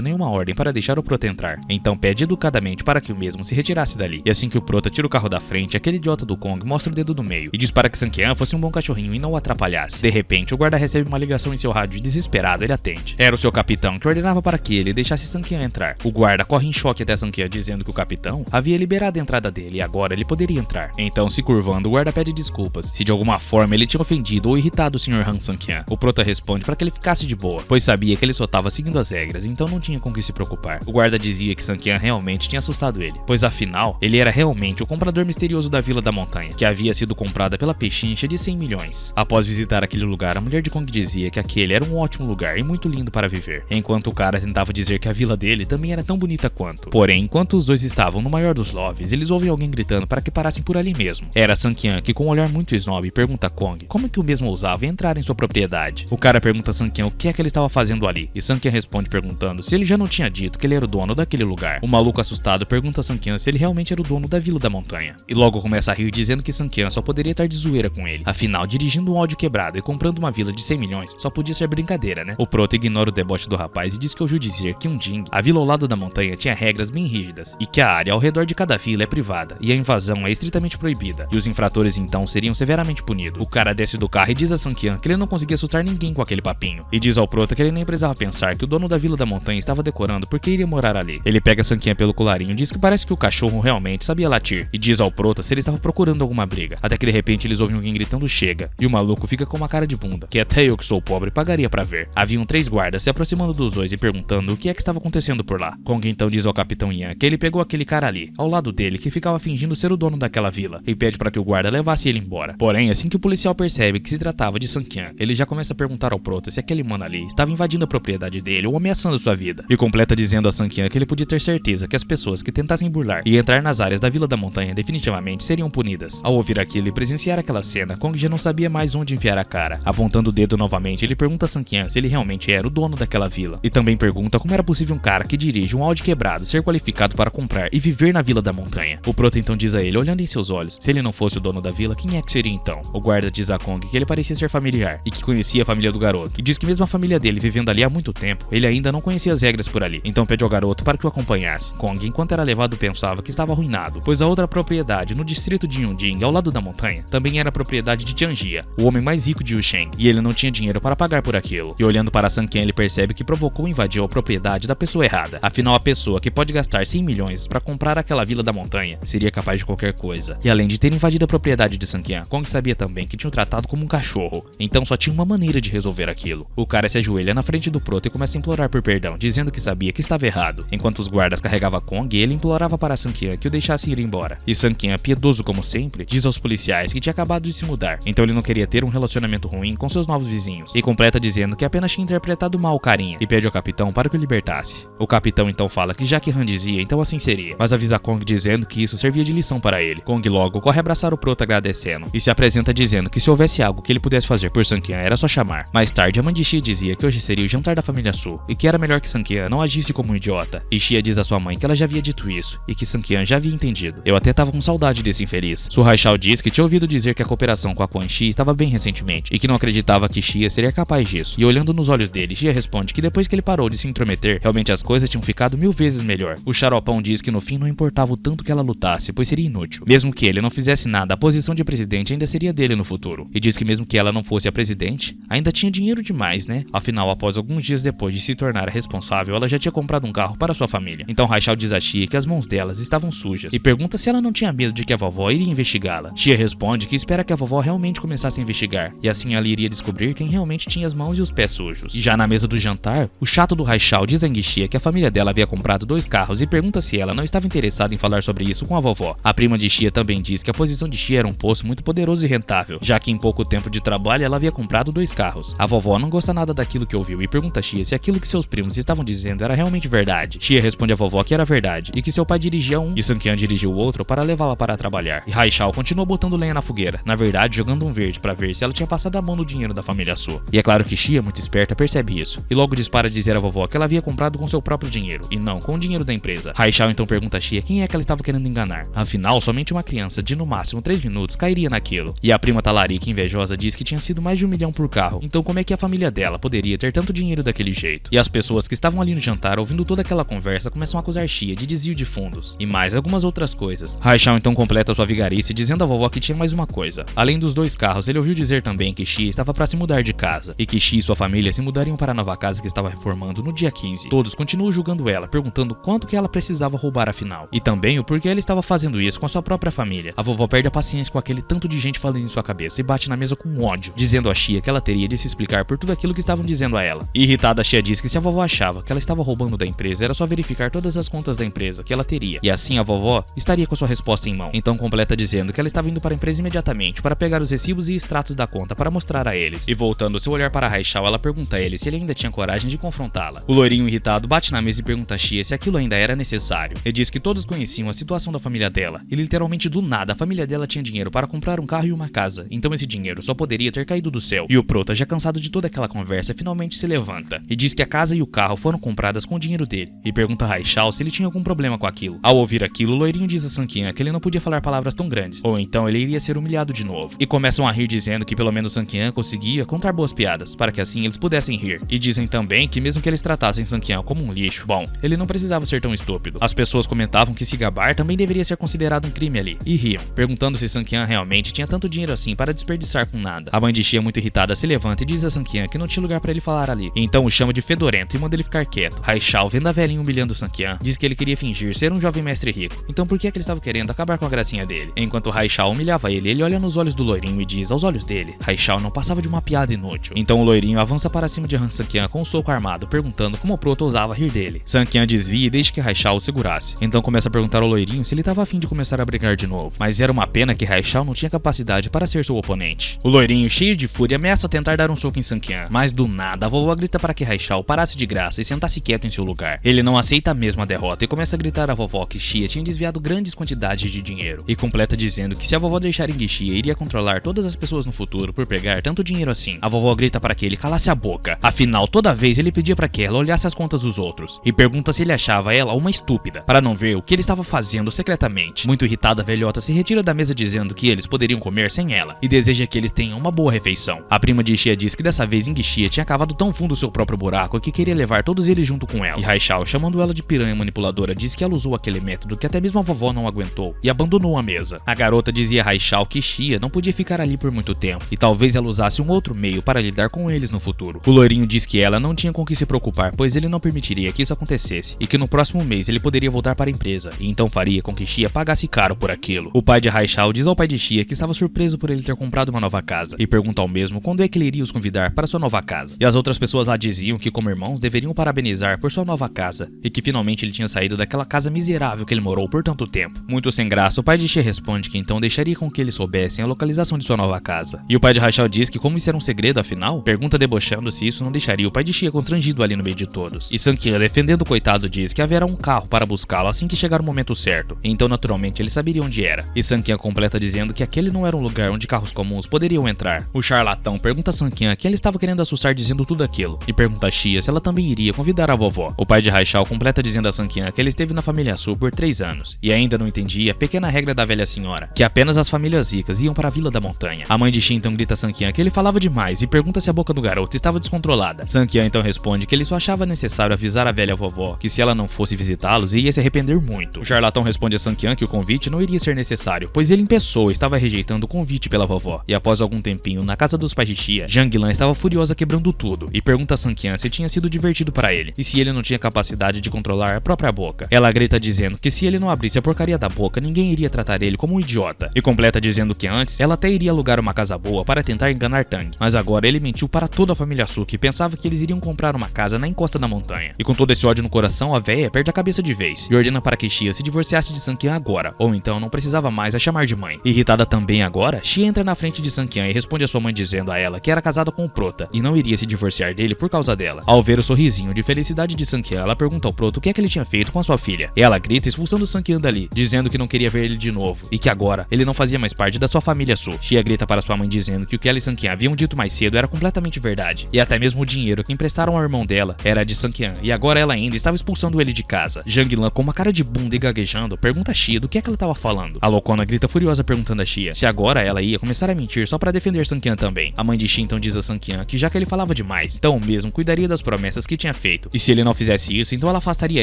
nenhuma ordem para deixar o prota entrar, então pede educadamente para que o mesmo se retirasse dali. E assim que o prota tira o carro da frente, aquele idiota do Kong mostra o dedo do meio e diz para que Sankian fosse um bom cachorrinho e não o atrapalhasse. De repente, o guarda recebe uma ligação em seu rádio e desesperado ele atende. Era o seu capitão que ordenava para que ele deixasse Sankian entrar. O guarda corre em choque até Sankian dizendo que o capitão havia liberado a entrada dele e agora ele poderia entrar. Então, se curvando, o guarda pede desculpas se de alguma forma ele tinha ofendido ou irritado o Sr. Han Sankian. O prota responde para que ele ficasse de boa, pois sabia que ele só estava seguindo as regras, então não tinha com que se preocupar. O guarda dizia que Sankian realmente tinha assustado ele, pois afinal, ele era realmente o comprador misterioso da Vila da Montanha, que havia sido comprada pela Pechincha de 100 milhões. Após visitar aquele lugar, a mulher de Kong dizia que aquele era um ótimo lugar e muito lindo para viver, enquanto o cara tentava dizer que a vila dele também era tão bonita quanto. Porém, enquanto os dois estavam no maior dos loves, eles ouvem alguém gritando para que parassem por ali mesmo. Era Sankian, que com um olhar muito snob pergunta a Kong como que o mesmo ousava entrar em sua propriedade. O cara pergunta a Sankian o que é que ele estava fazendo ali, e Sankian responde perguntando se ele já não tinha dito que ele era o dono daquele lugar. O maluco assustado pergunta a Sankian se ele realmente era o dono da Vila da Montanha, e logo começa a rir dizendo que Sankian só poderia estar de zoeira com ele, afinal dirigindo um áudio quebrado e comprando uma vila de 100 milhões só podia ser brincadeira, né? O prota ignora o deboche do rapaz e diz que ouviu dizer que um Jing, a vila ao lado da montanha, tinha regras bem rígidas e que a área ao redor de cada vila é privada e a invasão é estritamente proibida, e os infratores então seriam severamente punidos. O cara desce do carro e diz a Sankian que ele não conseguia assustar ninguém com aquele papinho, e diz ao prota que ele nem precisava pensar que o dono da Vila da Montanha estava decorando porque iria morar ali. Ele pega Sankian pelo colarinho e diz que parece que o cachorro realmente sabia latir, e diz ao prota se ele estava procurando alguma briga, até que de repente eles ouvem alguém gritando chega, e o maluco fica com uma cara de bunda, que até eu que sou pobre pagaria pra ver. Haviam 3 guardas se aproximando dos dois e perguntando o que é que estava acontecendo por lá. Kong então diz ao capitão Yan que ele pegou aquele cara ali, ao lado dele, que ficava fingindo ser o dono daquela vila, e pede para que o guarda levasse ele embora. Porém, assim que o policial percebe que se tratava de Sankian, ele já começa a perguntar ao prota se aquele mano ali estava invadindo a propriedade dele ou ameaçando sua vida, e completa dizendo a Sankian que ele podia ter certeza que as pessoas que tentassem burlar e entrar nas áreas da Vila da Montanha definitivamente seriam punidas. Ao ouvir aquilo e presenciar aquela cena, Kong já não sabia mais onde enfiar a cara. Apontando o dedo novamente, ele pergunta a Sankian se ele realmente era o dono daquela vila, e também pergunta como era possível um cara que dirige um Audi quebrado ser qualificado para comprar e viver na Vila da Montanha. O prota então diz a ele, olhando em seus olhos, se ele não fosse o dono da vila, quem é que seria então? O guarda diz a Kong que ele parecia ser familiar e que conhecia a família do garoto, e diz que mesmo a família dele vivendo ali há muito tempo, ele ainda não conhecia as regras por ali, então pede ao garoto para que o acompanhasse. Kong, enquanto era levado, pensava que estava arruinado, pois a outra propriedade no distrito de Yunjing, ao lado da montanha, também era propriedade de Tianjia, o homem mais rico de Yusheng, e ele não tinha dinheiro para pagar por aquilo. E olhando para Sankian, ele percebe que provocou e invadiu a propriedade da pessoa errada. Afinal, a pessoa que pode gastar 100 milhões para comprar aquela vila da montanha seria capaz de qualquer coisa. E além de ter invadido a propriedade de Sankian, Kong sabia também que tinha o tratado como um cachorro, então só tinha uma maneira de resolver aquilo. O cara se ajoelha na frente do prota e começa a implorar por perdão, dizendo que sabia que estava errado. Enquanto os guardas carregavam Kong, ele implorava para Sankian que o deixasse ir embora. E Sankian, piedoso como sempre, diz aos policiais que tinha acabado de se mudar, então ele não queria ter um relacionamento ruim com seus novos vizinhos, e completa dizendo que apenas tinha interpretado mal o carinha, e pede ao capitão para que o libertasse. O capitão então fala que já que Han dizia, então assim seria, mas avisa Kong dizendo que isso servia de lição para ele. Kong logo corre abraçar o prota agradecendo, e se apresenta dizendo que se houvesse algo que ele pudesse fazer por Sankian era só chamar. Mais tarde, a mãe de Xia dizia que hoje seria o jantar da família Su, e que era melhor que Sankian não agisse como um idiota, e Xia diz à sua mãe que ela já havia dito isso, e que Sankian já havia entendido. Eu até tava com saudade desse infeliz. Su Haishao diz que tinha ouvido dizer que a cooperação com a Quan Chi estava bem recentemente, e que não acreditava que Xia seria capaz disso, e olhando nos olhos dele, Xia responde que depois que ele parou de se intrometer, realmente as coisas tinham ficado 1000 vezes melhor. O xaropão diz que no fim não importava o tanto que ela lutasse, pois seria inútil. Mesmo que ele não fizesse nada, a posição de presidente ainda seria dele no futuro, e diz que mesmo que ela não fosse a presidente, ainda tinha dinheiro demais, né? Afinal, após alguns dias depois de se tornar a responsável, ela já tinha comprado um carro para sua família. Então Haishao diz a Xia que as mãos delas estavam sujas, e pergunta se ela não tinha medo de que a vovó iria investigá-la. Xia responde que espera que a vovó realmente começasse a investigar, e assim ela iria descobrir quem realmente tinha as mãos e os pés sujos. E já na mesa do jantar, o chato do Haishao diz a Xia que a família dela havia comprado 2 carros e pergunta se ela não estava interessada em falar sobre isso com a vovó. A prima de Xia também diz que a posição de Xia era um poço muito poderoso e rentável, já que em pouco tempo de trabalho ela havia comprado 2 carros. A vovó não gosta nada daquilo que ouviu e pergunta a Xia se aquilo que seus primos estavam dizendo era realmente verdade. Xia responde à vovó que era verdade e que seu pai dirigia um e Sankian dirigiu o outro para levá-la para trabalhar. E Haishao continuou botando lenha na fogueira, na verdade jogando um verde para ver se ela tinha passado a mão no dinheiro da família Su. E é claro que Xia, muito esperta, percebe isso e logo dispara dizer à vovó que ela havia comprado com seu próprio dinheiro e não com o dinheiro da empresa. Haishao então pergunta a Xia quem é que ela estava querendo enganar. Afinal, somente uma criança de no máximo 3 minutos votos cairia naquilo. E a prima talarica invejosa diz que tinha sido mais de 1 milhão por carro, então como é que a família dela poderia ter tanto dinheiro daquele jeito? E as pessoas que estavam ali no jantar ouvindo toda aquela conversa começam a acusar Xia de desvio de fundos e mais algumas outras coisas. Raishao então completa sua vigarice dizendo à vovó que tinha mais uma coisa. Além dos 2 carros, ele ouviu dizer também que Xia estava para se mudar de casa e que Xia e sua família se mudariam para a nova casa que estava reformando no dia 15. Todos continuam julgando ela, perguntando quanto que ela precisava roubar afinal e também o porquê ela estava fazendo isso com a sua própria família. A vovó perde a paciência com aquele tanto de gente falando em sua cabeça e bate na mesa com ódio, dizendo a Xia que ela teria de se explicar por tudo aquilo que estavam dizendo a ela. Irritada, a Xia diz que se a vovó achava que ela estava roubando da empresa, era só verificar todas as contas da empresa que ela teria, e assim a vovó estaria com sua resposta em mão. Então completa dizendo que ela estava indo para a empresa imediatamente para pegar os recibos e extratos da conta para mostrar a eles. E voltando seu olhar para Raishao, ela pergunta a ele se ele ainda tinha coragem de confrontá-la. O loirinho irritado bate na mesa e pergunta a Xia se aquilo ainda era necessário. Ele diz que todos conheciam a situação da família dela, e literalmente do nada a família dela tinha dinheiro para comprar um carro e uma casa, então esse dinheiro só poderia ter caído do céu. E o prota, já cansado de toda aquela conversa, finalmente se levanta e diz que a casa e o carro foram compradas com o dinheiro dele, e pergunta a Raishao se ele tinha algum problema com aquilo. Ao ouvir aquilo, o loirinho diz a Sanqian que ele não podia falar palavras tão grandes, ou então ele iria ser humilhado de novo. E começam a rir dizendo que pelo menos Sanqian conseguia contar boas piadas, para que assim eles pudessem rir. E dizem também que mesmo que eles tratassem Sanqian como um lixo, bom, ele não precisava ser tão estúpido. As pessoas comentavam que se gabar também deveria ser considerado um crime ali, e riam, perguntando se Sanqian realmente tinha tanto dinheiro assim para desperdiçar com nada. A mãe de Xia, muito irritada, se levanta e diz a Sanqian que não tinha lugar para ele falar ali, e então o chama de fedorento e manda ele ficar quieto. Raishao, vendo a velhinha humilhando Sanqian, diz que ele queria fingir ser um jovem mestre rico, então por que ele estava querendo acabar com a gracinha dele? Enquanto Raishao humilhava ele olha nos olhos do loirinho e diz aos olhos dele, Raishao não passava de uma piada inútil. Então o loirinho avança para cima de Han Sanqian com um soco armado, perguntando como o proto ousava rir dele. Sanqian desvia e deixa que Raishao o segurasse. Então começa a perguntar ao loirinho se ele estava a fim de começar a brigar de novo, mas era uma pena que Raishao não tinha capacidade para ser seu oponente. O loirinho, cheio de fúria, ameaça tentar dar um soco em Sanqian, mas do nada a vovó grita para que Raishao parasse de graça e sentasse quieto em seu lugar. Ele não aceita mesmo a derrota e começa a gritar à vovó que Xia tinha desviado grandes quantidades de dinheiro, e completa dizendo que se a vovó deixar ir de Xia, iria controlar todas as pessoas no futuro por pegar tanto dinheiro assim. A vovó grita para que ele calasse a boca, afinal toda vez ele pedia para que ela olhasse as contas dos outros, e pergunta se ele achava ela uma estúpida, para não ver o que ele estava fazendo secretamente. Muito irritada, a velhota se retira da mesa dizendo que eles poderiam comer sem ela, e deseja que eles tenham uma boa refeição. A prima de Xia diz que dessa vez Xia tinha cavado tão fundo seu próprio buraco que queria levar todos eles junto com ela. E Raishao, chamando ela de piranha manipuladora, diz que ela usou aquele método que até mesmo a vovó não aguentou e abandonou a mesa. A garota dizia a Raishao que Xia não podia ficar ali por muito tempo e talvez ela usasse um outro meio para lidar com eles no futuro. O loirinho diz que ela não tinha com que se preocupar, pois ele não permitiria que isso acontecesse e que no próximo mês ele poderia voltar para a empresa e então faria com que Xia pagasse caro por aquilo. O pai de Raishao diz ao pai de Xia que estava surpreso por ele ter comprado uma nova casa e pergunta ao mesmo quando é que ele iria os convidar para sua nova casa. E as outras pessoas lá diziam que como irmãos deveriam parabenizar por sua nova casa e que finalmente ele tinha saído daquela casa miserável que ele morou por tanto tempo. Muito sem graça, o pai de Xia responde que então deixaria com que eles soubessem a localização de sua nova casa. E o pai de Raishao diz que como isso era um segredo afinal, pergunta debochando se isso não deixaria o pai de Xia constrangido ali no meio de todos. E Sanqian, defendendo o coitado, diz que haverá um carro para buscá-lo assim que chegar o momento certo, e então naturalmente ele saberia onde era. E Sanqian completa dizendo que aquele não era um lugar onde carros comuns poderiam entrar. O charlatão pergunta a Sanqian que ele estava querendo assustar dizendo tudo aquilo, e pergunta a Xia se ela também iria convidar a vovó. O pai de Raishao completa dizendo a Sanqian que ele esteve na família Su por 3 anos, e ainda não entendia a pequena regra da velha senhora, que apenas as famílias ricas iam para a Vila da Montanha. A mãe de Xia então grita a Sanqian que ele falava demais e pergunta se a boca do garoto estava descontrolada. Sanqian então responde que ele só achava necessário avisar a velha vovó que se ela não fosse visitá-los iria se arrepender muito. O charlatão responde a Sanqian que o convite não iria ser necessário, pois ele em pessoa estava rejeitando o convite pela vovó. E após algum tempinho, na casa dos pais de Xia, Zhang Lan estava furiosa quebrando tudo e pergunta a Sanqian se tinha sido divertido para ele e se ele não tinha capacidade de controlar a própria boca. Ela grita dizendo que se ele não abrisse a porcaria da boca, ninguém iria tratar ele como um idiota, e completa dizendo que antes ela até iria alugar uma casa boa para tentar enganar Tang, mas agora ele mentiu para toda a família Su, que pensava que eles iriam comprar uma casa na encosta da montanha. E com todo esse ódio no coração, a véia perde a cabeça de vez e ordena para que Xia se divorciasse de Sanqian agora, ou então não precisava mais a chamar de mãe. Irritada também agora, Xia entra na frente de Sanqian e responde a sua mãe dizendo a ela que era casada com o prota e não iria se divorciar dele por causa dela. Ao ver o sorrisinho de felicidade de Sanqian, ela pergunta ao proto o que é que ele tinha feito com a sua filha. Ela grita expulsando Sanqian dali, dizendo que não queria ver ele de novo e que agora ele não fazia mais parte da sua família Su. Xia grita para sua mãe dizendo que o que ela e Sanqian haviam dito mais cedo era completamente verdade, e até mesmo o dinheiro que emprestaram ao irmão dela era de Sanqian, e agora ela ainda estava expulsando ele de casa. Zhang Lan, com uma cara de bunda e gaguejando, pergunta a Xia do que é que ela estava falando. A loucona grita furiosa perguntando perguntando a Xia se agora ela ia começar a mentir só pra defender Sanqian também. A mãe de Xia então diz a Sanqian que já que ele falava demais, então mesmo cuidaria das promessas que tinha feito, e se ele não fizesse isso, então ela afastaria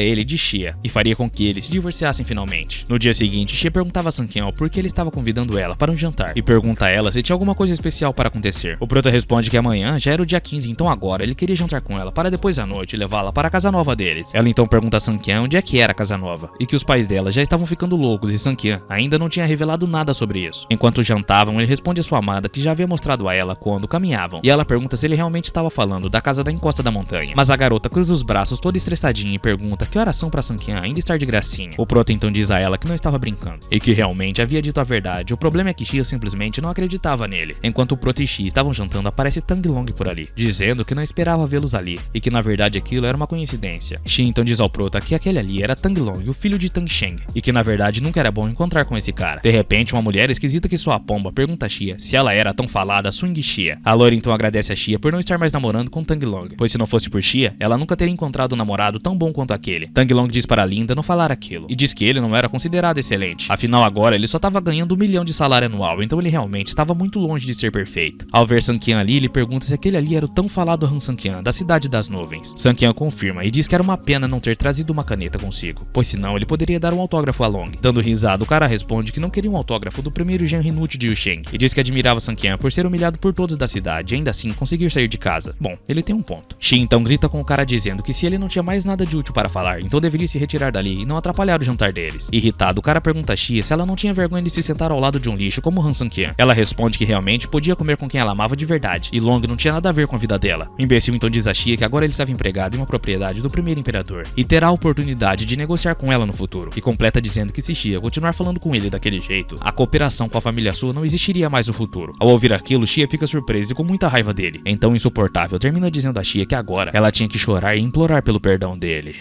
ele de Xia e faria com que eles se divorciassem finalmente. No dia seguinte, Xia perguntava a Sanqian por que ele estava convidando ela para um jantar e pergunta a ela se tinha alguma coisa especial para acontecer. O prota responde que amanhã já era o dia 15, então agora ele queria jantar com ela para depois à noite levá-la para a casa nova deles. Ela então pergunta a Sanqian onde é que era a casa nova e que os pais dela já estavam ficando loucos e Sanqian ainda não tinha revelado nada sobre isso. Enquanto jantavam, ele responde a sua amada que já havia mostrado a ela quando caminhavam, e ela pergunta se ele realmente estava falando da casa da encosta da montanha. Mas a garota cruza os braços toda estressadinha e pergunta que horas são pra Sanqian ainda estar de gracinha. O prota então diz a ela que não estava brincando e que realmente havia dito a verdade. O problema é que Xia simplesmente não acreditava nele. Enquanto o prota e Xia estavam jantando, aparece Tang Long por ali, dizendo que não esperava vê-los ali e que na verdade aquilo era uma coincidência. Xia então diz ao prota que aquele ali era Tang Long, o filho de Tang Sheng, e que na verdade nunca era bom encontrar com esse cara. De repente, uma mulher esquisita que soa a pomba pergunta a Xia se ela era tão falada Swing Xia. A loira então agradece a Xia por não estar mais namorando com Tang Long, pois se não fosse por Xia, ela nunca teria encontrado um namorado tão bom quanto aquele. Tang Long diz para Linda não falar aquilo e diz que ele não era considerado excelente. Afinal, agora ele só estava ganhando 1 milhão de salário anual, então ele realmente estava muito longe de ser perfeito. Ao ver Sanqian ali, ele pergunta se aquele ali era o tão falado Han Sanqian, da Cidade das Nuvens. Sanqian confirma e diz que era uma pena não ter trazido uma caneta consigo, pois senão ele poderia dar um autógrafo a Long. Dando risada, o cara responde que não queria um autógrafo do primeiro genro inútil de Yu Sheng e diz que admirava Sanqian por ser humilhado por todos da cidade e ainda assim conseguir sair de casa. Bom, ele tem um ponto. Xia então grita com o cara dizendo que se ele não tinha mais nada de útil para falar, então deveria se retirar dali e não atrapalhar o jantar deles. Irritado, o cara pergunta a Xia se ela não tinha vergonha de se sentar ao lado de um lixo como Han Sanqian. Ela responde que realmente podia comer com quem ela amava de verdade e Long não tinha nada a ver com a vida dela. O imbecil então diz a Xia que agora ele estava empregado em uma propriedade do primeiro imperador e terá a oportunidade de negociar com ela no futuro, e completa dizendo que se Xia continuar falando com ele daquele jeito, a cooperação com a família sua não existiria mais no futuro. Ao ouvir aquilo, Xia fica surpresa e com muita raiva dele. Então, insuportável, termina dizendo a Xia que agora ela tinha que chorar e implorar pelo perdão dele.